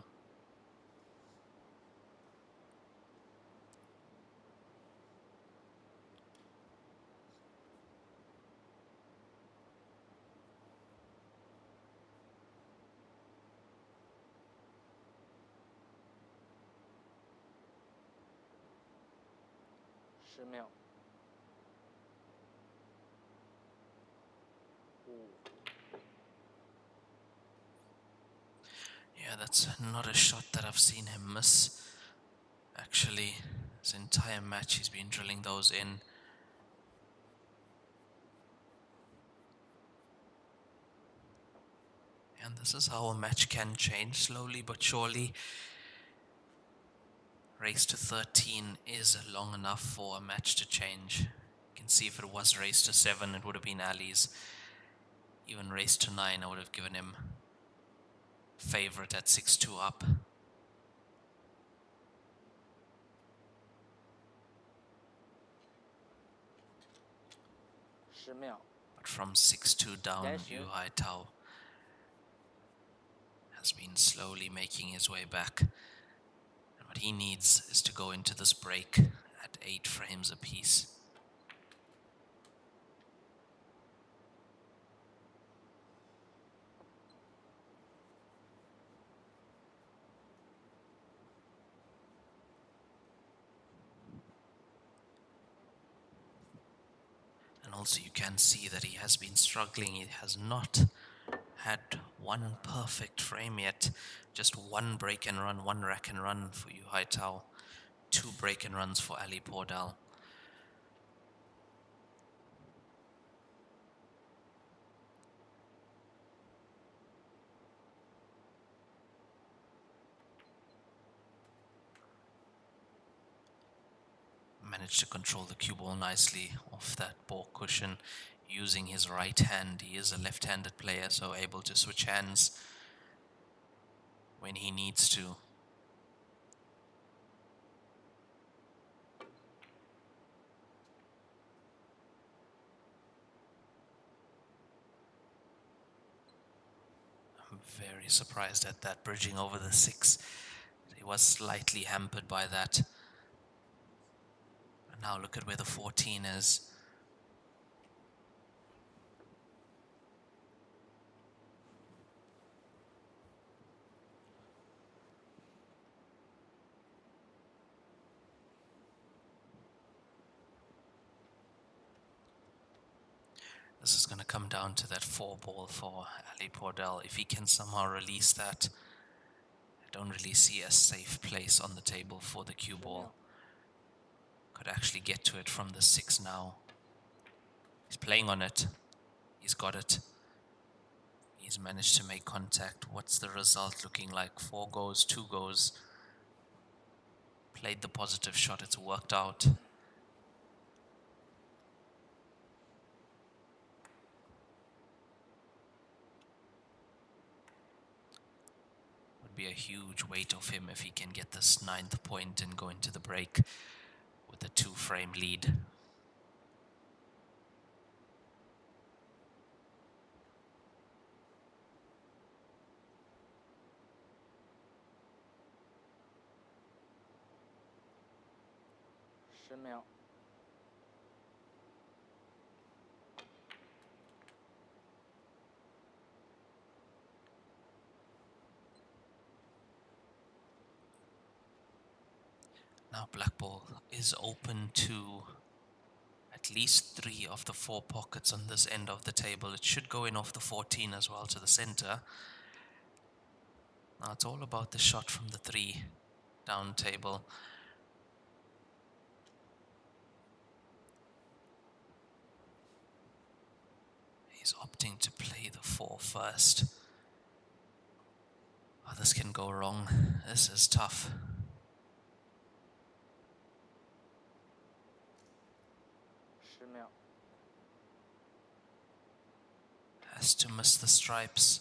Yeah, that's not a shot that I've seen him miss. Actually, his entire match he's been drilling those in. And this is how a match can change, slowly but surely. Race to 13 is long enough for a match to change. You can see if it was raised to 7, it would have been Ali's. Even raised to 9, I would have given him favorite at 6-2 up. But from 6-2 down, Yu Haitao has been slowly making his way back. And what he needs is to go into this break at 8 frames apiece. And also you can see that he has been struggling. He has not had one perfect frame yet. Just one break and run, one rack and run for Yu Haitao. 2 break and runs for Ali Pordel. Managed to control the cue ball nicely off that ball cushion using his right hand. He is a left-handed player, so able to switch hands when he needs to. I'm very surprised at that bridging over the 6. He was slightly hampered by that. And now look at where the 14 is. This is going to come down to that 4 ball for Ali Pordel. If he can somehow release that, I don't really see a safe place on the table for the cue ball. Could actually get to it from the 6 now. He's playing on it. He's got it. He's managed to make contact. What's the result looking like? 4 goes, 2 goes. Played the positive shot. It's worked out. Would be a huge weight off him if he can get this 9th point and go into the break with a 2-frame lead. Now black ball is open to at least 3 of the 4 pockets on this end of the table. It should go in off the 14 as well to the center. Now it's all about the shot from the 3 down table. He's opting to play the 4 first. Oh, this can go wrong. This is tough. Has to miss the stripes.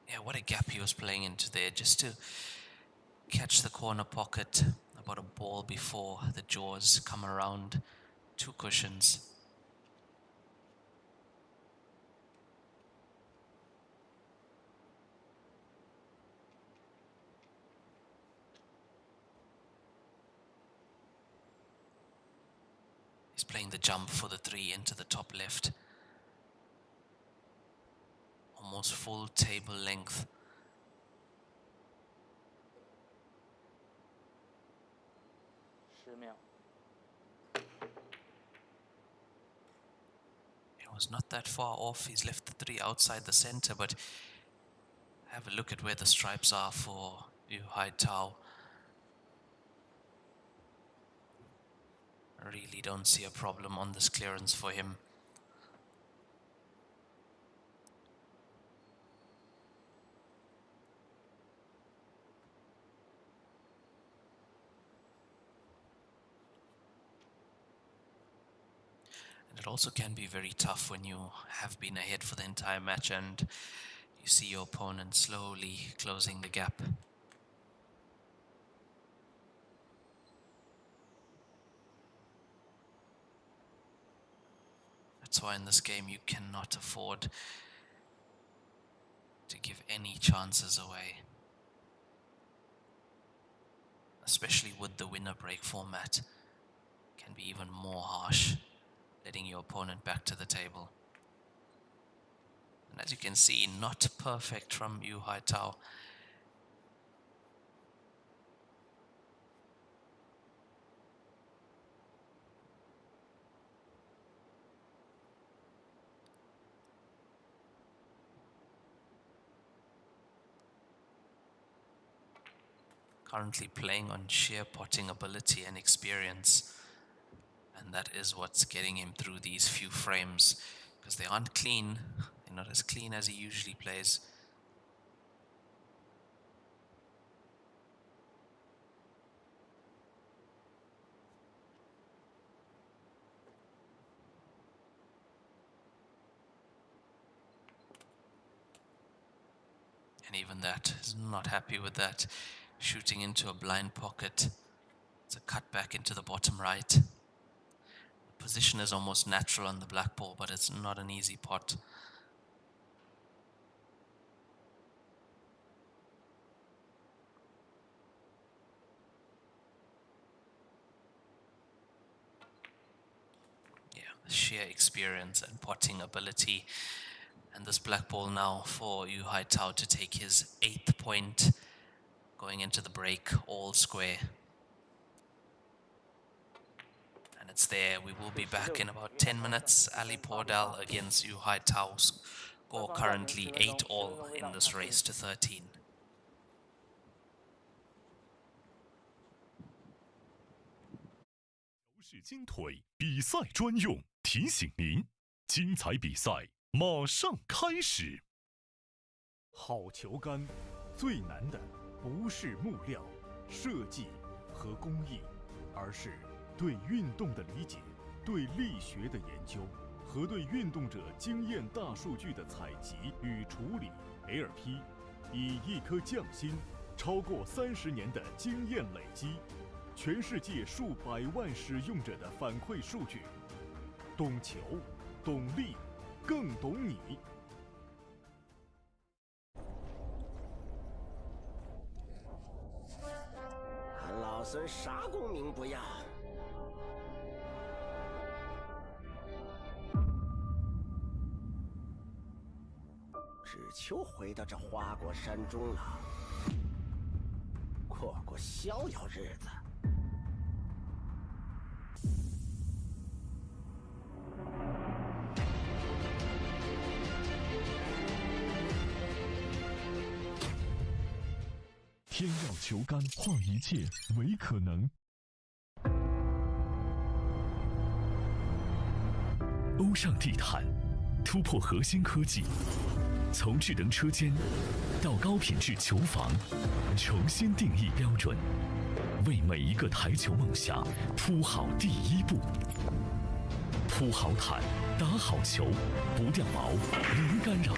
Yeah, what a gap he was playing into there, just to catch the corner pocket about a ball before the jaws come around 2 cushions. He's playing the jump for the 3 into the top left. Almost full table length. It was not that far off. He's left the 3 outside the center, but have a look at where the stripes are for Yu Haitao. I really don't see a problem on this clearance for him. it also can be very tough when you have been ahead for the entire match and you see your opponent slowly closing the gap. That's why in this game you cannot afford to give any chances away. Especially with the winner break format, it can be even more harsh, letting your opponent back to the table. And as you can see, not perfect from Yu Haitao. Currently playing on sheer potting ability and experience, and that is what's getting him through these few frames, because they aren't clean. They're not as clean as he usually plays. And even that is not happy with that. Shooting into a blind pocket. It's a cut back into the bottom right. The position is almost natural on the black ball, but it's not an easy pot. Yeah, sheer experience and potting ability. And this black ball now for Yu Haitao to take his 8th point, going into the break, all square. And it's there. We will be back in about 10 minutes. Ali Pordel against Yu Haitao. Score currently 8-all in this race to 13. 是金腿比赛专用，提醒您，精彩比赛马上开始。好球杆，最难的不是木料、设计和工艺，而是对运动的理解、对力学的研究和对运动者经验大数据的采集与处理。LP 以一颗匠心，超过30年的经验累积，全世界数百万使用者的反馈数据，懂球，懂力，更懂你。俺老孙啥功名不要，只求回到这花果山中了，过过逍遥日子。天耀球杆，化一切为可能。欧尚地毯，突破核心科技，从智能车间到高品质球房，重新定义标准，为每一个台球梦想铺好第一步。铺好毯，打好球，不掉毛，零干扰。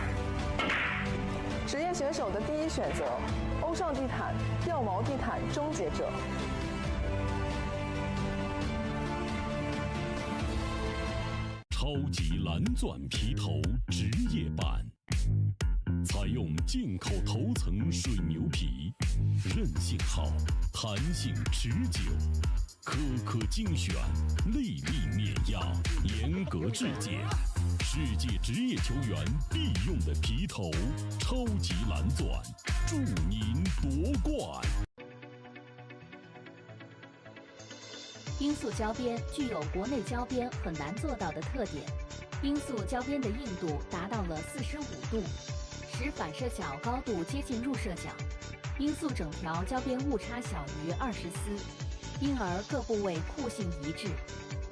职业选手的第一选择，欧尚地毯，掉毛地毯终结者。超级蓝钻皮头职业版，采用进口头层水牛皮，韧性好，弹性持久，颗颗精选，粒粒碾压，严格质检。世界职业球员必用的皮头，超级蓝钻，祝您夺冠！罂粟胶边具有国内胶边很难做到的特点，罂粟胶边的硬度达到了45度，使反射角高度接近入射角。罂粟整条胶边误差小于20丝，因而各部位酷性一致。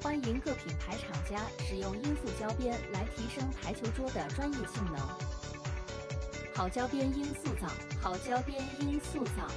欢迎各品牌厂家使用罂粟胶边来提升台球桌的专业性能。好胶边罂粟皂，好胶边罂粟皂。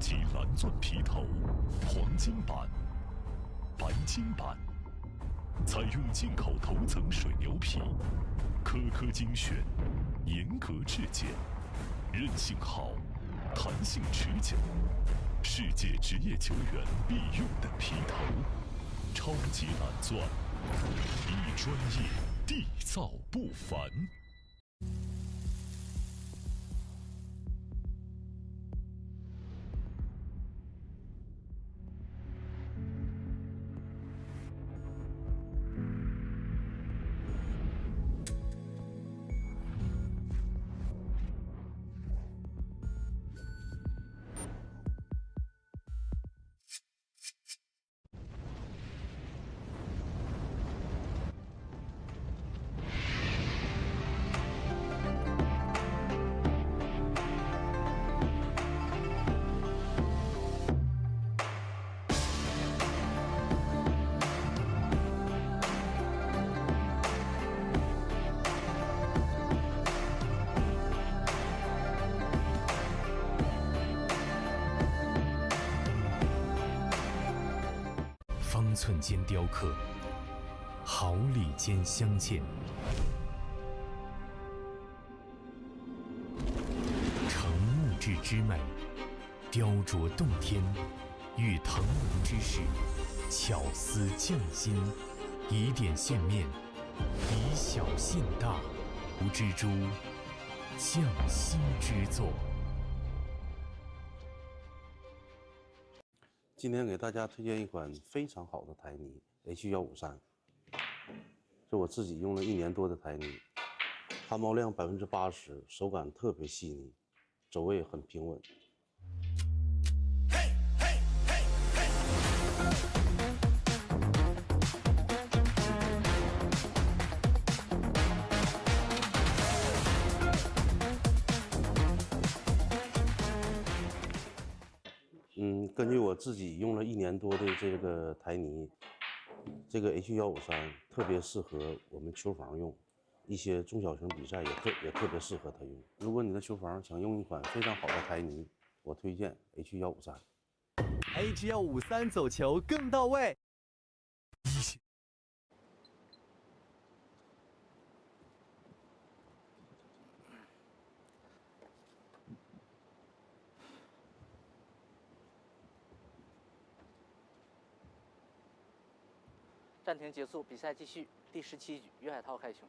级蓝钻皮头，黄金版、白金版，采用进口头层水牛皮，颗颗精选，严格质检，韧性好，弹性持久，世界职业球员必用的皮头，超级蓝钻，一专业，缔造不凡。方寸间雕刻，毫厘间镶嵌，成木质之美，雕琢洞天，遇腾龙之势，巧思匠心，以点线面，以小现大，无蜘蛛匠心之作。今天给大家推荐一款非常好的台泥 H153，是我自己用了1年多的台泥，汗毛量80%，手感特别细腻，走位很平稳。根据我自己用了1年多的这个台泥，这个 H153特别适合我们球房用，一些中小型比赛也特别适合它用。如果你的球房想用一款非常好的台泥，我推荐 H153。H153走球更到位。暂停结束，比赛继续。第17局，于海涛开球。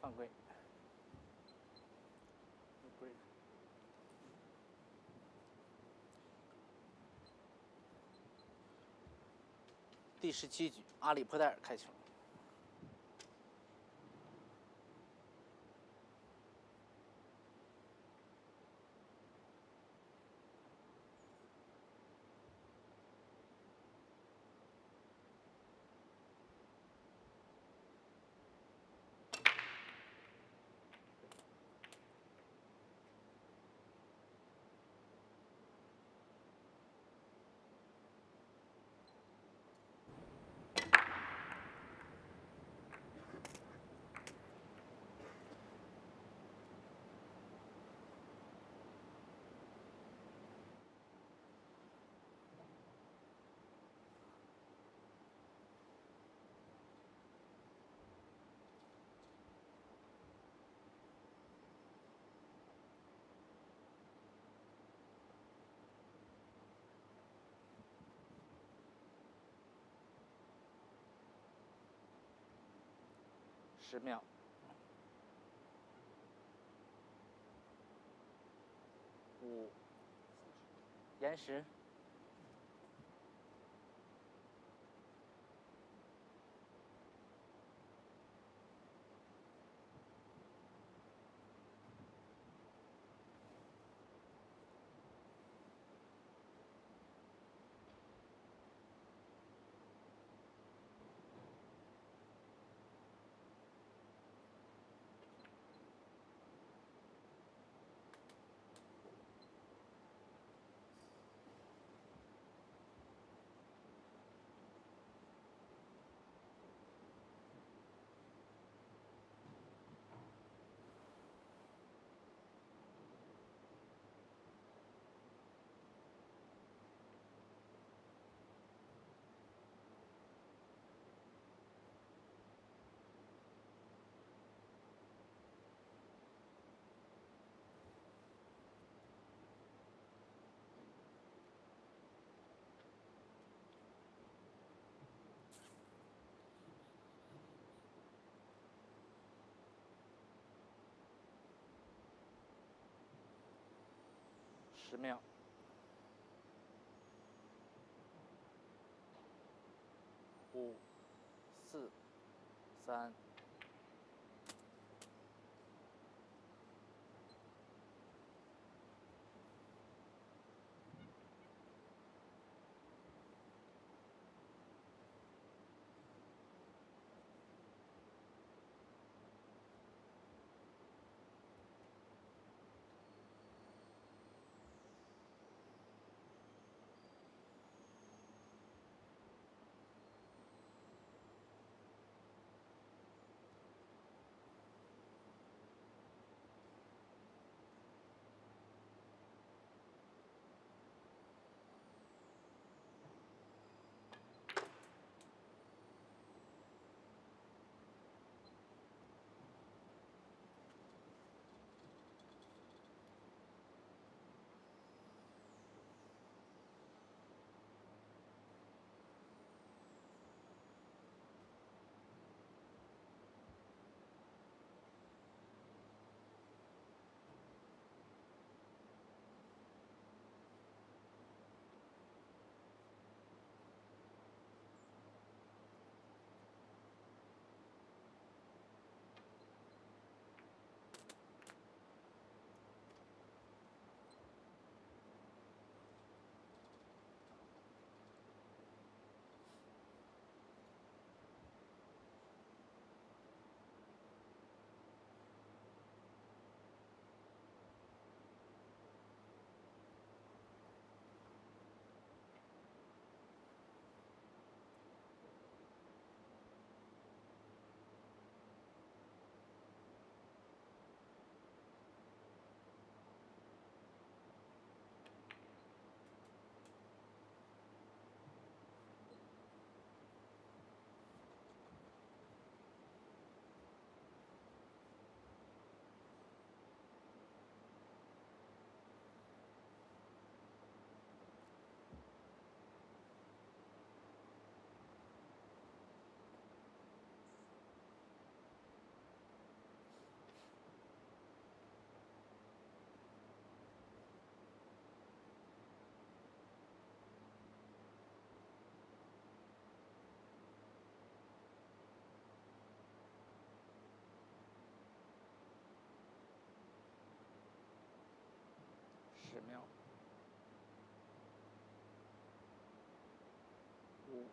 犯规。第17局，阿里坡戴尔开球。10秒。5，延时。10秒。5、4、3。10秒。5、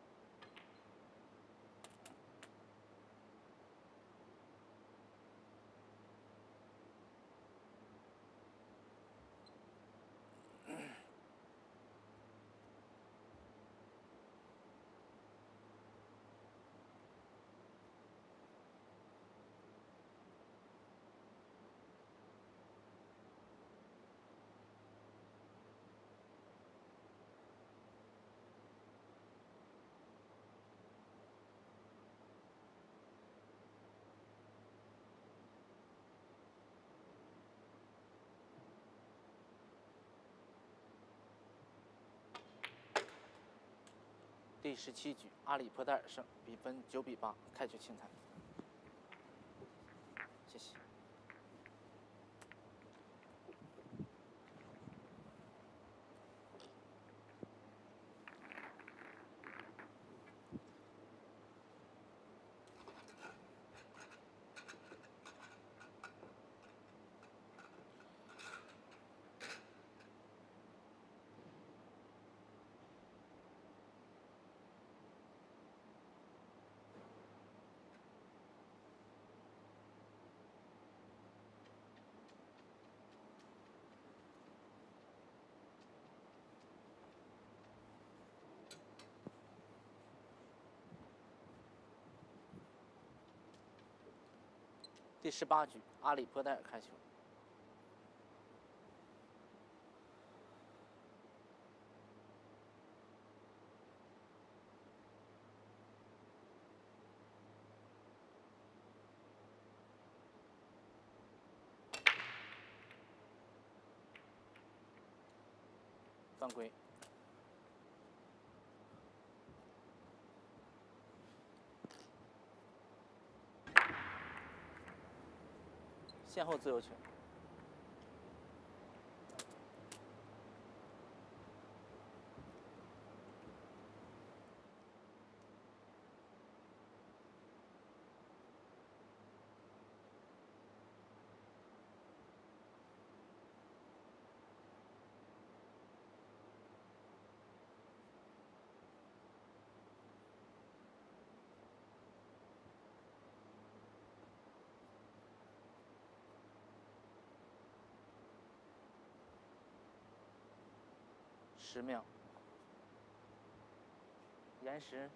第17局，阿里坡戴尔胜，比分9比8，开局清台。谢谢。第18局，阿里坡戴尔开球。犯规。先后自由球。10秒。延时。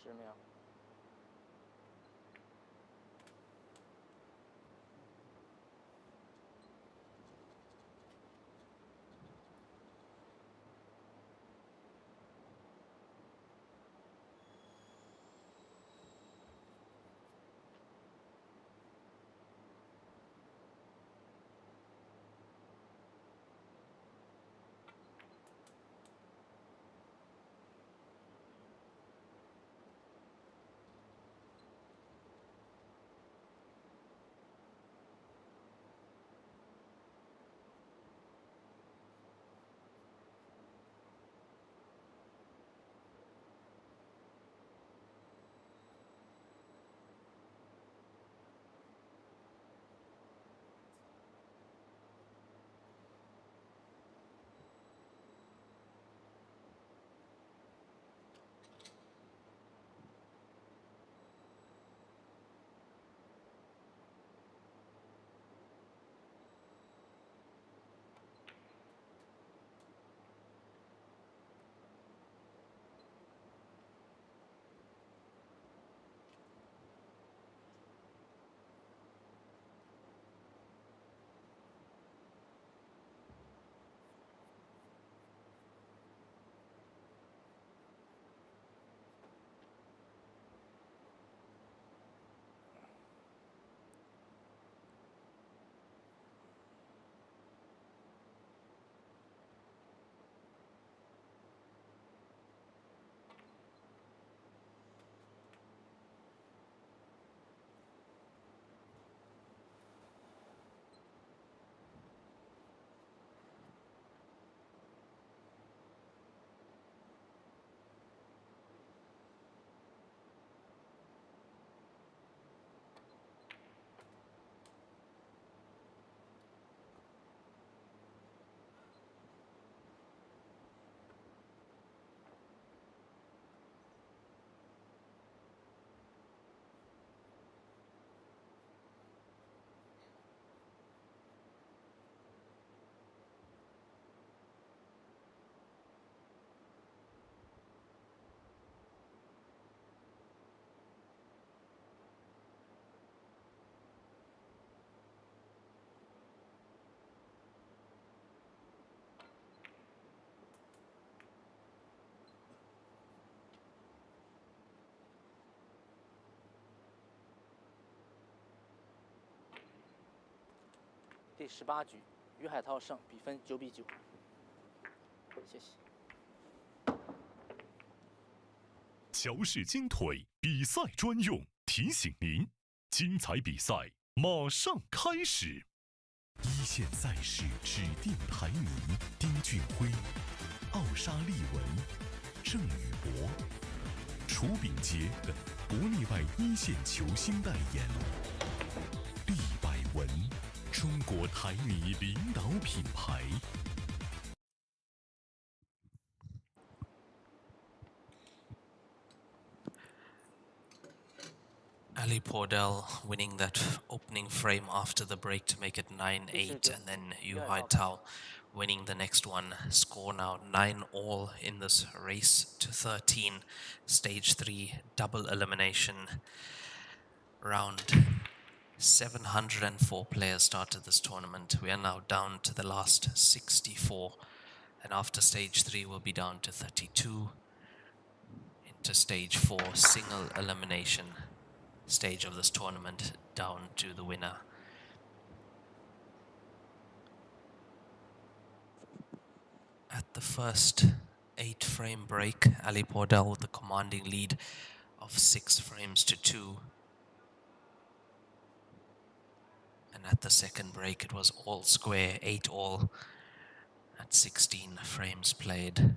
10秒。第18局，于海涛胜，比分9比9。谢谢。乔氏金腿比赛专用，提醒您，精彩比赛马上开始。一线赛事指定台迷：丁俊晖、奥沙利文、郑宇博、楚秉杰等国内外一线球星代言。利百文，中国台迷领导品牌。Ali Pordel winning that opening frame after the break to make it 9-8, and then Yu Haitao winning the next one. Score now 9-all in this race to 13. Stage 3 double elimination round 704 players started this tournament. We are now down to the last 64. And after stage 3, we'll be down to 32. Into stage 4, single elimination stage of this tournament, down to the winner. At the first 8-frame break, Ali Pordel with the commanding lead of 6 frames to 2. And at the second break, it was all square, 8 all at 16 frames played. And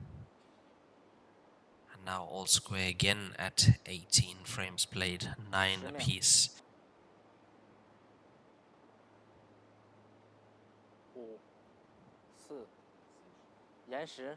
now all square again at 18 frames played, 9 apiece. 5、4，延时。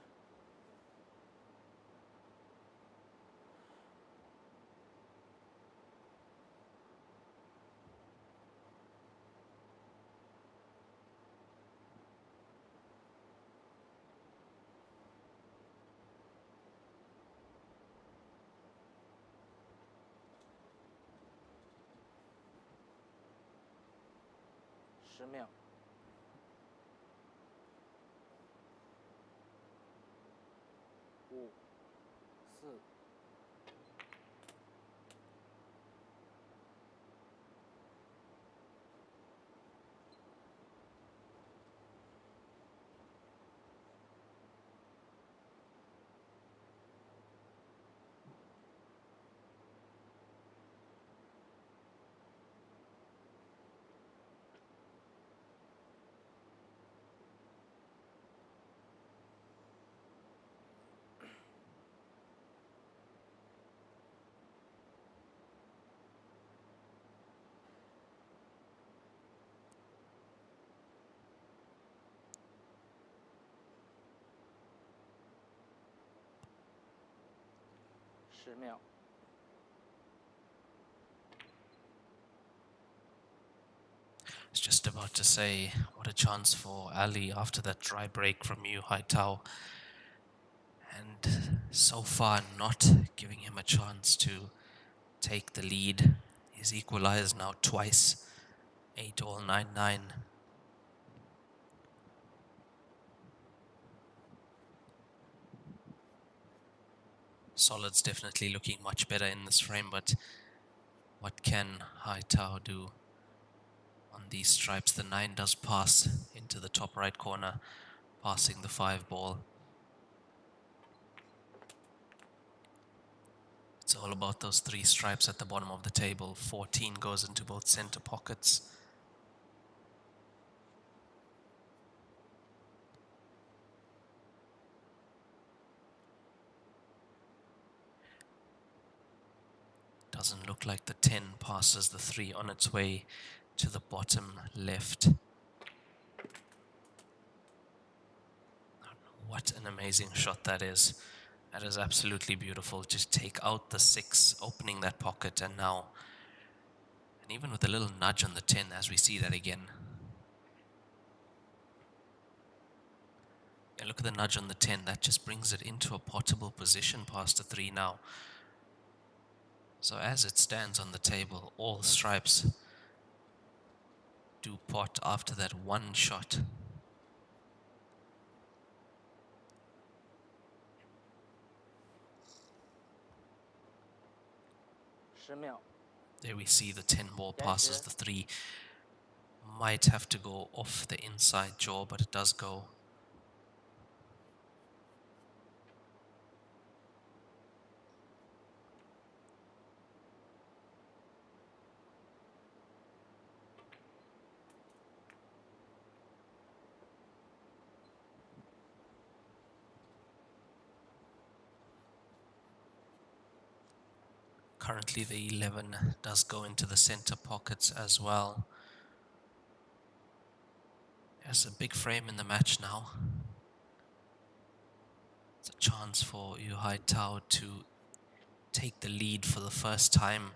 10秒。5、4。10秒。I was just about to say, what a chance for Ali after that dry break from you, Haitao. And so far not giving him a chance to take the lead. He's equalized now twice, 8 all, 9-9. Solid's definitely looking much better in this frame, but what can Haitao do on these stripes? The 9 does pass into the top right corner, passing the 5 ball. It's all about those 3 stripes at the bottom of the table. 14 goes into both center pockets. Doesn't look like the 10 passes the 3 on its way to the bottom left. What an amazing shot that is. That is absolutely beautiful. Just take out the 6, opening that pocket, and now, and even with a little nudge on the 10 as we see that again. Yeah, look at the nudge on the 10. That just brings it into a potable position past the 3 now. So as it stands on the table, all stripes do pot after that 1 shot. There we see the 10 ball passes the 3. Might have to go off the inside jaw, but it does go. Currently the 11 does go into the center pockets as well. There's a big frame in the match now. It's a chance for Yu Haitao to take the lead for the first time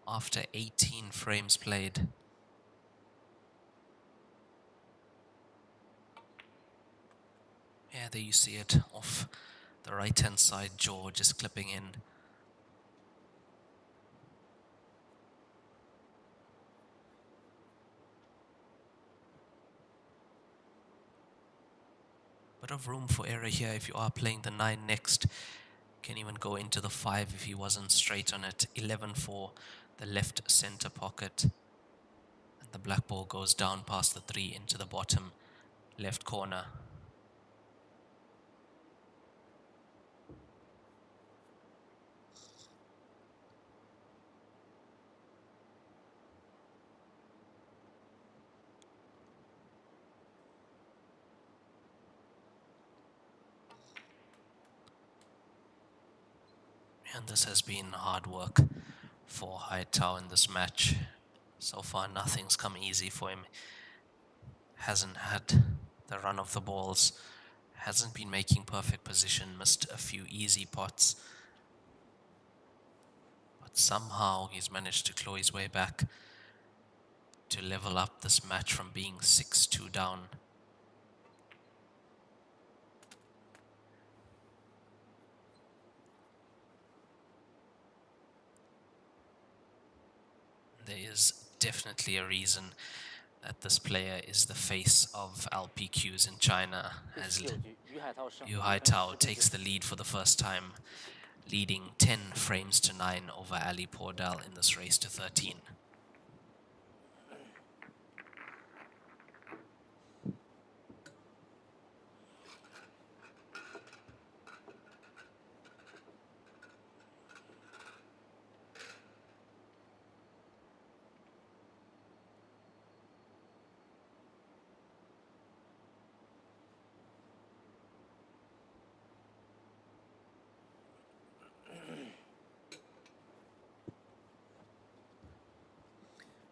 after 18 frames played. Yeah, there you see it off the right-hand side jaw, just clipping in. Bit of room for error here if you are playing the 9 next. Can even go into the 5 if he wasn't straight on it. 11 for the left center pocket. And the black ball goes down past the 3 into the bottom left corner. And this has been hard work for Haitao in this match. So far, nothing's come easy for him. Hasn't had the run of the balls. Hasn't been making perfect position. Missed a few easy pots. But somehow he's managed to claw his way back to level up this match from being 6-2 down. There is definitely a reason that this player is the face of LPQs in China, as Yu Haitao takes the lead for the first time, leading 10 frames to 9 over Ali Pordel in this race to 13.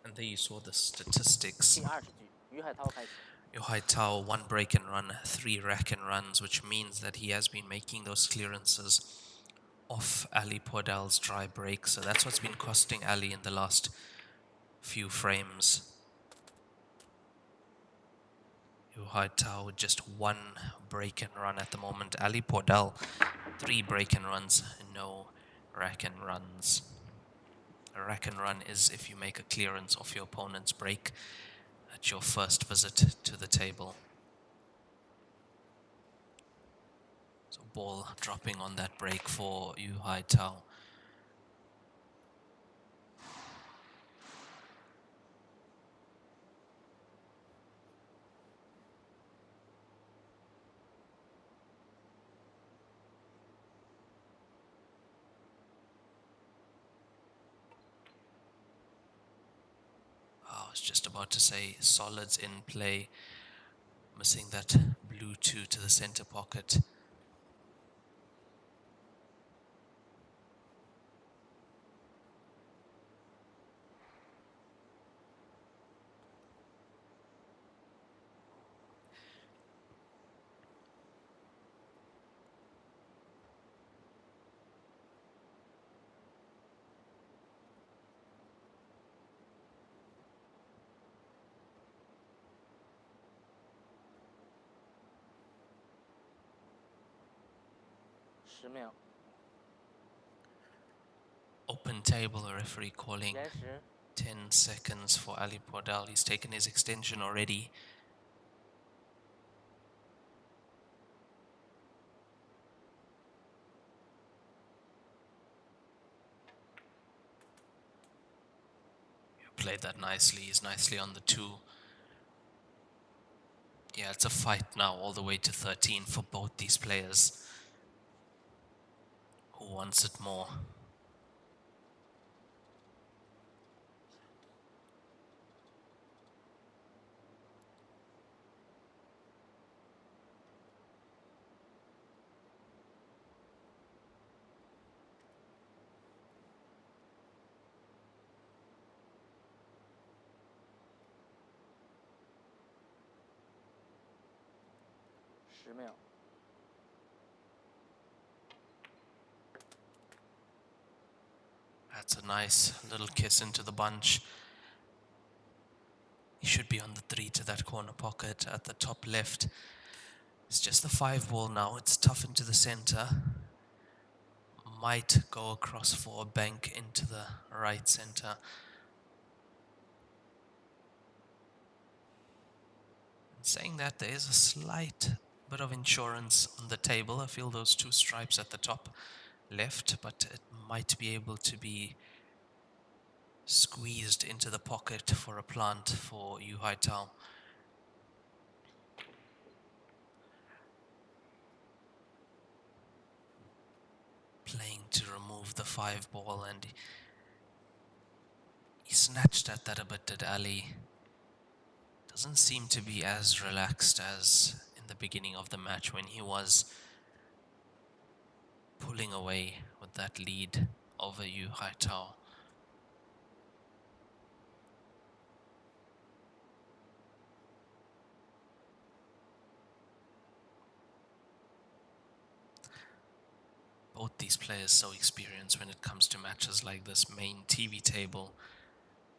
And there you saw the statistics. Yu Haitao, 1 break and run, 3 rack and runs, which means that he has been making those clearances off Ali Pordel's dry break. So that's what's been costing Ali in the last few frames. Yu Haitao with just 1 break and run at the moment. Ali Pordel, 3 break and runs, no rack and runs. A rack and run is if you make a clearance off your opponent's break at your first visit to the table. So ball dropping on that break for Yu Haitao. I was just about to say solids in play, missing that blue 2 to the center pocket. Open table, a referee calling 10 seconds for Ali Pordel. He's taken his extension already. Played that nicely. He's nicely on the 2. Yeah, it's a fight now all the way to 13 for both these players. Who wants it more? That's a nice little kiss into the bunch. He should be on the 3 to that corner pocket at the top left. It's just the 5 ball now. It's tough into the center. Might go across for a bank into the right center. Saying that, there is a slight bit of insurance on the table. I feel those two stripes at the top left, but it might be able to be squeezed into the pocket for a plant for Yu Haitao. Playing to remove the 5 ball, and he snatched at that a bit, did Ali. Doesn't seem to be as relaxed as in the beginning of the match when he was pulling away with that lead over Yu Haitao. Both these players so experienced when it comes to matches like this main TV table.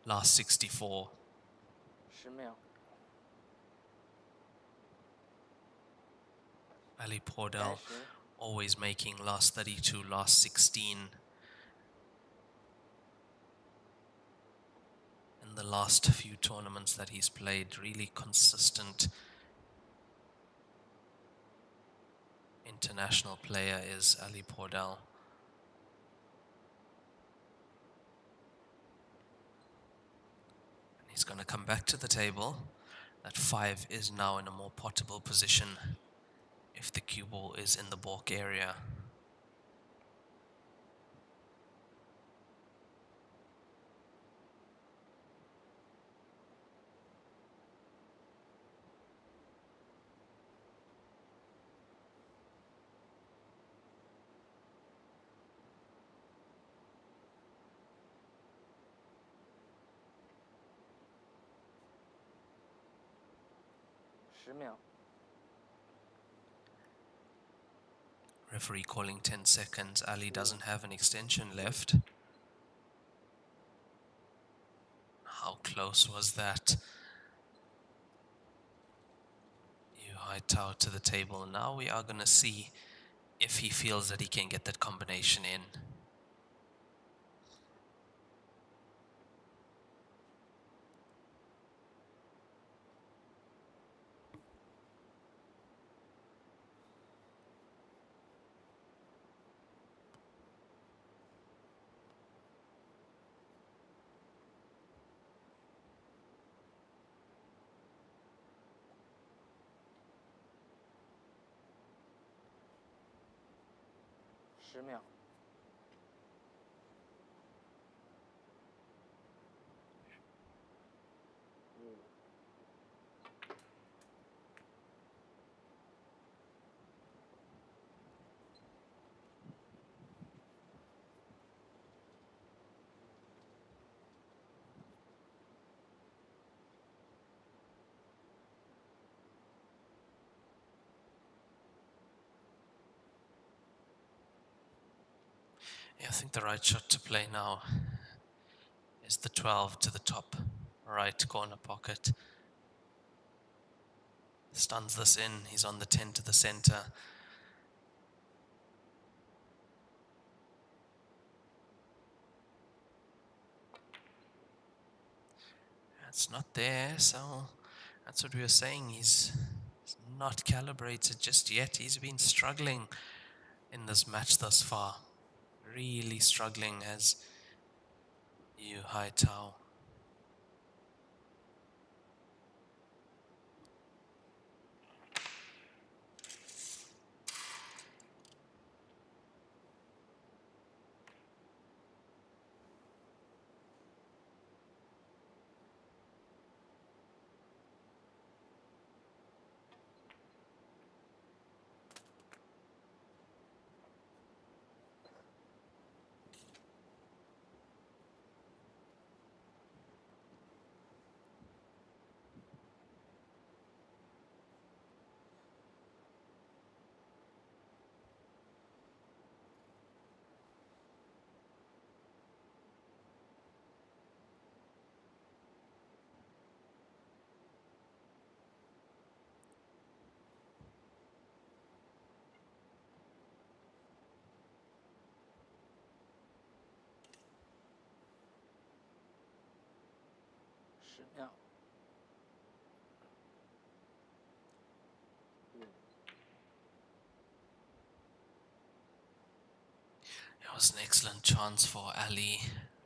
Last 64. 10秒。 Ali Pordel always making last 32, last 16. In the last few tournaments that he's played, really consistent international player is Ali Pordel. And he's going to come back to the table. That 5 is now in a more potable position if the cue ball is in the balk area. Referee calling 10 seconds. Ali doesn't have an extension left. How close was that? Yu Haitao to the table. Now we are going to see if he feels that he can get that combination in. Yeah, I think the right shot to play now is the 12 to the top right corner pocket. Stuns this in, he's on the 10 to the center. It's not there, so that's what we were saying. He's not calibrated just yet. He's been struggling in this match thus far. Really struggling as Yu Haitao. was an excellent chance for Ali,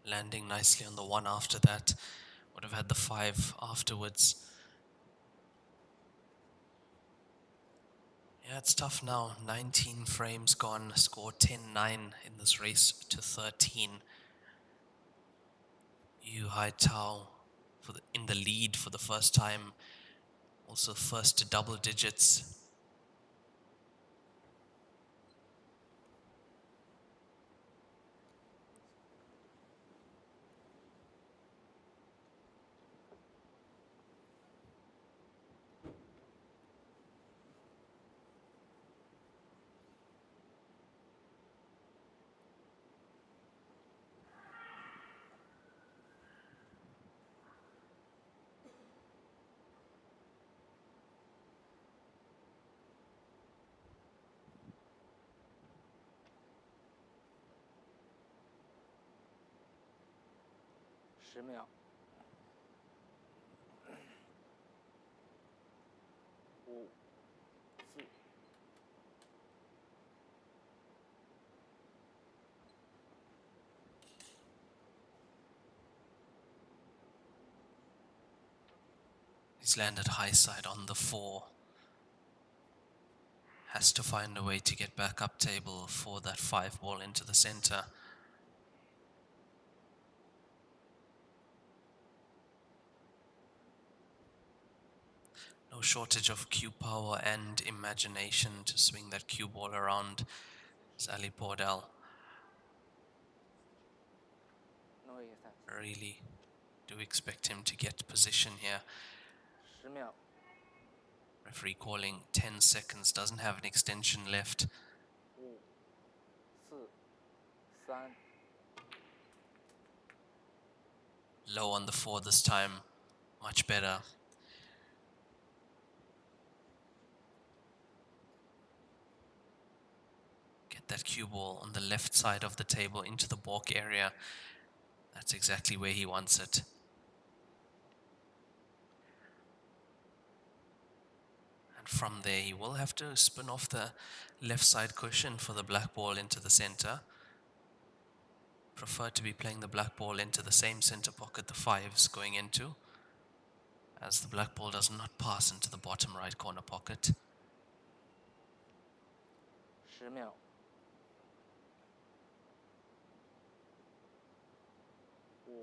landing nicely on the 1 after that. Would have had the 5 afterwards. Yeah, it's tough now. 19 frames gone, score 10-9 in this race to 13. Haitao in the lead for the first time. Also first to double digits.10秒。5、4。He's landed high side on the 4. Has to find a way to get back up table for that 5 ball into the center. No shortage of cue power and imagination to swing that cue ball around. Ali Pordel. Really do expect him to get position here. 10秒。Referee calling 10 seconds, doesn't have an extension left. 5、4、3。Low on the 4 this time, much better. Get that cue ball on the left side of the table into the balk area. That's exactly where he wants it. And from there, he will have to spin off the left side cushion for the black ball into the center. Prefer to be playing the black ball into the same center pocket the 5's going into, as the black ball does not pass into the bottom right corner pocket. 10秒。5。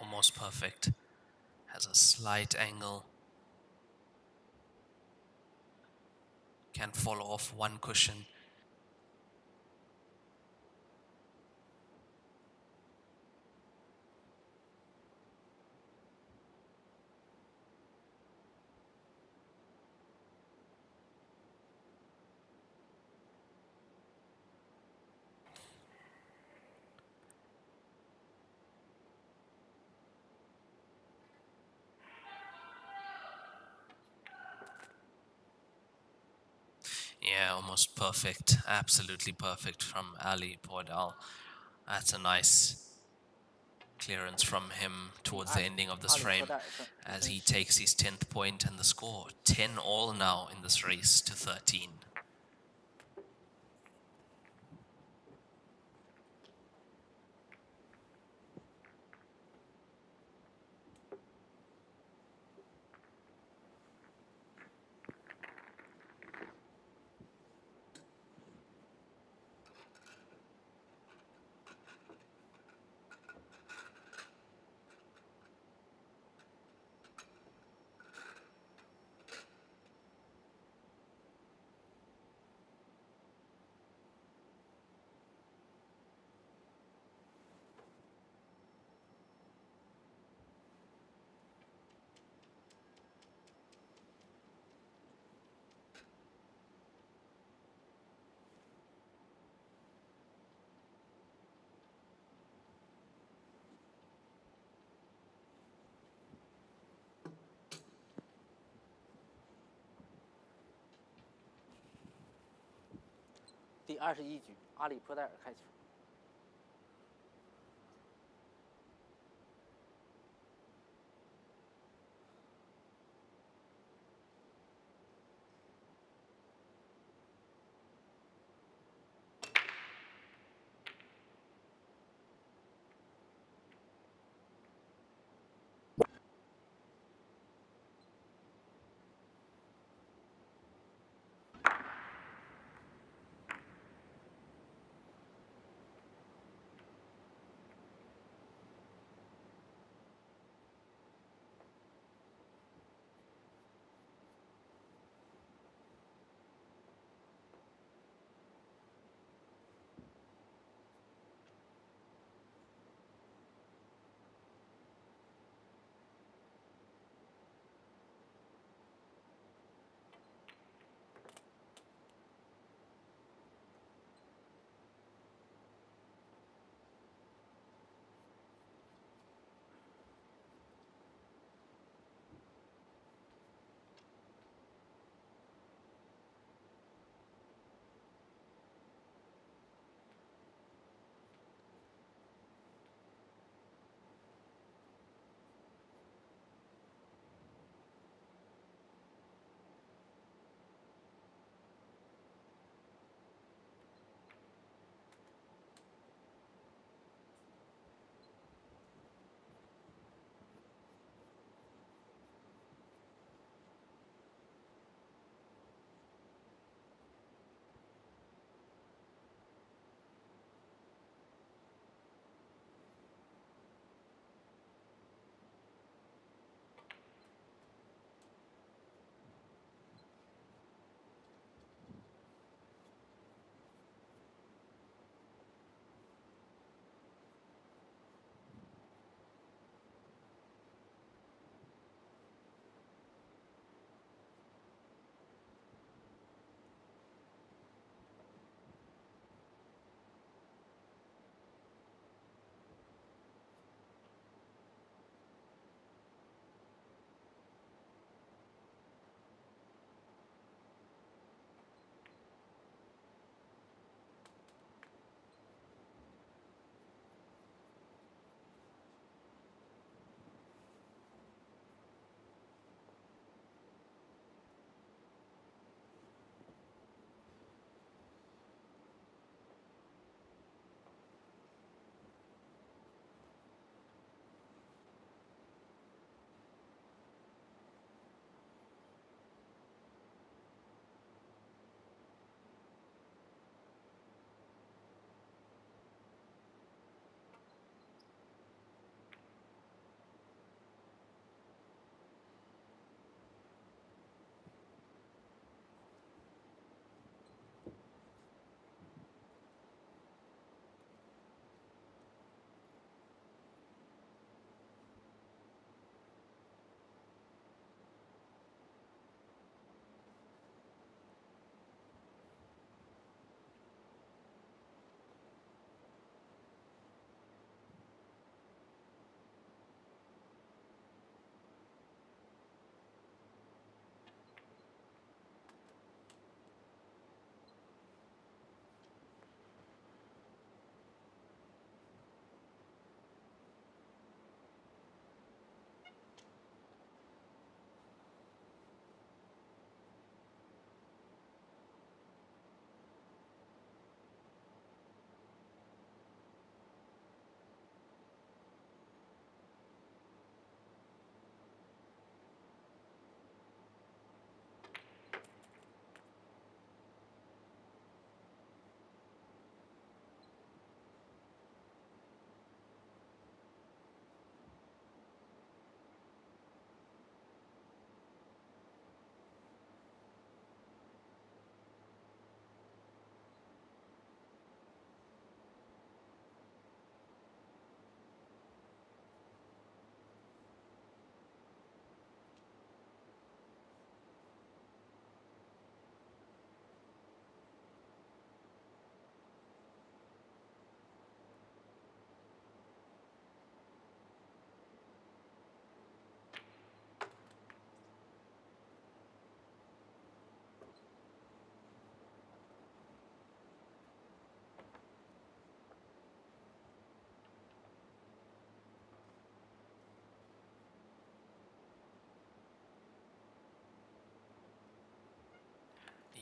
Almost perfect. Has a slight angle. Can follow off one cushion. Yeah, almost perfect. Absolutely perfect from Ali Pordel. That's a nice clearance from him towards the ending of this frame as he takes his 10th point, and the score 10-all now in this race to 13.第21局，阿里坡戴尔开球。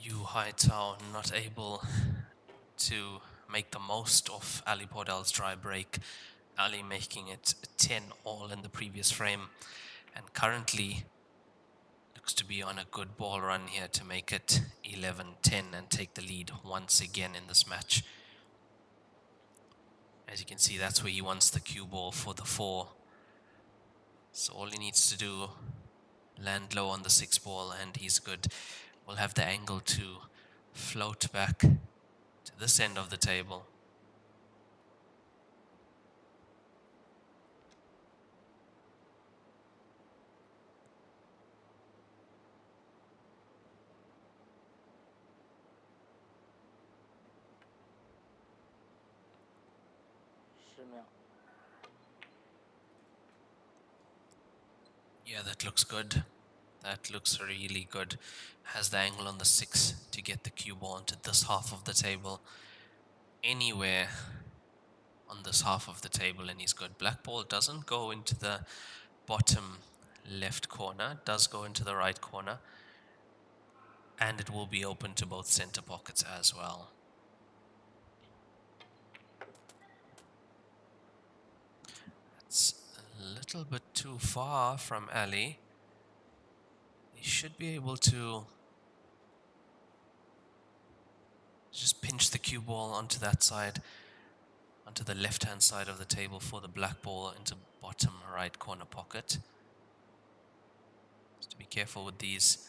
Yu Haitao not able to make the most of Ali Pordel's dry break. Ali making it 10-all in the previous frame, and currently looks to be on a good ball run here to make it 11-10 and take the lead once again in this match. As you can see, that's where he wants the cue ball for the 4. So all he needs to do, land low on the 6 ball, and he's good. We'll have the angle to float back to this end of the table. Yeah, that looks good. That looks really good. Has the angle on the 6 to get the cue ball into this half of the table. Anywhere on this half of the table and he's good. Black ball doesn't go into the bottom left corner, does go into the right corner, and it will be open to both center pockets as well. It's a little bit too far from Ali. He should be able to just pinch the cue ball onto that side, onto the left-hand side of the table for the black ball into bottom right corner pocket. Just to be careful with these.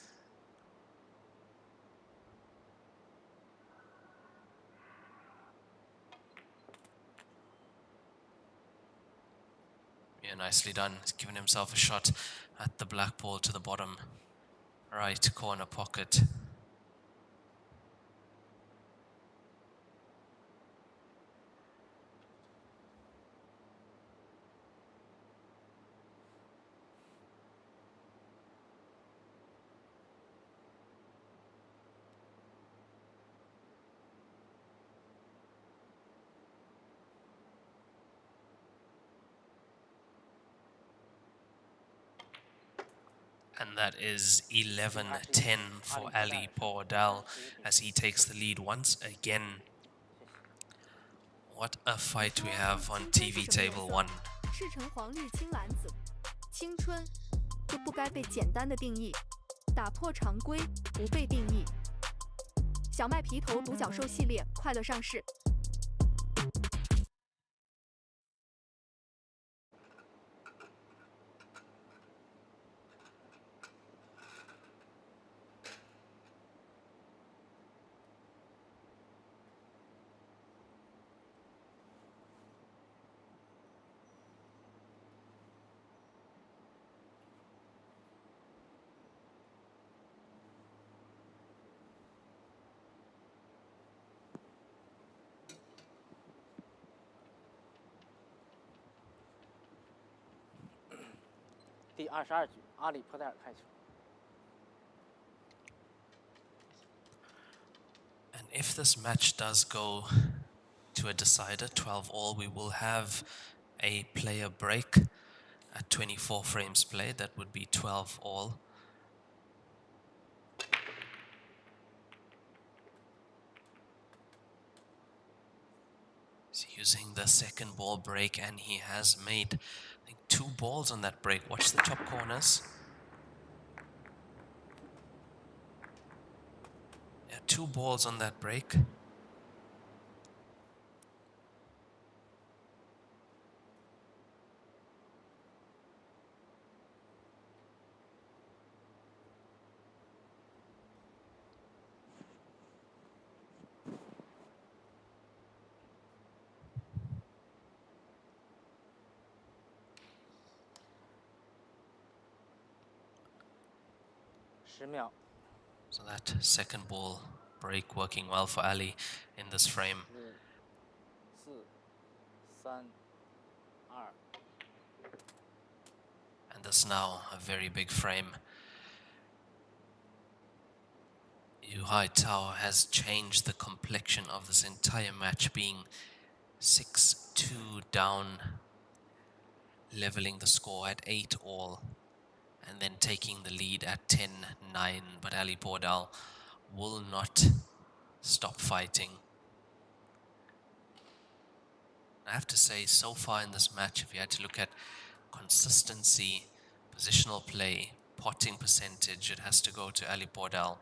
Yeah, nicely done. He's given himself a shot at the black ball to the bottom right corner pocket. And that is 11-10 for Ali Pordel as he takes the lead once again. What a fight we have on TV Table 1. 赤橙黄绿青蓝紫，青春就不该被简单的定义，打破常规不被定义。小麦皮头独角兽系列快乐上市。第22局，阿里波代尔开球。 And if this match does go to a decider, 12-all, we will have a player break at 24 frames played. That would be 12-all. He's using the second ball break, and he has made, I think, 2 balls on that break. Watch the top corners. Yeah, 2 balls on that break. So that second ball break working well for Ali in this frame. 4、3、2。 And this now a very big frame. Yu Haitao has changed the complexion of this entire match, being 6-2 down, leveling the score at 8-all. And then taking the lead at 10-9, but Ali Pordel will not stop fighting. I have to say, so far in this match, if you had to look at consistency, positional play, potting percentage, it has to go to Ali Pordel.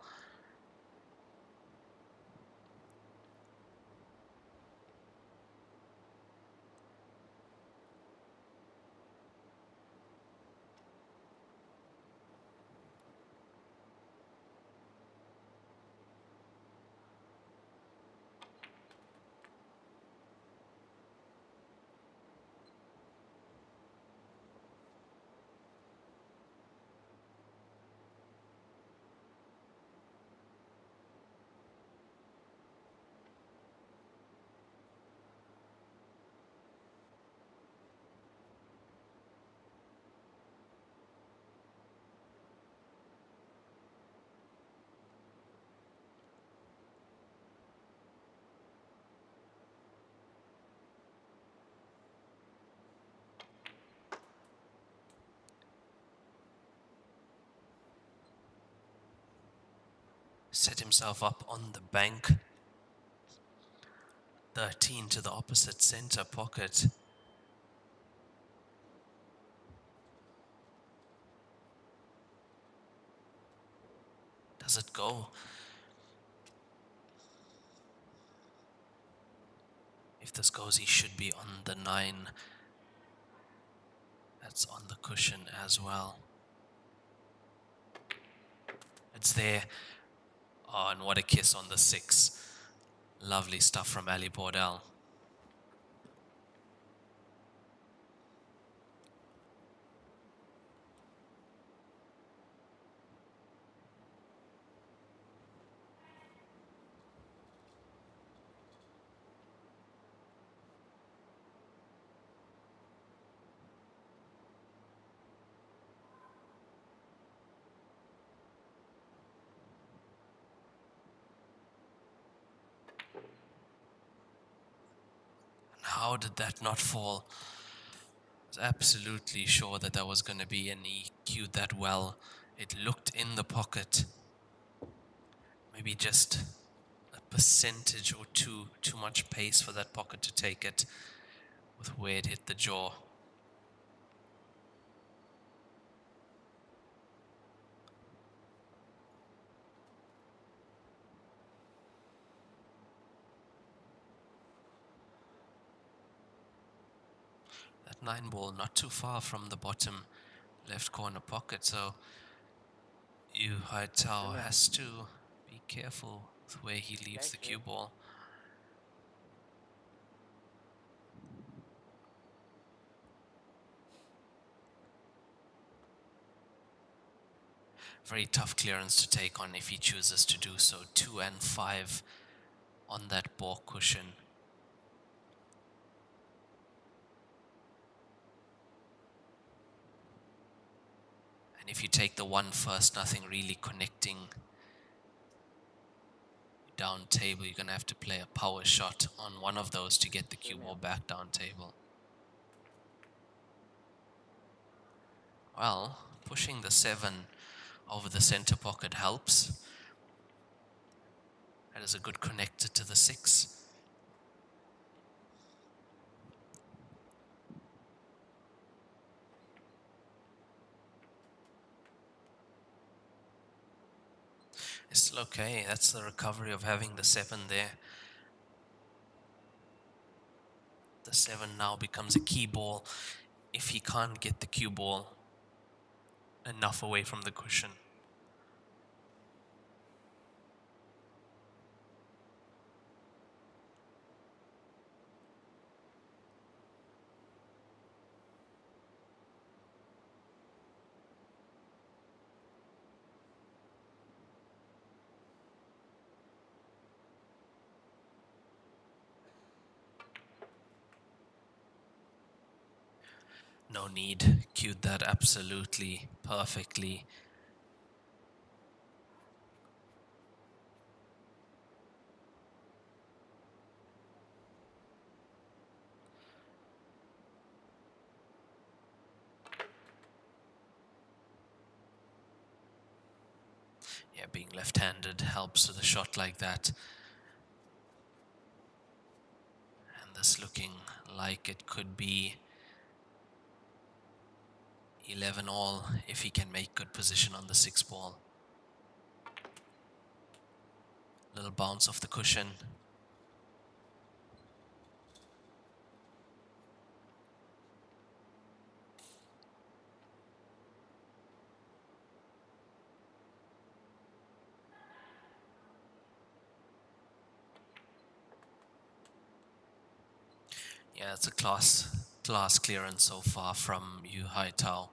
Set himself up on the bank. 13 to the opposite center pocket. Does it go? If this goes, he should be on the 9. That's on the cushion as well. It's there. Oh, and what a kiss on the 6. Lovely stuff from Ali Pordel. How did that not fall? I was absolutely sure that that was going to be, and he cued that well. It looked in the pocket. Maybe just a percentage or two too much pace for that pocket to take it with where it hit the jaw. That 9 ball not too far from the bottom left corner pocket, so Haitao has to be careful with where he leaves the cue ball. Very tough clearance to take on if he chooses to do so. 2 and 5 on that ball cushion. And if you take the 1 first, nothing really connecting down table. You're going to have to play a power shot on one of those to get the cue ball back down table. Well, pushing the 7 over the center pocket helps. That is a good connector to the 6. It's still okay. That's the recovery of having the 7 there. The 7 now becomes a key ball if he can't get the cue ball enough away from the cushion. No need. Cued that absolutely perfectly. Yeah, being left-handed helps with a shot like that. And this looking like it could be 11 all if he can make good position on the 6 ball. Little bounce off the cushion. Yeah, it's a class clearance so far from Yu Haitao.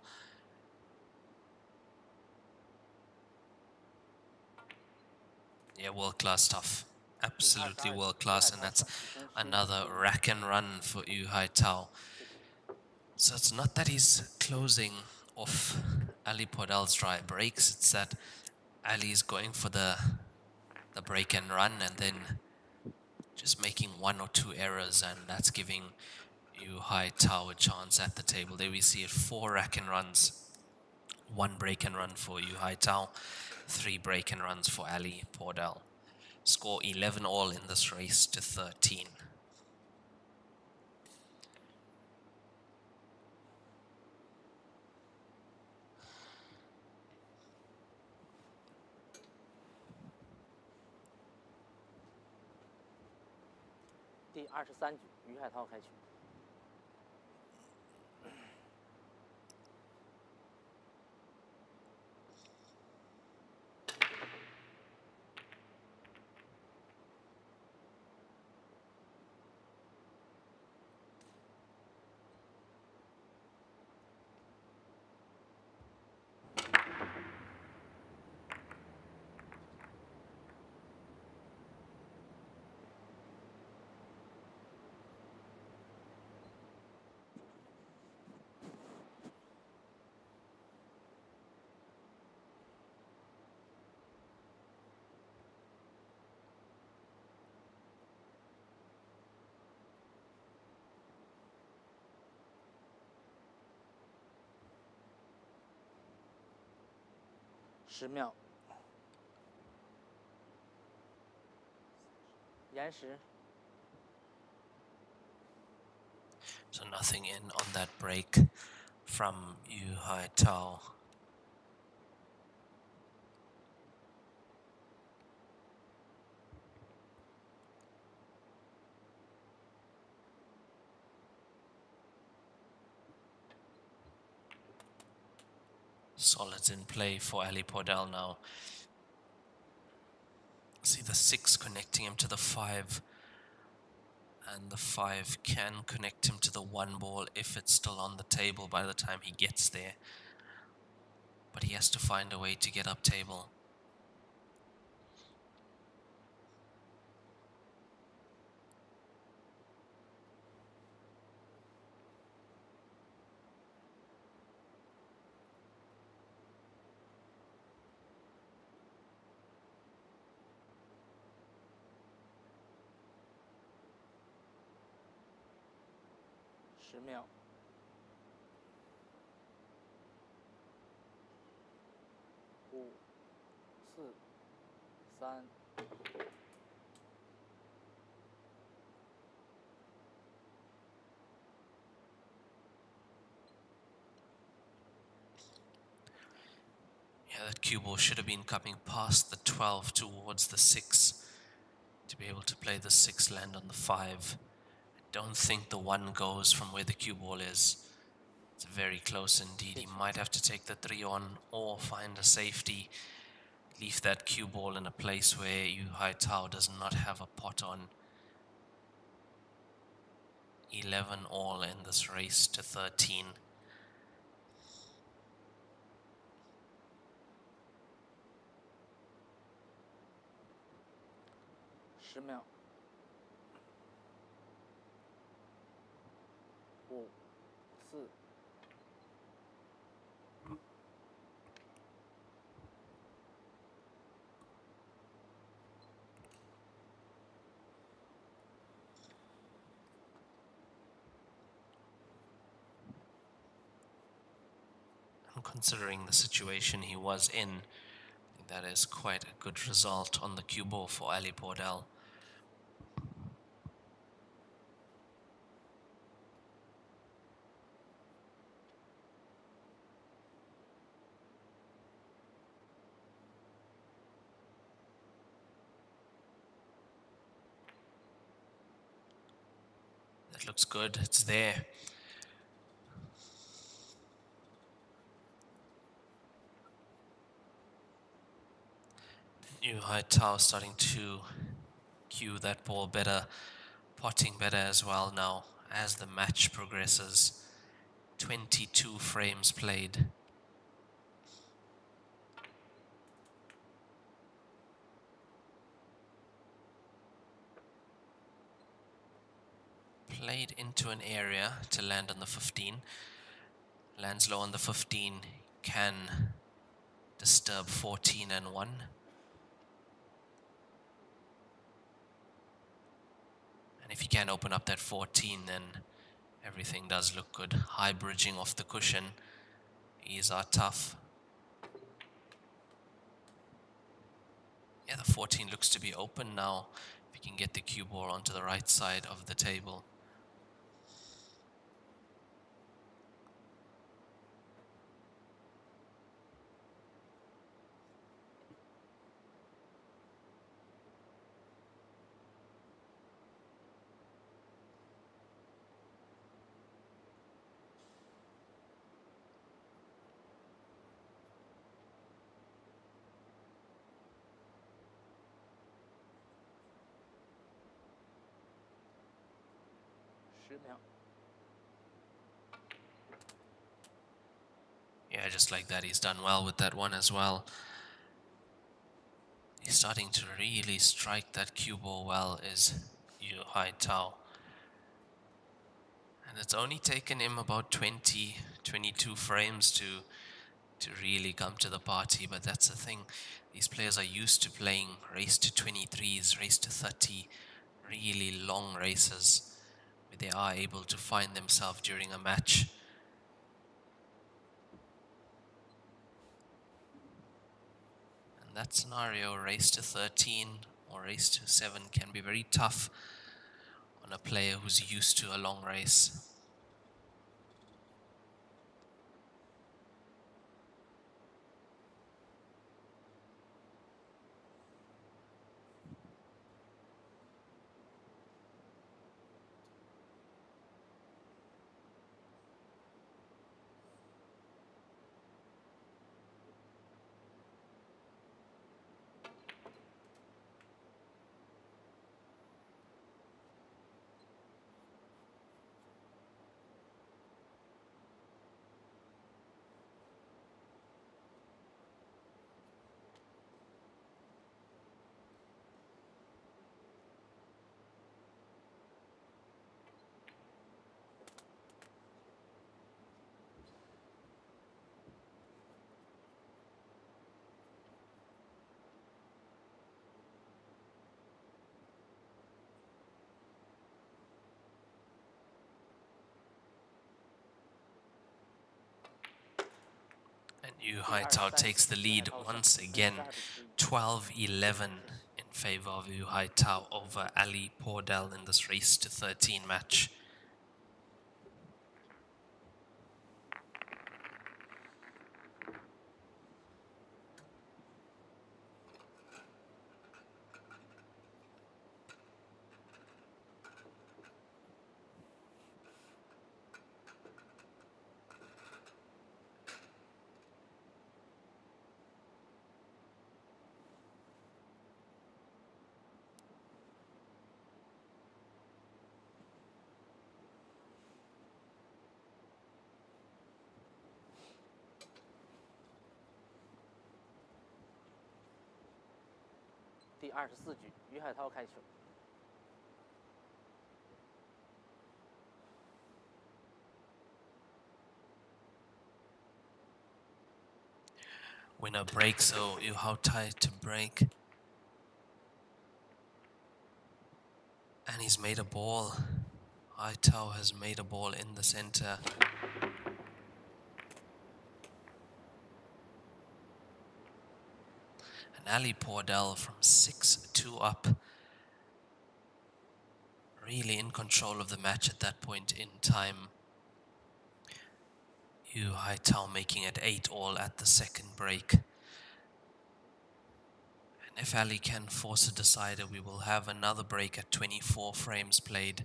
Yeah, world-class stuff. Absolutely world-class, and that's another rack and run for Yu Haitao. So it's not that he's closing off Ali Pordel's dry breaks, it's that Ali's going for the break and run and then just making 1 or 2 errors, and that's giving Yu Haitao a chance at the table. There we see it, 4 rack and runs, 1 break and run for Yu Haitao, 3 break and runs for Ali Pordel. Score 11 all in this race to 13.第23局，于海涛开球。10秒。延时。 So nothing in on that break from Yu Haitao. Solids in play for Ali Pordel now. See the 6 connecting him to the 5. And the 5 can connect him to the 1 ball if it's still on the table by the time he gets there. But he has to find a way to get up table.10秒。5、4、3。Yeah, that cue ball should have been coming past the 12 towards the 6 to be able to play the 6 land on the 5. Don't think the 1 goes from where the cue ball is. It's very close indeed. He might have to take the 3 on or find a safety. Leave that cue ball in a place where Yu Haitao does not have a pot on. 11 all in this race to 13.10秒。5、4。Considering the situation he was in, That is quite a good result on the cue ball for Ali Pordel. That looks good, it's there. New Haitao starting to cue that ball better, potting better as well now as the match progresses. 22 frames played. Played into an area to land on the 15. Lands low on the 15, can disturb 14 and 1. And if you can open up that 14, then everything does look good. High bridging off the cushion. These are tough. Yeah, the 14 looks to be open now. If you can get the cue ball onto the right side of the table. Yeah, just like that, he's done well with that one as well. He's starting to really strike that cue ball well, is Yu Haitao. And it's only taken him about 22 frames to really come to the party, but that's the thing. These players are used to playing race to 23s, race to 30, really long races, where they are able to find themselves during a match. And that scenario, race to 13 or race to 7, can be very tough on a player who's used to a long race. Yu Haitao takes the lead once again, 12-11 in favor of Yu Haitao over Ali Pordel in this race to 13 match.第24局，于海涛开球。Winner break, so Yu Haitao to break. And he's made a ball. Haitao has made a ball in the center. Ali Pordel from 6-2 up. Really in control of the match at that point in time. Yu Haitao making it 8-all at the second break. And if Ali can force a decider, we will have another break at 24 frames played.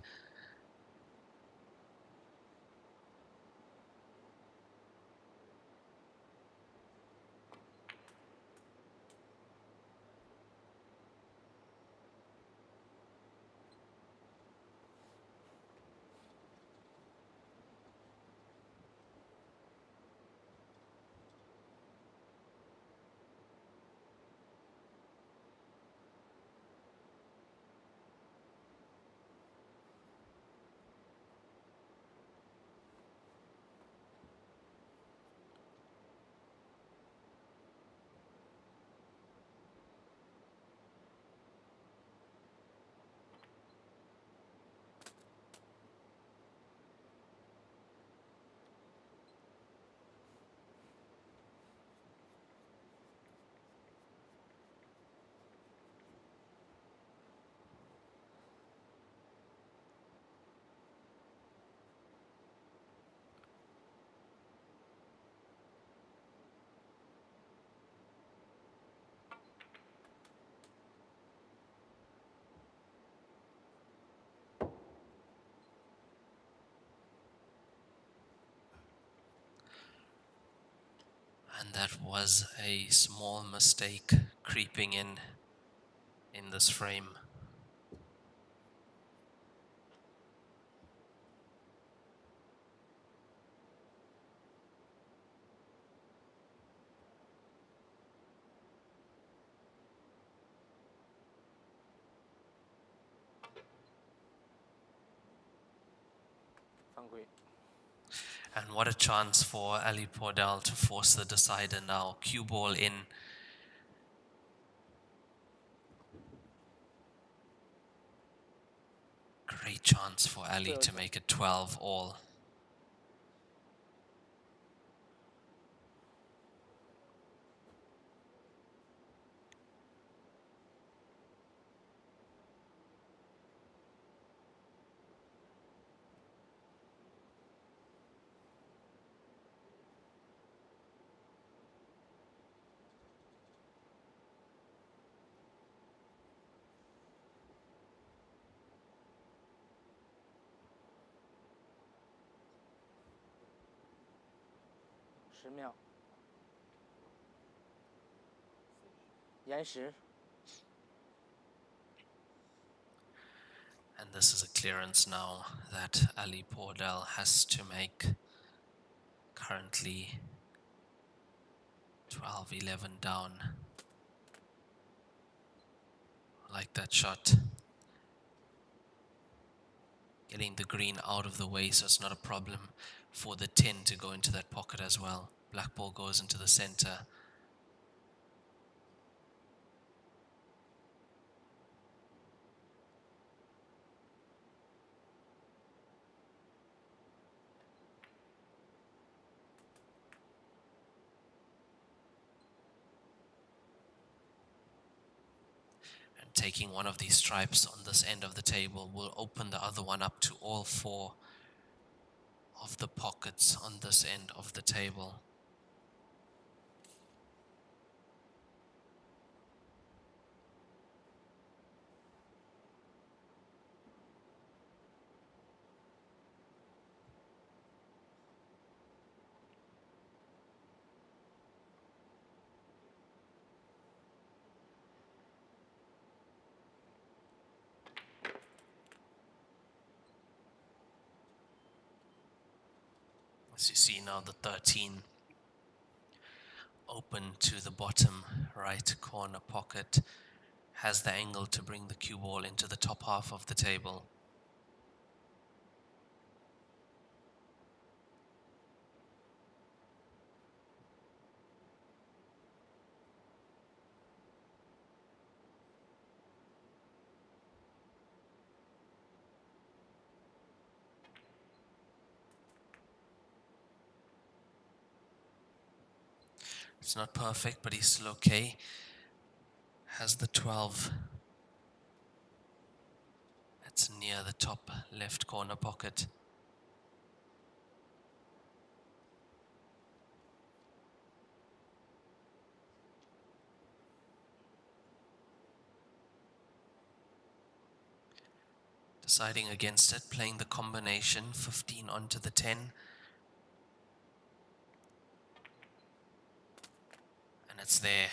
And that was a small mistake creeping in this frame. And what a chance for Ali Pordel to force the decider now. Cue ball in. Great chance for Ali to make it 12-all. And this is a clearance now that Ali Pordel has to make. Currently 12-11 down. I like that shot. Getting the green out of the way so it's not a problem for the 10 to go into that pocket as well. Black ball goes into the center. Taking one of these stripes on this end of the table will open the other one up to all 4 of the pockets on this end of the table. As you see now, the 13 open to the bottom right corner pocket has the angle to bring the cue ball into the top half of the table. It's not perfect, but he's still okay. has the 12. That's near the top left corner pocket. Deciding against it, playing the combination, 15 onto the 10. And it's there.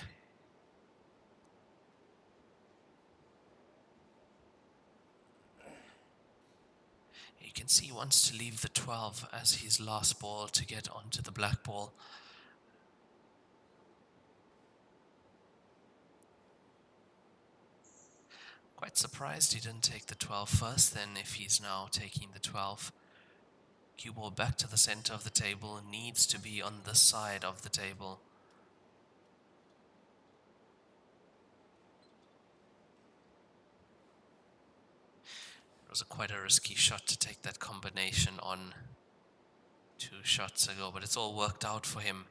You can see he wants to leave the 12 as his last ball to get onto the black ball. Quite surprised he didn't take the 12 first, then if he's now taking the 12. Cue ball back to the center of the table, needs to be on this side of the table. It was quite a risky shot to take that combination on 2 shots ago, but it's all worked out for him.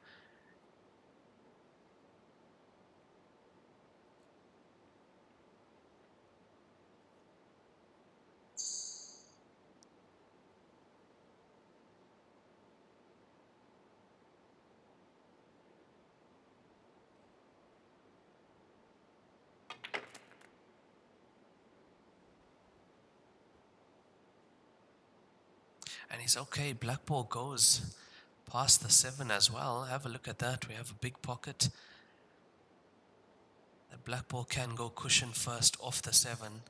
And he's okay, black ball goes past the 7 as well. Have a look at that, we have a big pocket. The black ball can go cushion first off the 7.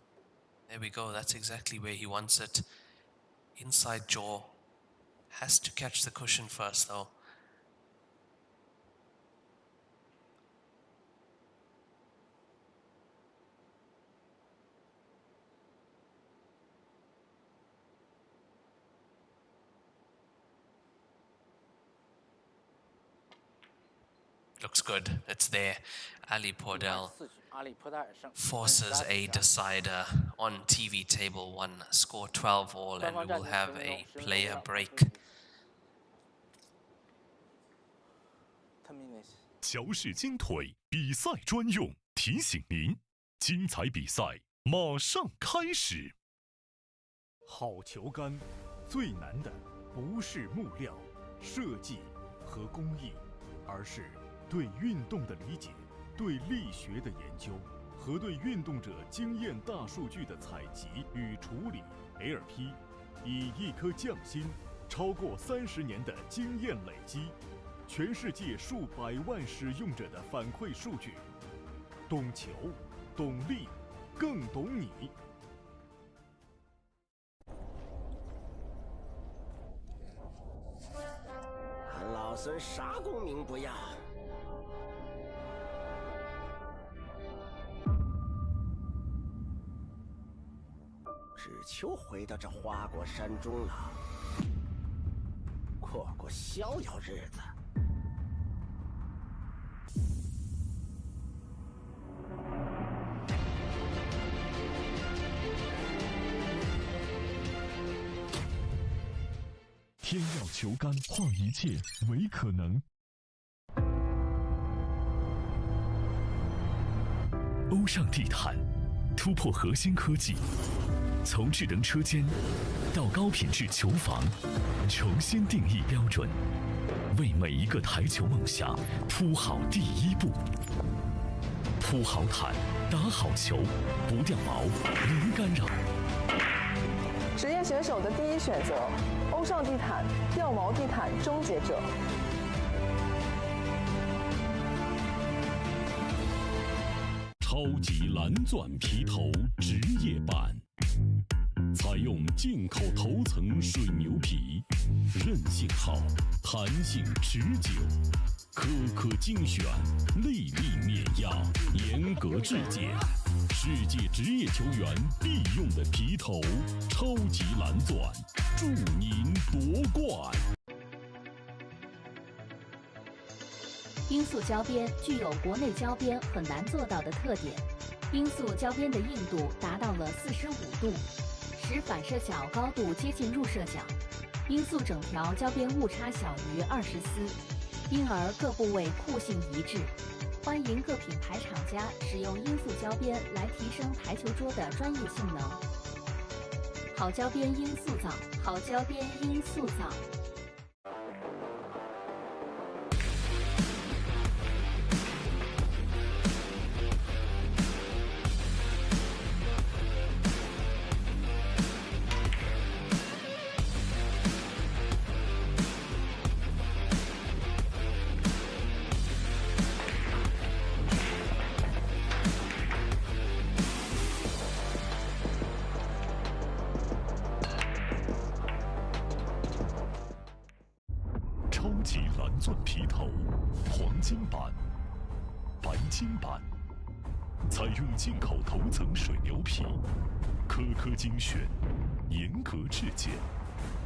There we go, that's exactly where he wants it. Inside jaw. Has to catch the cushion first though. Looks good, it's there. Ali Pordel forces a decider on TV table 1, score 12 all, and we will have a player break. 乔氏金腿比赛专用，提醒您，精彩比赛马上开始。好球杆，最难的不是木料、设计和工艺，而是对运动的理解、对力学的研究和对运动者经验大数据的采集与处理。LP 以一颗匠心，超过30年的经验累积，全世界数百万使用者的反馈数据，懂球，懂力，更懂你。俺老孙啥功名不要。 只求回到这花果山中了，过过逍遥日子。天耀球杆，化一切为可能。欧尚地毯，突破核心科技。 从智能车间到高品质球房，重新定义标准，为每一个台球梦想铺好第一步。铺好毯，打好球，不掉毛，零干扰。职业选手的第一选择，欧尚地毯，掉毛地毯终结者。 超级蓝钻皮头职业版，采用进口头层水牛皮，韧性好，弹性持久，颗颗精选，粒粒碾压，严格质检，世界职业球员必用的皮头，超级蓝钻，祝您夺冠！ 罂粟胶边具有国内胶边很难做到的特点，罂粟胶边的硬度达到了45度，使反射角高度接近入射角。罂粟整条胶边误差小于20丝，因而各部位酷性一致。欢迎各品牌厂家使用罂粟胶边来提升台球桌的专业性能。好胶边罂粟皂，好胶边罂粟皂。超级蓝钻皮头，黄金版、白金版，采用进口头层水牛皮，颗颗精选，严格质检，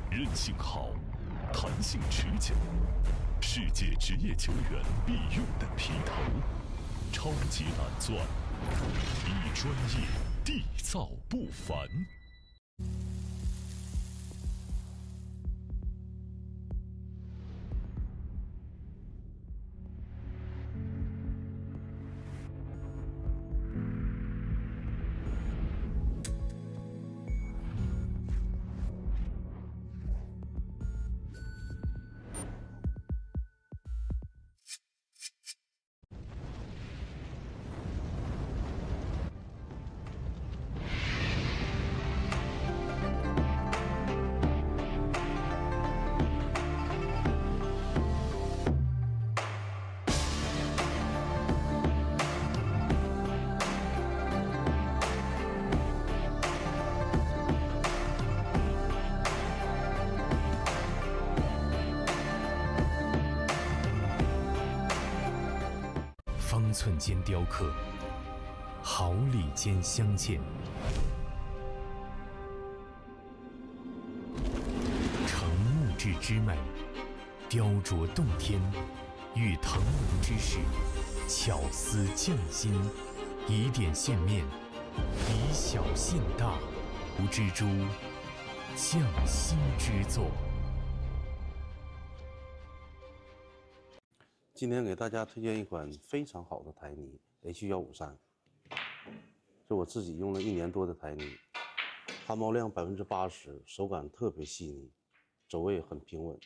韧性好，弹性持久，世界职业球员必用的皮头。超级蓝钻，一专业，缔造不凡。方寸间雕刻，毫厘间镶嵌，成木质之美，雕琢洞天，寓腾龙之势，巧思匠心，以点线面，以小现大，无蜘蛛匠心之作。今天给大家推荐一款非常好的台泥 H153，是我自己用了1年多的台泥，汗毛量80%，手感特别细腻，走位很平稳。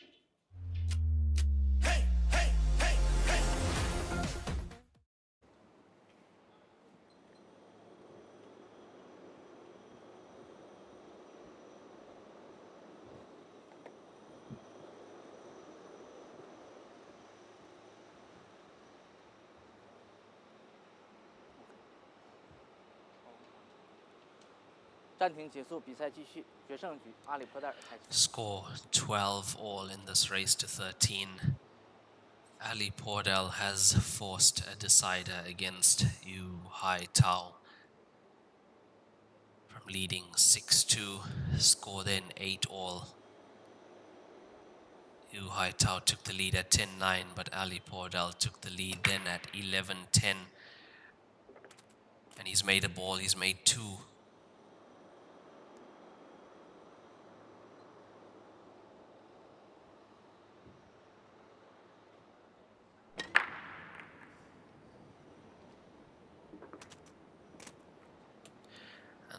暂停结束，比赛继续。决胜局，阿里坡代尔开球。Score 12-all in this race to 13. Ali Pordel has forced a decider against Haitao. From leading 6-2, score then 8-all. Haitao took the lead at 10-9, but Ali Pordel took the lead then at 11-10. And he's made a ball, he's made 2.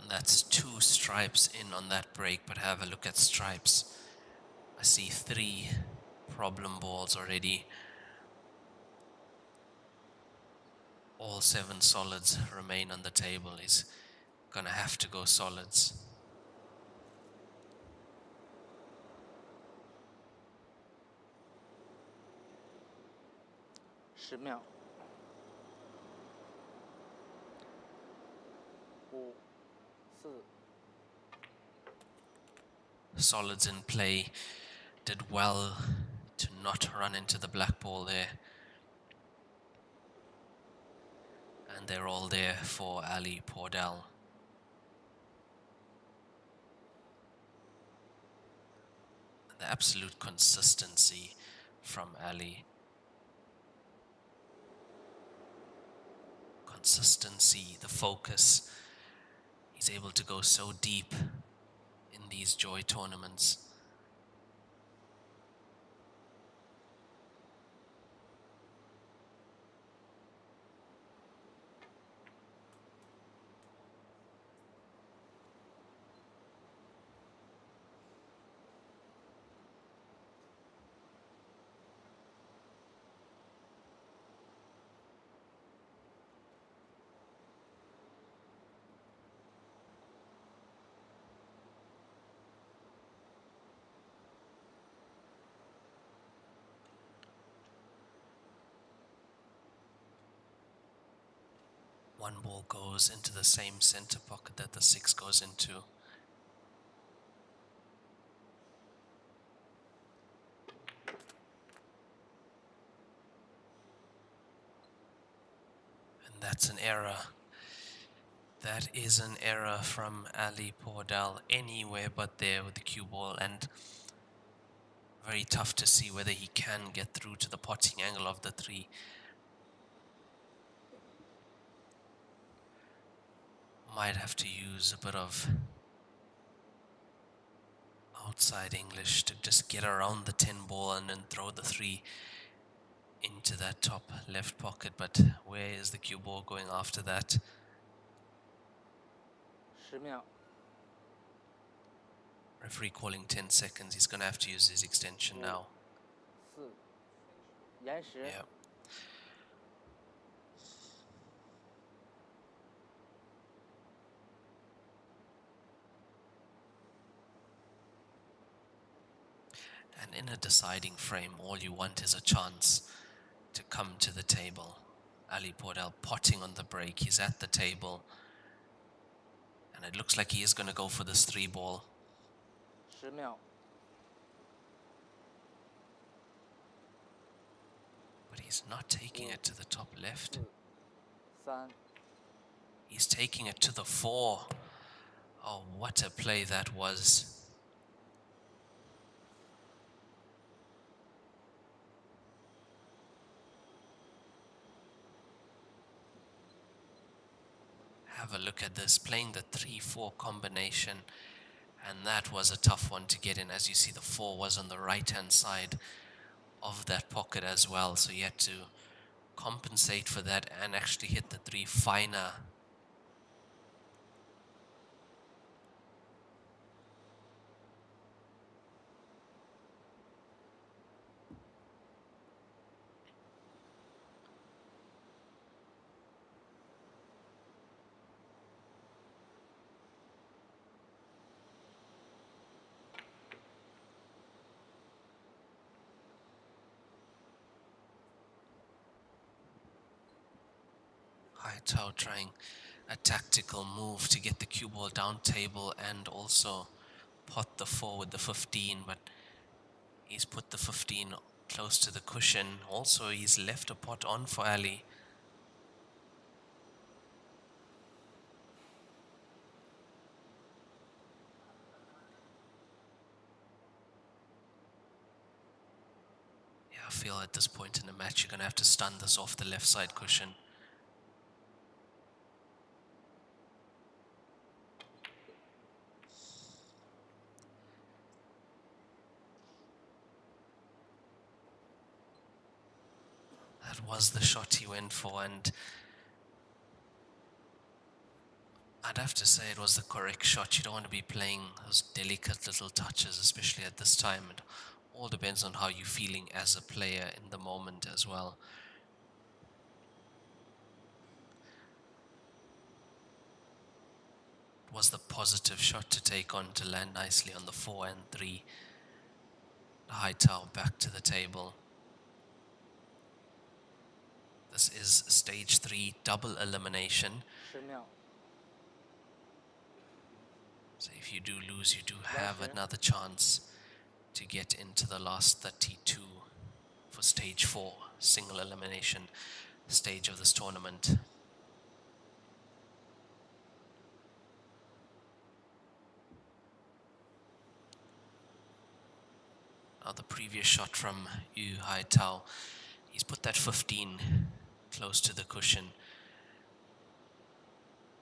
That's 2 stripes in on that break, but have a look at stripes. I see 3 problem balls already. All 7 solids remain on the table. He's gonna have to go solids. Solids in play. Did well to not run into the black ball there. And they're all there for Ali Pordel. The absolute consistency from Ali. Consistency, the focus. He's able to go so deep in these joy tournaments. one ball goes into the same center pocket that the 6 goes into. And that's an error. That is an error from Ali Pordel, anywhere but there with the cue ball, and very tough to see whether he can get through to the potting angle of the 3. Might have to use a bit of outside English to just get around the 10 ball and then throw the 3 into that top left pocket, but where is the cue ball going after that? 10秒. Referee calling 10 seconds. He's going to have to use his extension now. 4, 延时. Yeah. And in a deciding frame, all you want is a chance to come to the table. Ali Pordel potting on the break. He's at the table. And it looks like he is going to go for this 3 ball. 10秒. But he's not taking it to the top left. 3. He's taking it to the 4. Oh, what a play that was. Have a look at this, playing the 3-4 combination, and that was a tough one to get in. As you see, the 4 was on the right hand side of that pocket as well, so you had to compensate for that and actually hit the 3 finer. Haitao trying a tactical move to get the cue ball down table and also pot the 4 with the 15, but he's put the 15 close to the cushion. Also, he's left a pot on for Ali. Yeah, I feel at this point in the match you're going to have to stun this off the left side cushion. That was the shot he went for, and I'd have to say it was the correct shot. You don't want to be playing those delicate little touches, especially at this time. It all depends on how you're feeling as a player in the moment as well. It was the positive shot to take on to land nicely on the 4 and 3. Haitao back to the table. This is stage 3 double elimination. 10秒. So if you do lose, you do have another chance to get into the last 32 for stage 4, single elimination stage of this tournament. Now the previous shot from Yu Haitao, he's put that 15 close to the cushion.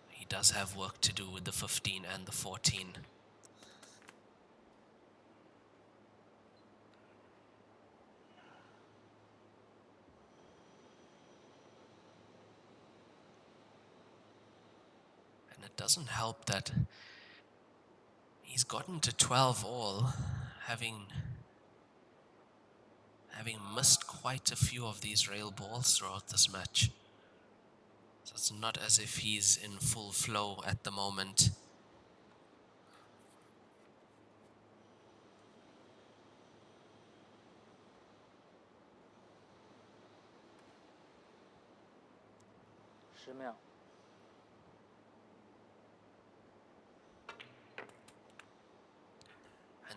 He does have work to do with the 15 and the 14. And it doesn't help that he's gotten to 12 all, having missed quite a few of these rail balls throughout this match. So it's not as if he's in full flow at the moment.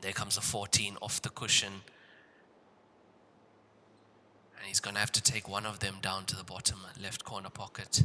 And there comes a 14 off the cushion. And he's going to have to take one of them down to the bottom left corner pocket.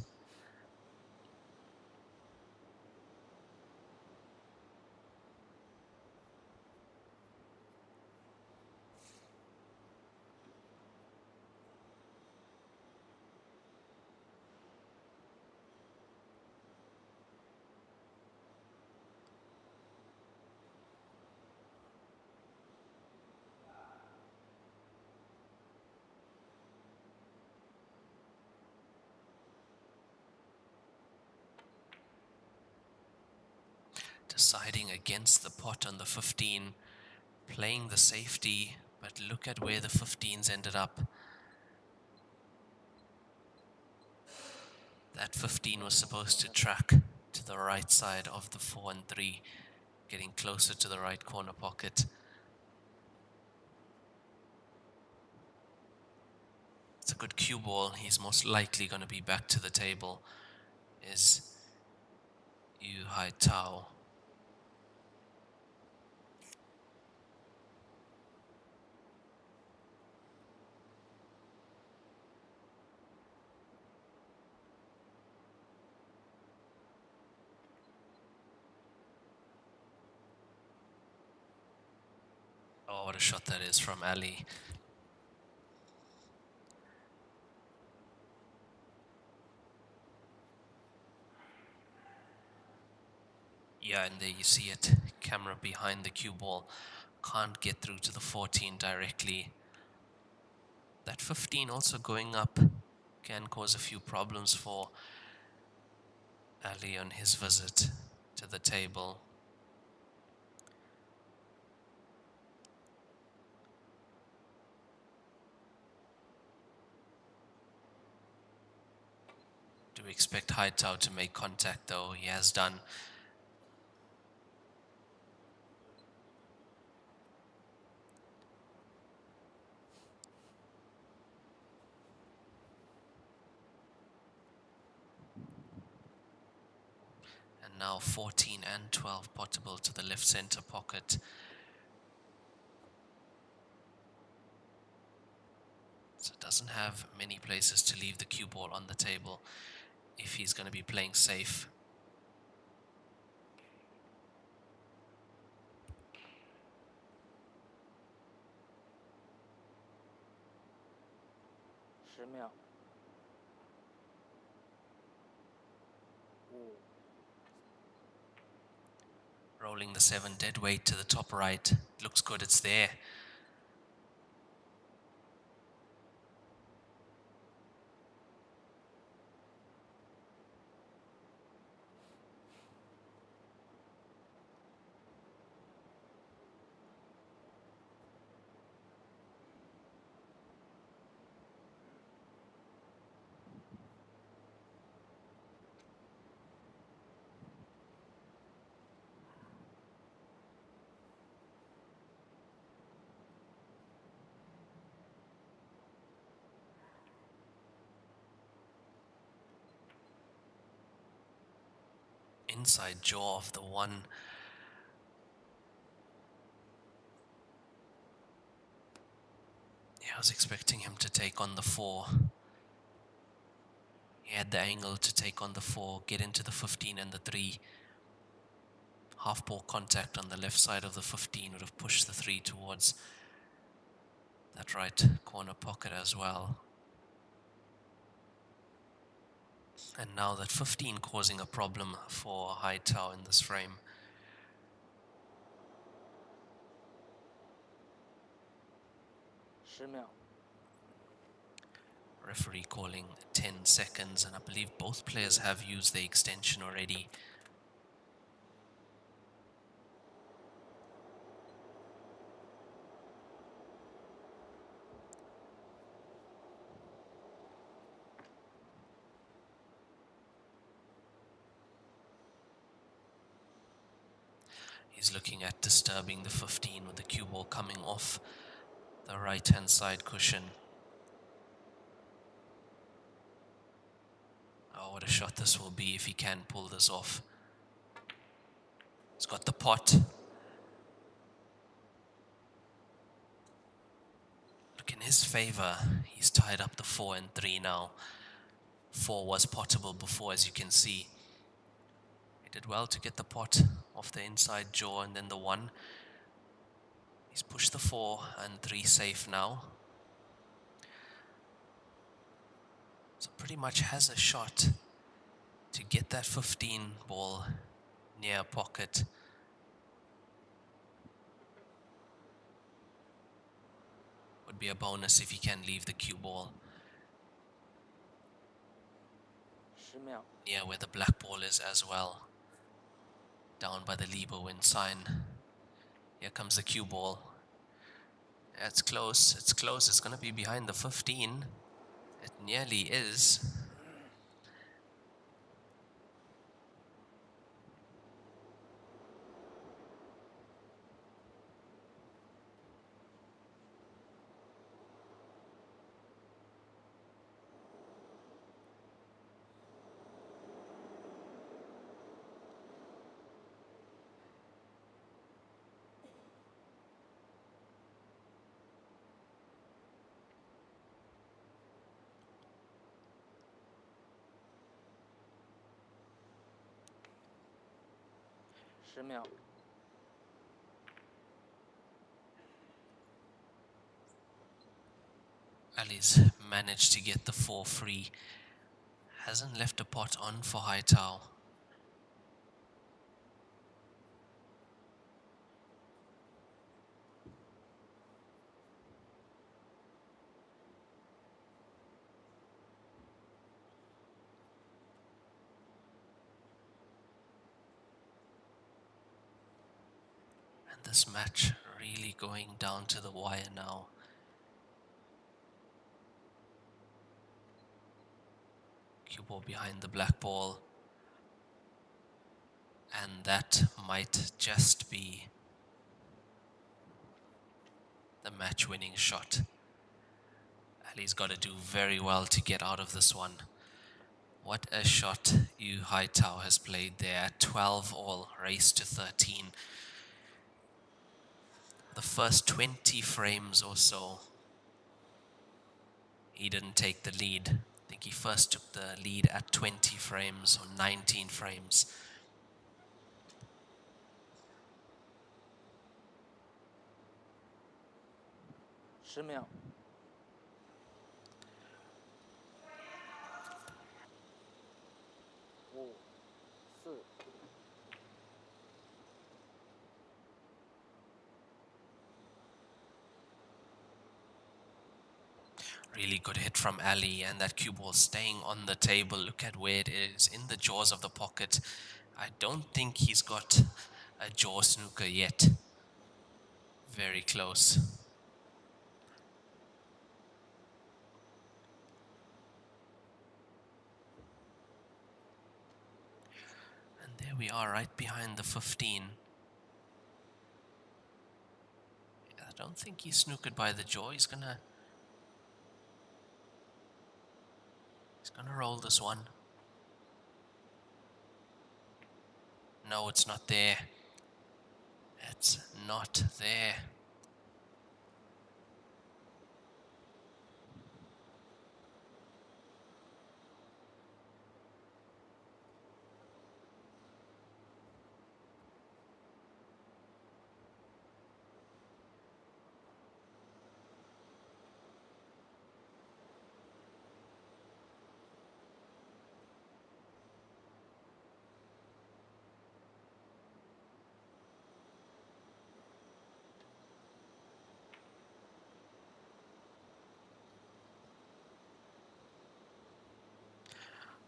Deciding against the pot on the 15, playing the safety, but look at where the 15s ended up. That 15 was supposed to track to the right side of the 4 and 3, getting closer to the right corner pocket. It's a good cue ball. He's most likely going to be back to the table. Is Haitao. Oh, what a shot that is from Ali. Yeah, and there you see it. Camera behind the cue ball. Can't get through to the 14 directly. That 15 also going up can cause a few problems for Ali on his visit to the table. Do we expect Haitao to make contact though? He has done. And now 14 and 12 potable to the left center pocket. So doesn't have many places to leave the cue ball on the table if he's going to be playing safe. Rolling the 7 dead weight to the top right. Looks good, it's there. Inside jaw of the 1. Yeah, I was expecting him to take on the 4. He had the angle to take on the 4, get into the 15 and the 3. Half ball contact on the left side of the 15 would have pushed the 3 towards that right corner pocket as well. And now that 15 causing a problem for Haitao in this frame. Referee calling 10 seconds, and I believe both players have used the extension already. He's looking at disturbing the 15 with the cue ball coming off the right-hand side cushion. Oh, what a shot this will be if he can pull this off. He's got the pot. look in his favor. He's tied up the 4 and 3 now. 4 was potable before, as you can see. He did well to get the pot off the inside jaw and then the 1. He's pushed the 4 and 3 safe now. So pretty much has a shot to get that 15 ball near pocket. Would be a bonus if he can leave the cue ball 10秒 near where the black ball is as well. Down by the Libo win sign. Here comes the cue ball. It's close, it's close. It's going to be behind the 15. It nearly is.10秒。 Ali's managed to get the 4 free. Hasn't left a pot on for Haitao. And this match really going down to the wire now. Cue ball behind the black ball. And that might just be the match-winning shot. Ali's got to do very well to get out of this one. What a shot Yu Haitao has played there. 12 all, race to 13. The first 20 frames or so, he didn't take the lead. I think he first took the lead at 20 frames or 19 frames.10秒。 5、4。 Really good hit from Ali, and that cue ball staying on the table. Look at where it is, in the jaws of the pocket. I don't think he's got a jaw snooker yet. Very close. And there we are, right behind the 15. I don't think he's snookered by the jaw. He's gonna roll this one. No, it's not there. It's not there.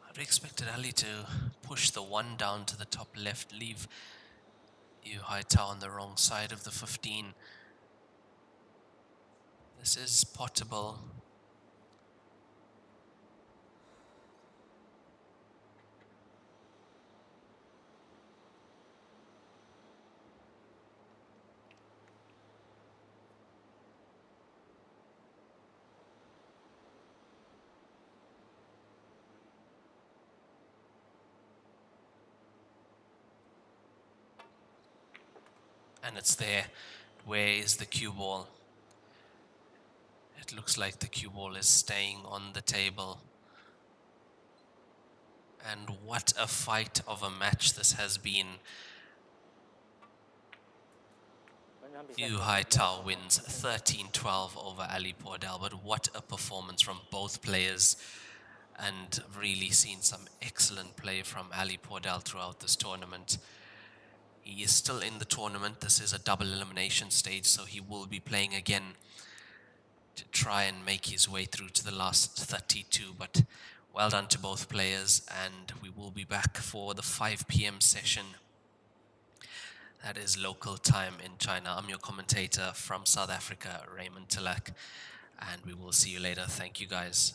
I'd expected Ali to push the 1 down to the top left, leave Yu Haitao on the wrong side of the 15. This is potable. And it's there. Where is the cue ball? It looks like the cue ball is staying on the table. And what a fight of a match this has been. Yu Haitao wins 13-12 over Ali Pordel, but what a performance from both players. And really seen some excellent play from Ali Pordel throughout this tournament. He is still in the tournament. This is a double elimination stage, so he will be playing again to try and make his way through to the last 32. But well done to both players, and we will be back for the 5 p.m. session. That is local time in China. I'm your commentator from South Africa, Raymond Tilak, and we will see you later. Thank you, guys.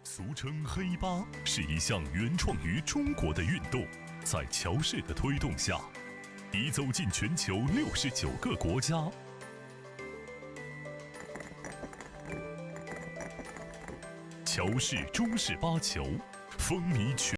俗称黑八，是一项原创于中国的运动，在乔氏的推动下，已走进全球69个国家。乔氏中式八球，风靡全。